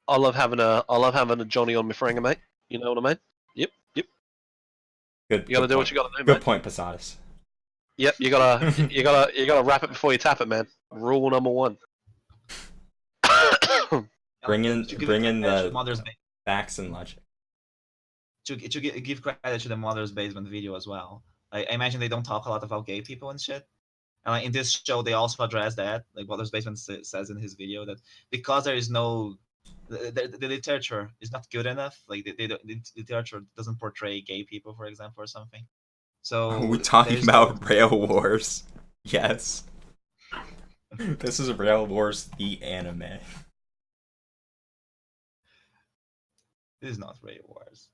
I love having a Johnny on my fringer, mate. You know what I mean? Yep. Good. You gotta good do point. what you gotta do, Good mate. point, Posadas. Yep. You gotta wrap it before you tap it, man. Rule number one. Bring in the mother's facts and logic. to give credit to the mother's basement video as well. I imagine they don't talk a lot about gay people and shit. And like in this show, they also address that. Like Mother's Basement says in his video that because there is no the literature is not good enough. Like the literature doesn't portray gay people, for example, or something. Are we So talking there's no. about Rail Wars? Yes. This is Rail Wars, the anime. This is not Ray Wars.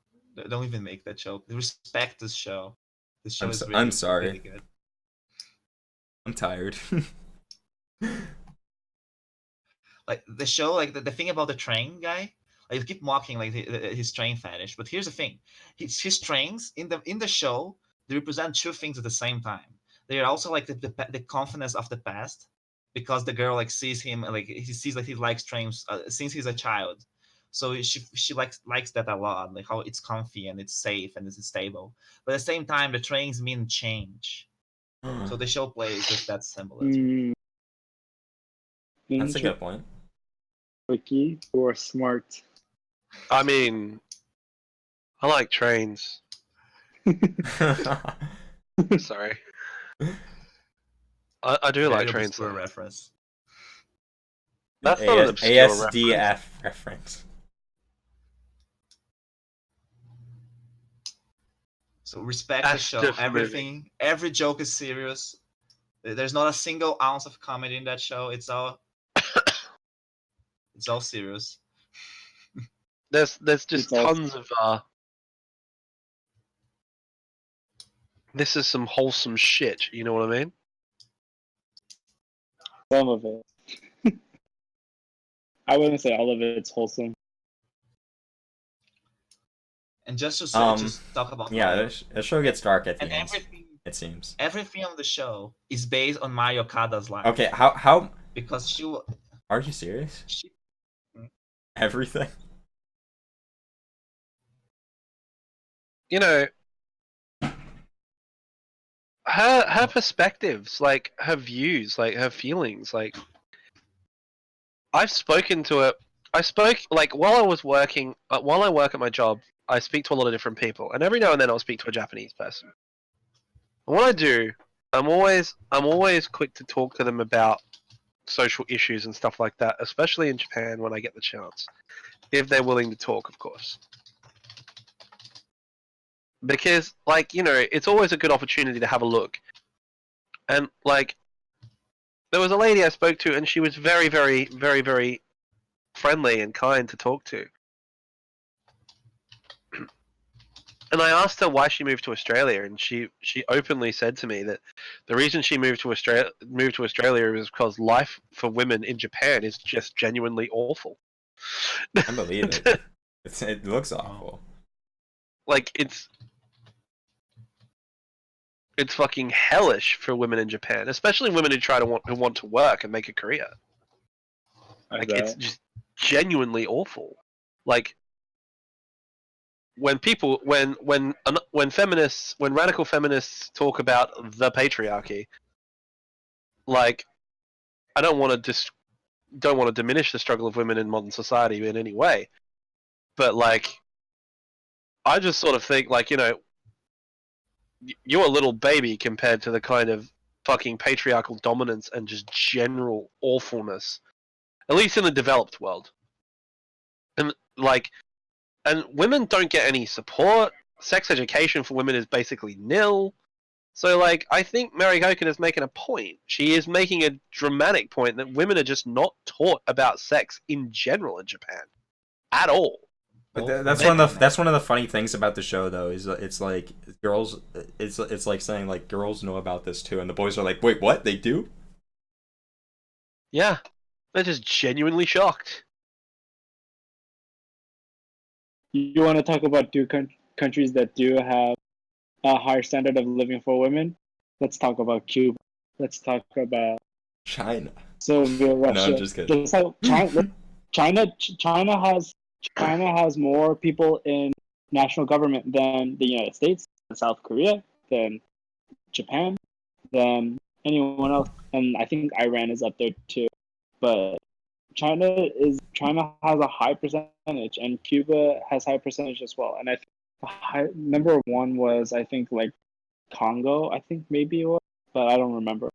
Don't even make that show. Respect this show. The show is I'm sorry. really good. I'm tired. Like the show, like the thing about the train guy, like you keep mocking like his train fetish, but here's the thing: his trains in the show, they represent two things at the same time. They are also like the confidence of the past, because the girl like sees him, like he sees like he likes trains since he's a child, so she likes that a lot, like how it's comfy and it's safe and it's stable. But at the same time, the trains mean change, so the show plays with that symbolism. That's a good point. Wiki, you are smart. I mean, I like trains. Sorry. I do like trains. Obscure reference. That's not an obscure ASDF reference. So respect the show. Everything, every joke is serious. There's not a single ounce of comedy in that show. It's all serious. There's just tons of this is some wholesome shit, you know what I mean? Some of it. I wouldn't say all of it's wholesome. And just to just talk about the show gets dark at the end. Everything, it seems. Everything on the show is based on Mari Okada's life. Okay, how? Because she. Are you serious? Everything. You know, her perspectives, like her views, like her feelings, like I've spoken to her. I spoke like while I was working, while I work at my job, I speak to a lot of different people, and every now and then I'll speak to a Japanese person. And what I do, I'm always quick to talk to them about social issues and stuff like that, especially in Japan when I get the chance, if they're willing to talk, of course. Because, like, you know, it's always a good opportunity to have a look. And, like, there was a lady I spoke to, and she was very, very, very, very friendly and kind to talk to. And I asked her why she moved to Australia, and she openly said to me that the reason she moved to Australia is because life for women in Japan is just genuinely awful. I believe it. It looks awful. Like it's fucking hellish for women in Japan, especially women who want to work and make a career. Like it's just genuinely awful. Like when radical feminists talk about the patriarchy, like I don't want to diminish the struggle of women in modern society in any way, but like I just sort of think like, you know, you're a little baby compared to the kind of fucking patriarchal dominance and just general awfulness, at least in the developed world. And like, and women don't get any support. Sex education for women is basically nil. So like, I think Mari Hoken is making a point. She is making a dramatic point that women are just not taught about sex in general in Japan at all. But that's one of the funny things about the show, though, is it's like girls. It's like saying like girls know about this too, and the boys are like, wait, what? They do? Yeah, they're just genuinely shocked. You want to talk about two countries that do have a higher standard of living for women? Let's talk about Cuba. Let's talk about China. Soviet Russia. No, I'm just kidding. Just like China has more people in national government than the United States, than South Korea, than Japan, than anyone else, and I think Iran is up there too. But China has a high percentage, and Cuba has high percentage as well. And I think number one was I think like Congo, I think maybe it was, but I don't remember.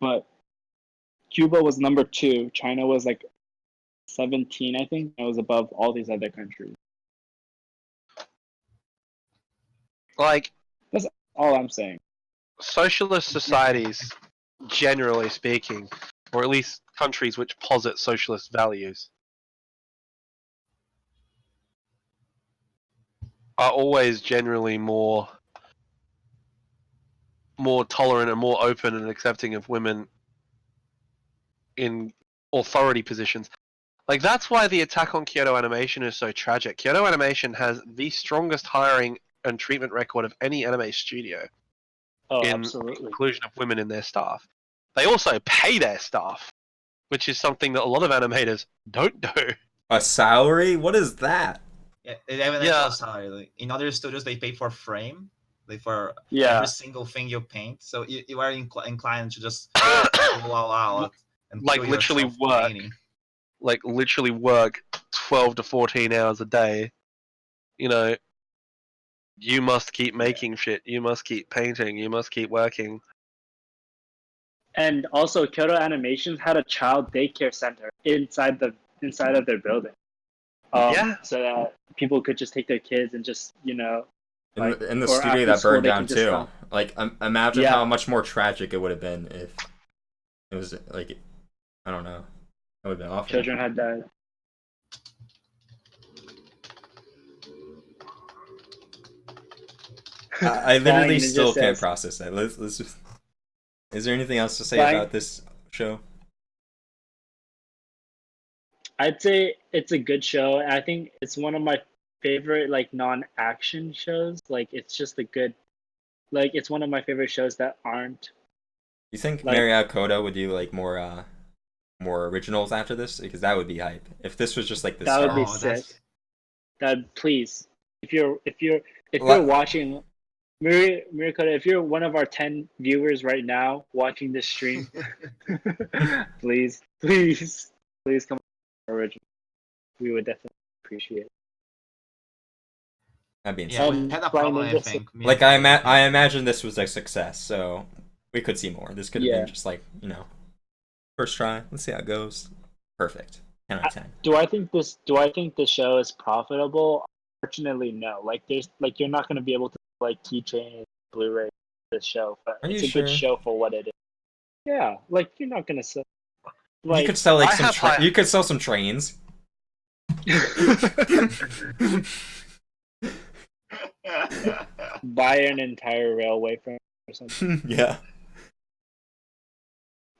But Cuba was number 2. China was like 17, I think. It was above all these other countries. Like, that's all I'm saying. Socialist societies, generally speaking, or at least countries which posit socialist values, are always generally more more tolerant and more open and accepting of women in authority positions. Like, that's why the attack on Kyoto Animation is so tragic. Kyoto Animation has the strongest hiring and treatment record of any anime studio in absolutely. inclusion of women in their staff. They also pay their staff, which is something that a lot of animators don't do. A salary? What is that? Yeah, they have an Yeah. actual salary. Like, in other studios, they pay for frame, like for Yeah. every single thing you paint. So you are inclined to just go all out and Like, kill literally yourself work. painting. Like, literally work 12 to 14 hours a day. You know, you must keep making shit. You must keep painting. You must keep working. And also, Kyoto Animations had a child daycare center inside of their building. Yeah. So that people could just take their kids and just, In like, the or studio after that school, burned they down can just too. come. Like, imagine Yeah. how much more tragic it would have been if it was like, I don't know, it would have been awful. Children had died. I literally Flying Ninja still can't says- process that. Let's just. Is there anything else to say Flying- about this show? I'd say it's a good show. I think it's one of my favorite like non-action shows. Like it's just a good, like it's one of my favorite shows that aren't. You think Like- Marriott Koda would do like more originals after this? Because that would be hype. If this was just like the That would start. be Oh, sick. That please, if you're Well, watching, Mirikoda, if you're one of our 10 viewers right now watching this stream, please come original. We would definitely appreciate it. That'd be insane. Yeah, Um, we had a Flying problem, I Ninja think. me Like and I imagine this was a success, so we could see more. This could have Yeah. been just like, first try. Let's see how it goes. Perfect. 10 out of 10. Do I think this show is profitable? Unfortunately, no. Like you're not going to be able to like keychain Blu-ray this show, but Are it's you a good sure? show for what it is. Yeah, like you're not going to sell. Like, You could sell like I have high- you could sell some trains. buy an entire railway from or something, Yeah.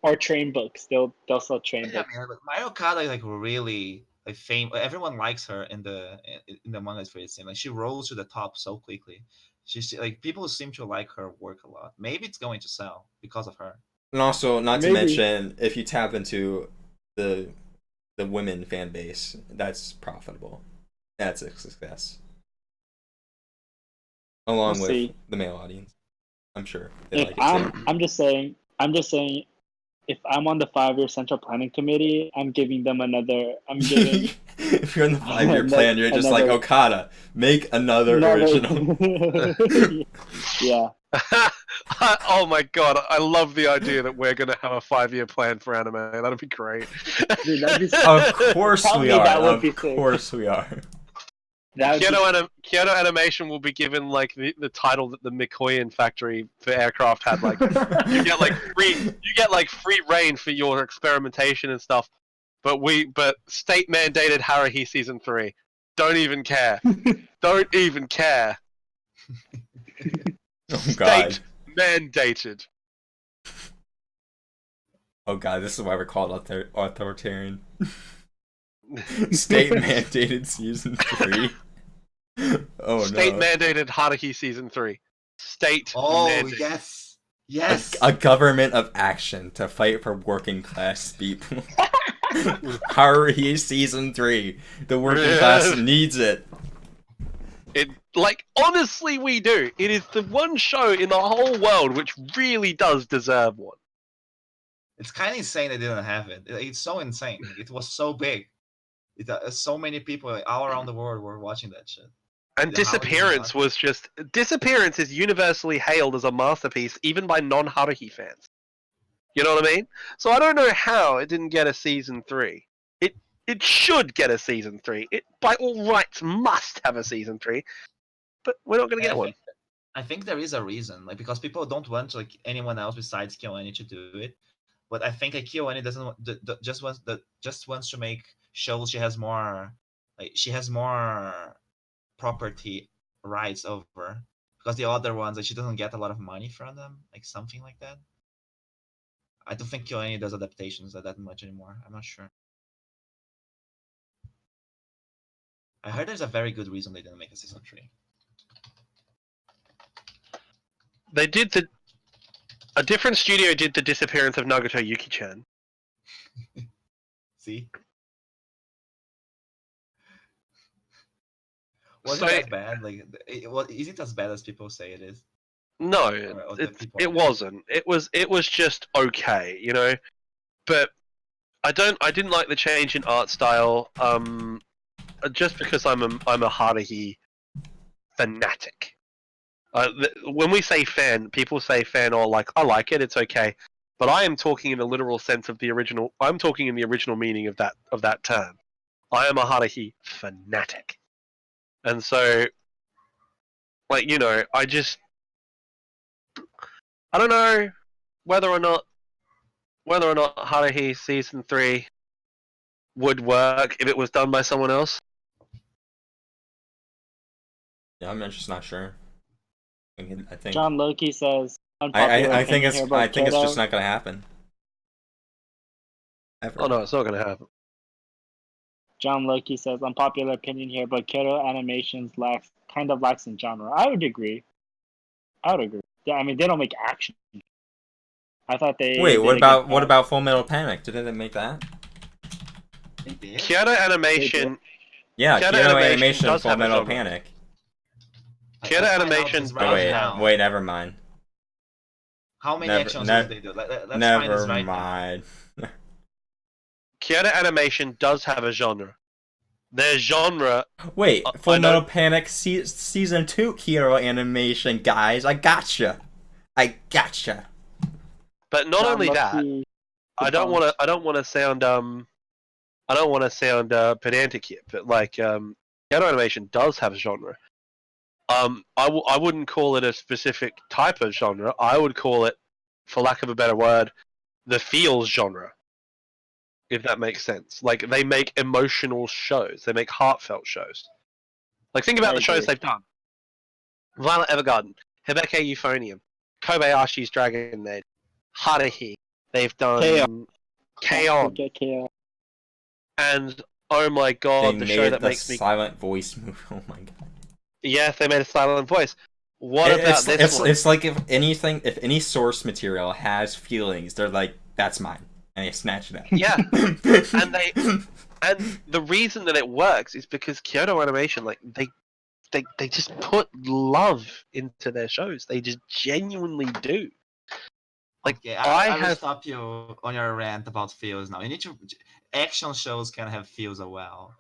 or train books. They'll sell train Yeah, books. man, but Mario Kart is like really like fame. Everyone likes her in the manga. It's pretty same. Like she rose to the top so quickly. She's like people seem to like her work a lot. Maybe it's going to sell because of her. And also, not to Maybe. mention, if you tap into the women fan base, that's profitable. That's a success. Along We'll with see. the male audience, I'm sure they If like it too. I'm just saying, if I'm on the 5-year central planning committee, I'm giving them another. I'm giving If you're in the 5-year Ano- plan, you're just like another- Okada, make another original. Yeah. Oh my god, I love the idea that we're gonna have a 5-year plan for anime. That'd be great. Dude, that'd be Of course Tell we me are. that would Of be sick. course we are. that would be, Kyoto Animation will be given like the title that the Mikoyan factory for aircraft had. Like you get like free reign for your experimentation and stuff. But state mandated Haruhi season 3. Don't even care. Don't even care. Oh god. State mandated. Oh god, this is why we're called authoritarian. State mandated season 3. Oh State no. mandated Haruhi season 3. State Oh mandated. yes, yes. A government of action to fight for working class people. Haruhi season 3. The working class needs it. It honestly we do. It is the one show in the whole world which really does deserve one. It's kind of insane they didn't have it. It's so insane. It was so big. So many people all around the world were watching that shit. And The Haruhi Disappearance is universally hailed as a masterpiece even by non-Haruhi fans. You know what I mean? So I don't know how it didn't get a season 3. It should get a season 3. It by all rights must have a season 3. But we're not going to get one. I think there is a reason, like because people don't want like anyone else besides KyoAni to do it. But I think like KyoAni doesn't just wants to make shows she has more property rights over, because the other ones, like, she doesn't get a lot of money from them, like something like that. I don't think KyoAni does adaptations that much anymore. I'm not sure. I heard there's a very good reason they didn't make a season 3. They did a different studio did the disappearance of Nagato Yuki-chan. See? Was So- it as bad? Like, is it as bad as people say it is? No, Or the people it on wasn't. It was just okay, you know. But I didn't like the change in art style. Just because I'm a Haruhi fanatic. When we say fan, people say fan or like I like it, it's okay. But I am talking in the literal sense of the original. I'm talking in the original meaning of that term. I am a Haruhi fanatic, and so, like, you know, I don't know whether or not Haruhi season 3 would work if it was done by someone else. Yeah, I'm just not sure. I think John Loki says unpopular I think opinion it's here, but it's just Kyoto- not gonna happen. Ever. Oh no, it's not gonna happen. John Loki says unpopular opinion here, but Kyoto Animations kind of lacks in genre. I would agree. Yeah, I mean they don't make action. I thought they Wait, did what a good about job. Full Metal Panic? Didn't they make that? They did? Kyoto Animation. Yeah, Kyoto Kyoto Animation Animation does Full have a Metal genre. Panic. Kyoto Let's find out Animation this Oh right wait, now. wait, never mind. How many Never- action ne- shows they do? Let's find Never this right now. mind. Kyoto Animation does have a genre. Their genre. Wait, I Full know- Metal Panic season 2 Kyoto Animation, guys. I gotcha. But not John only that, Loki I don't want to sound pedantic here, but like Kyoto Animation does have a genre. I wouldn't call it a specific type of genre. I would call it, for lack of a better word, the feels genre. If that makes sense. Like, they make emotional shows. They make heartfelt shows. Like, think about I the shows agree. they've done. Violet Evergarden, Hibeke Euphonium, Kobayashi's Dragon Maid, Haruhi. They've done K-On! Forget KO. And, oh my They god, the made show that the makes me... silent voice movie. Oh my god. Yes, they made a silent voice. What about this one? It's like if any source material has feelings, they're like, that's mine. And they snatch it up. Yeah. And the reason that it works is because Kyoto Animation, like, they just put love into their shows. They just genuinely do. Like, Okay, I I will have... stop you on your rant about feels now. You need to action shows can have feels as well.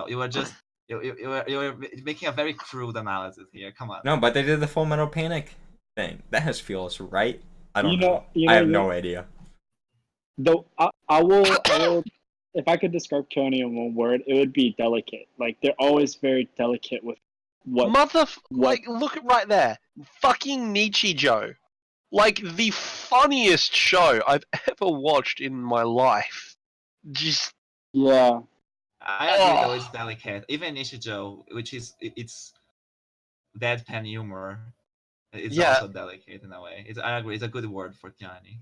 You were just you were making a very crude analysis here. Come on. No, but they did the Full Metal Panic thing. That has feels, right? I don't know. You I have know, no idea. Though I will, if I could describe KyoAni in one word, it would be delicate. Like they're always very delicate with what. Like, look at right there. Fucking Nichijou. Like, the funniest show I've ever watched in my life. Just... Yeah. I agree though, it's delicate. Even Nishijo, which is it's deadpan humor, it's also delicate in a way. I agree, it's a good word for KyoAni.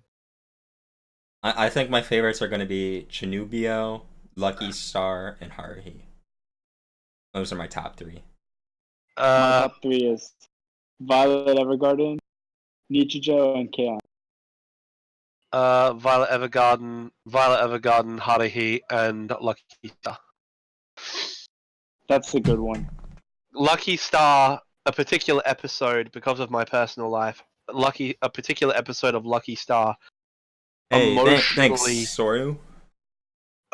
I think my favorites are going to be Chinubio, Lucky Star, and Haruhi. Those are my top 3. My top 3 is Violet Evergarden, Nichijou, and KyoAni. Violet Evergarden, Haruhi, and Lucky Star. That's a good one. Lucky Star, a particular episode, because of my personal life, a particular episode of Lucky Star Hey, thanks, emotionally Soru.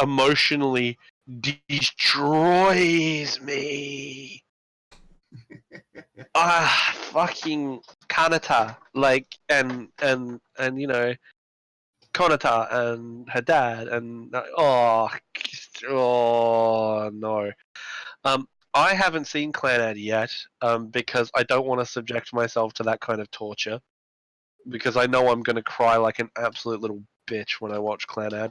emotionally destroys me. Fucking Kanata, like, and you know, Konata and her dad, and oh no. I haven't seen Clanad yet, because I don't want to subject myself to that kind of torture, because I know I'm going to cry like an absolute little bitch when I watch Clanad.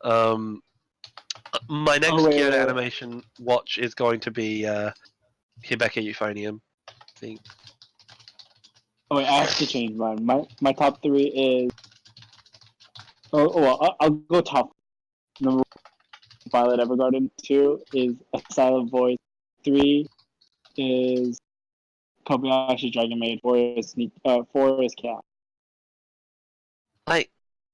My next Kyoto Animation watch is going to be Hibeke Euphonium, I think. Oh wait, I have to change mine. My top three is. I'll go top. Number one, Violet Evergarden. 2 is A Silent Voice. 3 is Kobayashi Dragon Maid. 4 is Cat. Like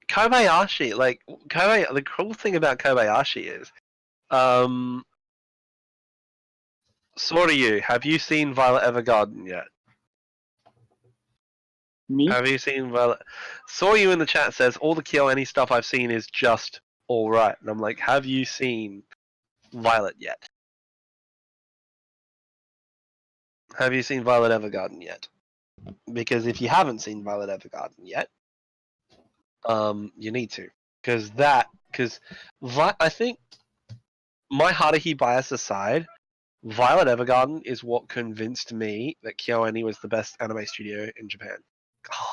Kobayashi, the cool thing about Kobayashi is, sort of you. Have you seen Violet Evergarden yet? Me? Have you seen Violet? Saw you in the chat says all the KyoAni stuff I've seen is just all right, and I'm like, have you seen Violet yet? Have you seen Violet Evergarden yet? Because if you haven't seen Violet Evergarden yet, you need to, because I think, my Haruhi bias aside, Violet Evergarden is what convinced me that KyoAni was the best anime studio in Japan.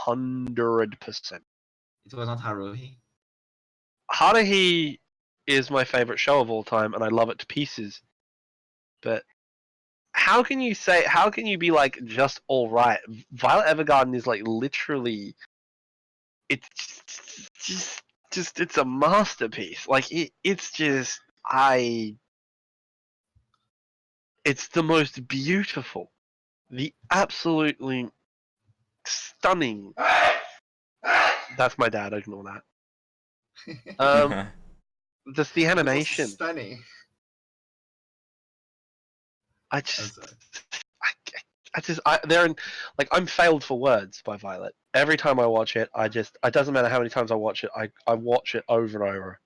100%. It was not Haruhi. Haruhi is my favorite show of all time, and I love it to pieces. But how can you be like just all right? Violet Evergarden is like literally, it's just it's a masterpiece. Like it's the most beautiful, the absolutely stunning. That's my dad. Ignore that. Just the animation. Stunning. I'm failed for words by Violet. Every time I watch it, it doesn't matter how many times I watch it, I watch it over and over.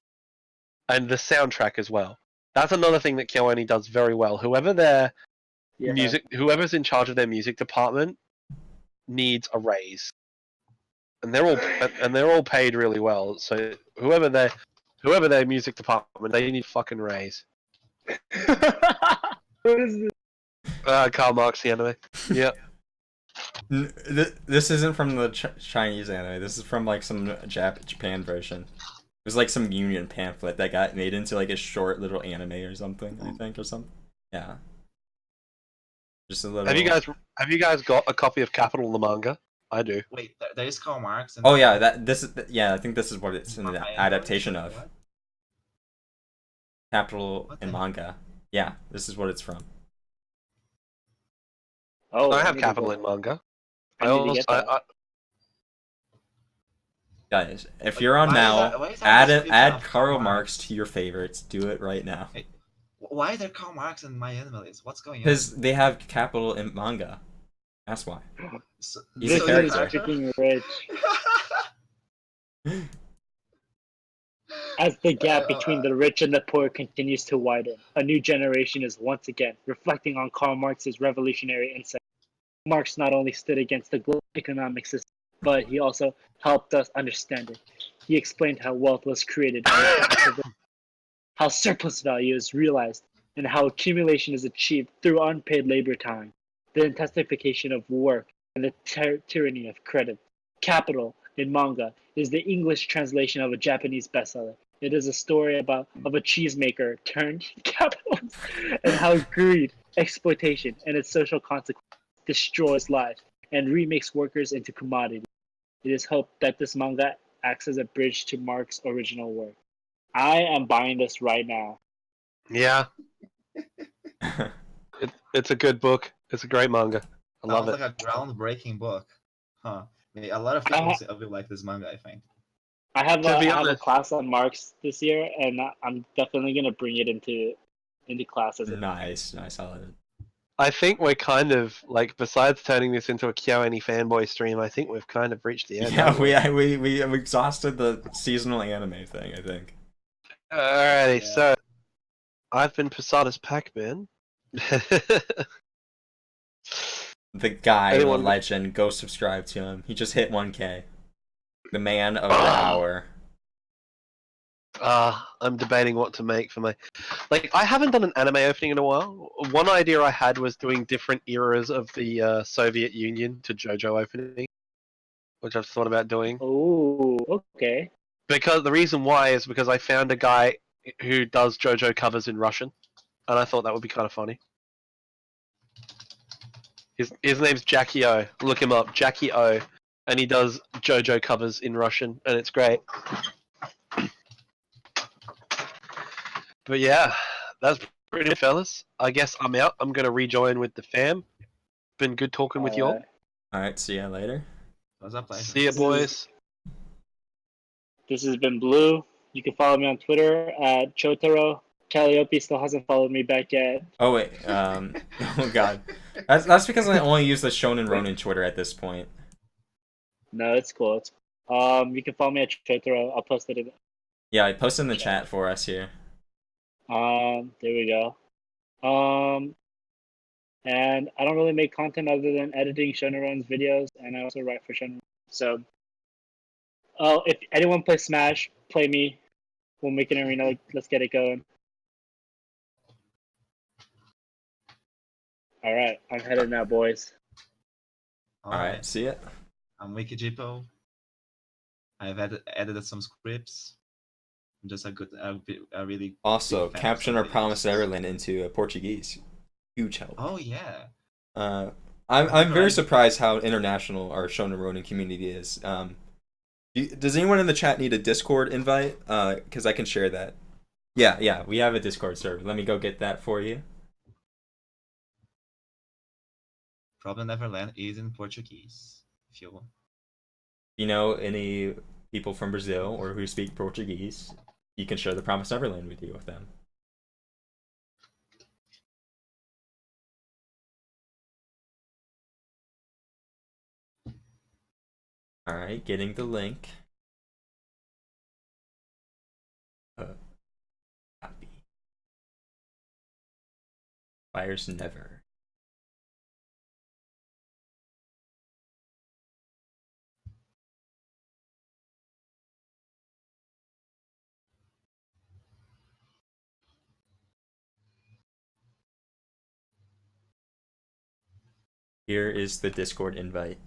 And the soundtrack as well. That's another thing that KyoAni does very well. Whoever's in charge of their music department needs a raise. And they're all paid really well. So whoever their music department, they need a fucking raise. What is this? Karl Marx, the anime. Yeah. This isn't from the Chinese anime. This is from like some Japan version. It was like some union pamphlet that got made into like a short little anime or something. I think or something. Yeah. Just a little. Have you guys got a copy of Capital the manga? I do. Wait, there is Karl Marx. Oh yeah, I think this is what it's an adaptation of. What? Capital in manga. Yeah, this is what it's from. Oh, I have Capital in manga. Guys, if you're on Why now, is that description add of Karl Karl Marx to your favorites. Do it right now. Hey, why is there Karl Marx in my anime list? What's going on? Because they have Capital in manga. That's why. He's this a character. is freaking rich. As the gap between the rich and the poor continues to widen, a new generation is once again reflecting on Karl Marx's revolutionary insight. Marx not only stood against the global economic system, but he also helped us understand it. He explained how wealth was created, how surplus value is realized, and how accumulation is achieved through unpaid labor time, the intensification of work, and the tyranny of credit. Capital, in manga, is the English translation of a Japanese bestseller. It is a story of a cheesemaker turned capitalist and how greed, exploitation, and its social consequences destroys lives and remakes workers into commodities. It is hoped that this manga acts as a bridge to Marx's original work. I am buying this right now. Yeah. It's a good book. It's a great manga. I love it. Sounds like a groundbreaking book. Huh. I mean, a lot of people will like this manga, I think. I have a class on Marx this year, and I'm definitely gonna bring it into class as Nice. I love it. I think we're kind of like, besides turning this into a KyoAni fanboy stream, I think we've kind of reached the end. Yeah, we exhausted the seasonal anime thing, I think. Alrighty, so I've been Posada's Pac-Man. The guy, the legend, go subscribe to him. He just hit 1K. The man of the hour. I'm debating what to make for my... Like, I haven't done an anime opening in a while. One idea I had was doing different eras of the Soviet Union to JoJo opening, which I've thought about doing. Oh, okay. Because the reason why is because I found a guy who does JoJo covers in Russian, and I thought that would be kind of funny. His name's Jackie O. Look him up, Jackie O, and he does JoJo covers in Russian, and it's great. But yeah, that's pretty it, fellas. I guess I'm out. I'm gonna rejoin with the fam. Been good talking with y'all. All right, see ya later. It was a pleasure. See ya, boys. This has been Blue. You can follow me on Twitter at Chotaro. Calliope still hasn't followed me back yet. Oh wait, oh god, that's because I only use the Shonen Ronin Twitter at this point. No, it's cool. You can follow me at Chotaro. I'll post it in. Yeah, I posted in the chat for us here. There we go. And I don't really make content other than editing Shonen Ronin's videos, and I also write for Shonen Ronin. So, if anyone plays Smash, play me. We'll make an arena. Let's get it going. All right, I'm headed now, boys. All right, see ya. I'm Wikijipo. I've edited some scripts. I'm just a really Also, big fan of caption our some Promised videos. Neverland into Portuguese. Huge help. Oh yeah. I'm very surprised how international our Shonen Ronin community is. Does anyone in the chat need a Discord invite? Because I can share that. Yeah, we have a Discord server. Let me go get that for you. Problem Neverland is in Portuguese. If you want. You know any people from Brazil or who speak Portuguese, you can share the Promised Neverland video with them. Alright, getting the link. Copy. Fires never. Here is the Discord invite.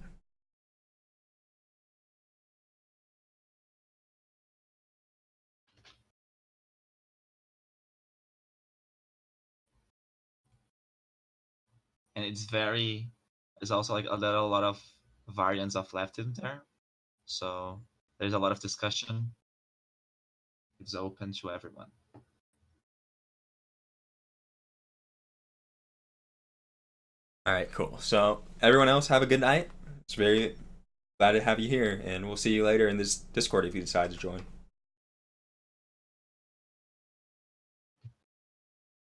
And there's also like a lot of variants of left in there. So there's a lot of discussion. It's open to everyone. Alright, cool. So, everyone else, have a good night. It's very glad to have you here, and we'll see you later in this Discord if you decide to join.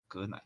Good night.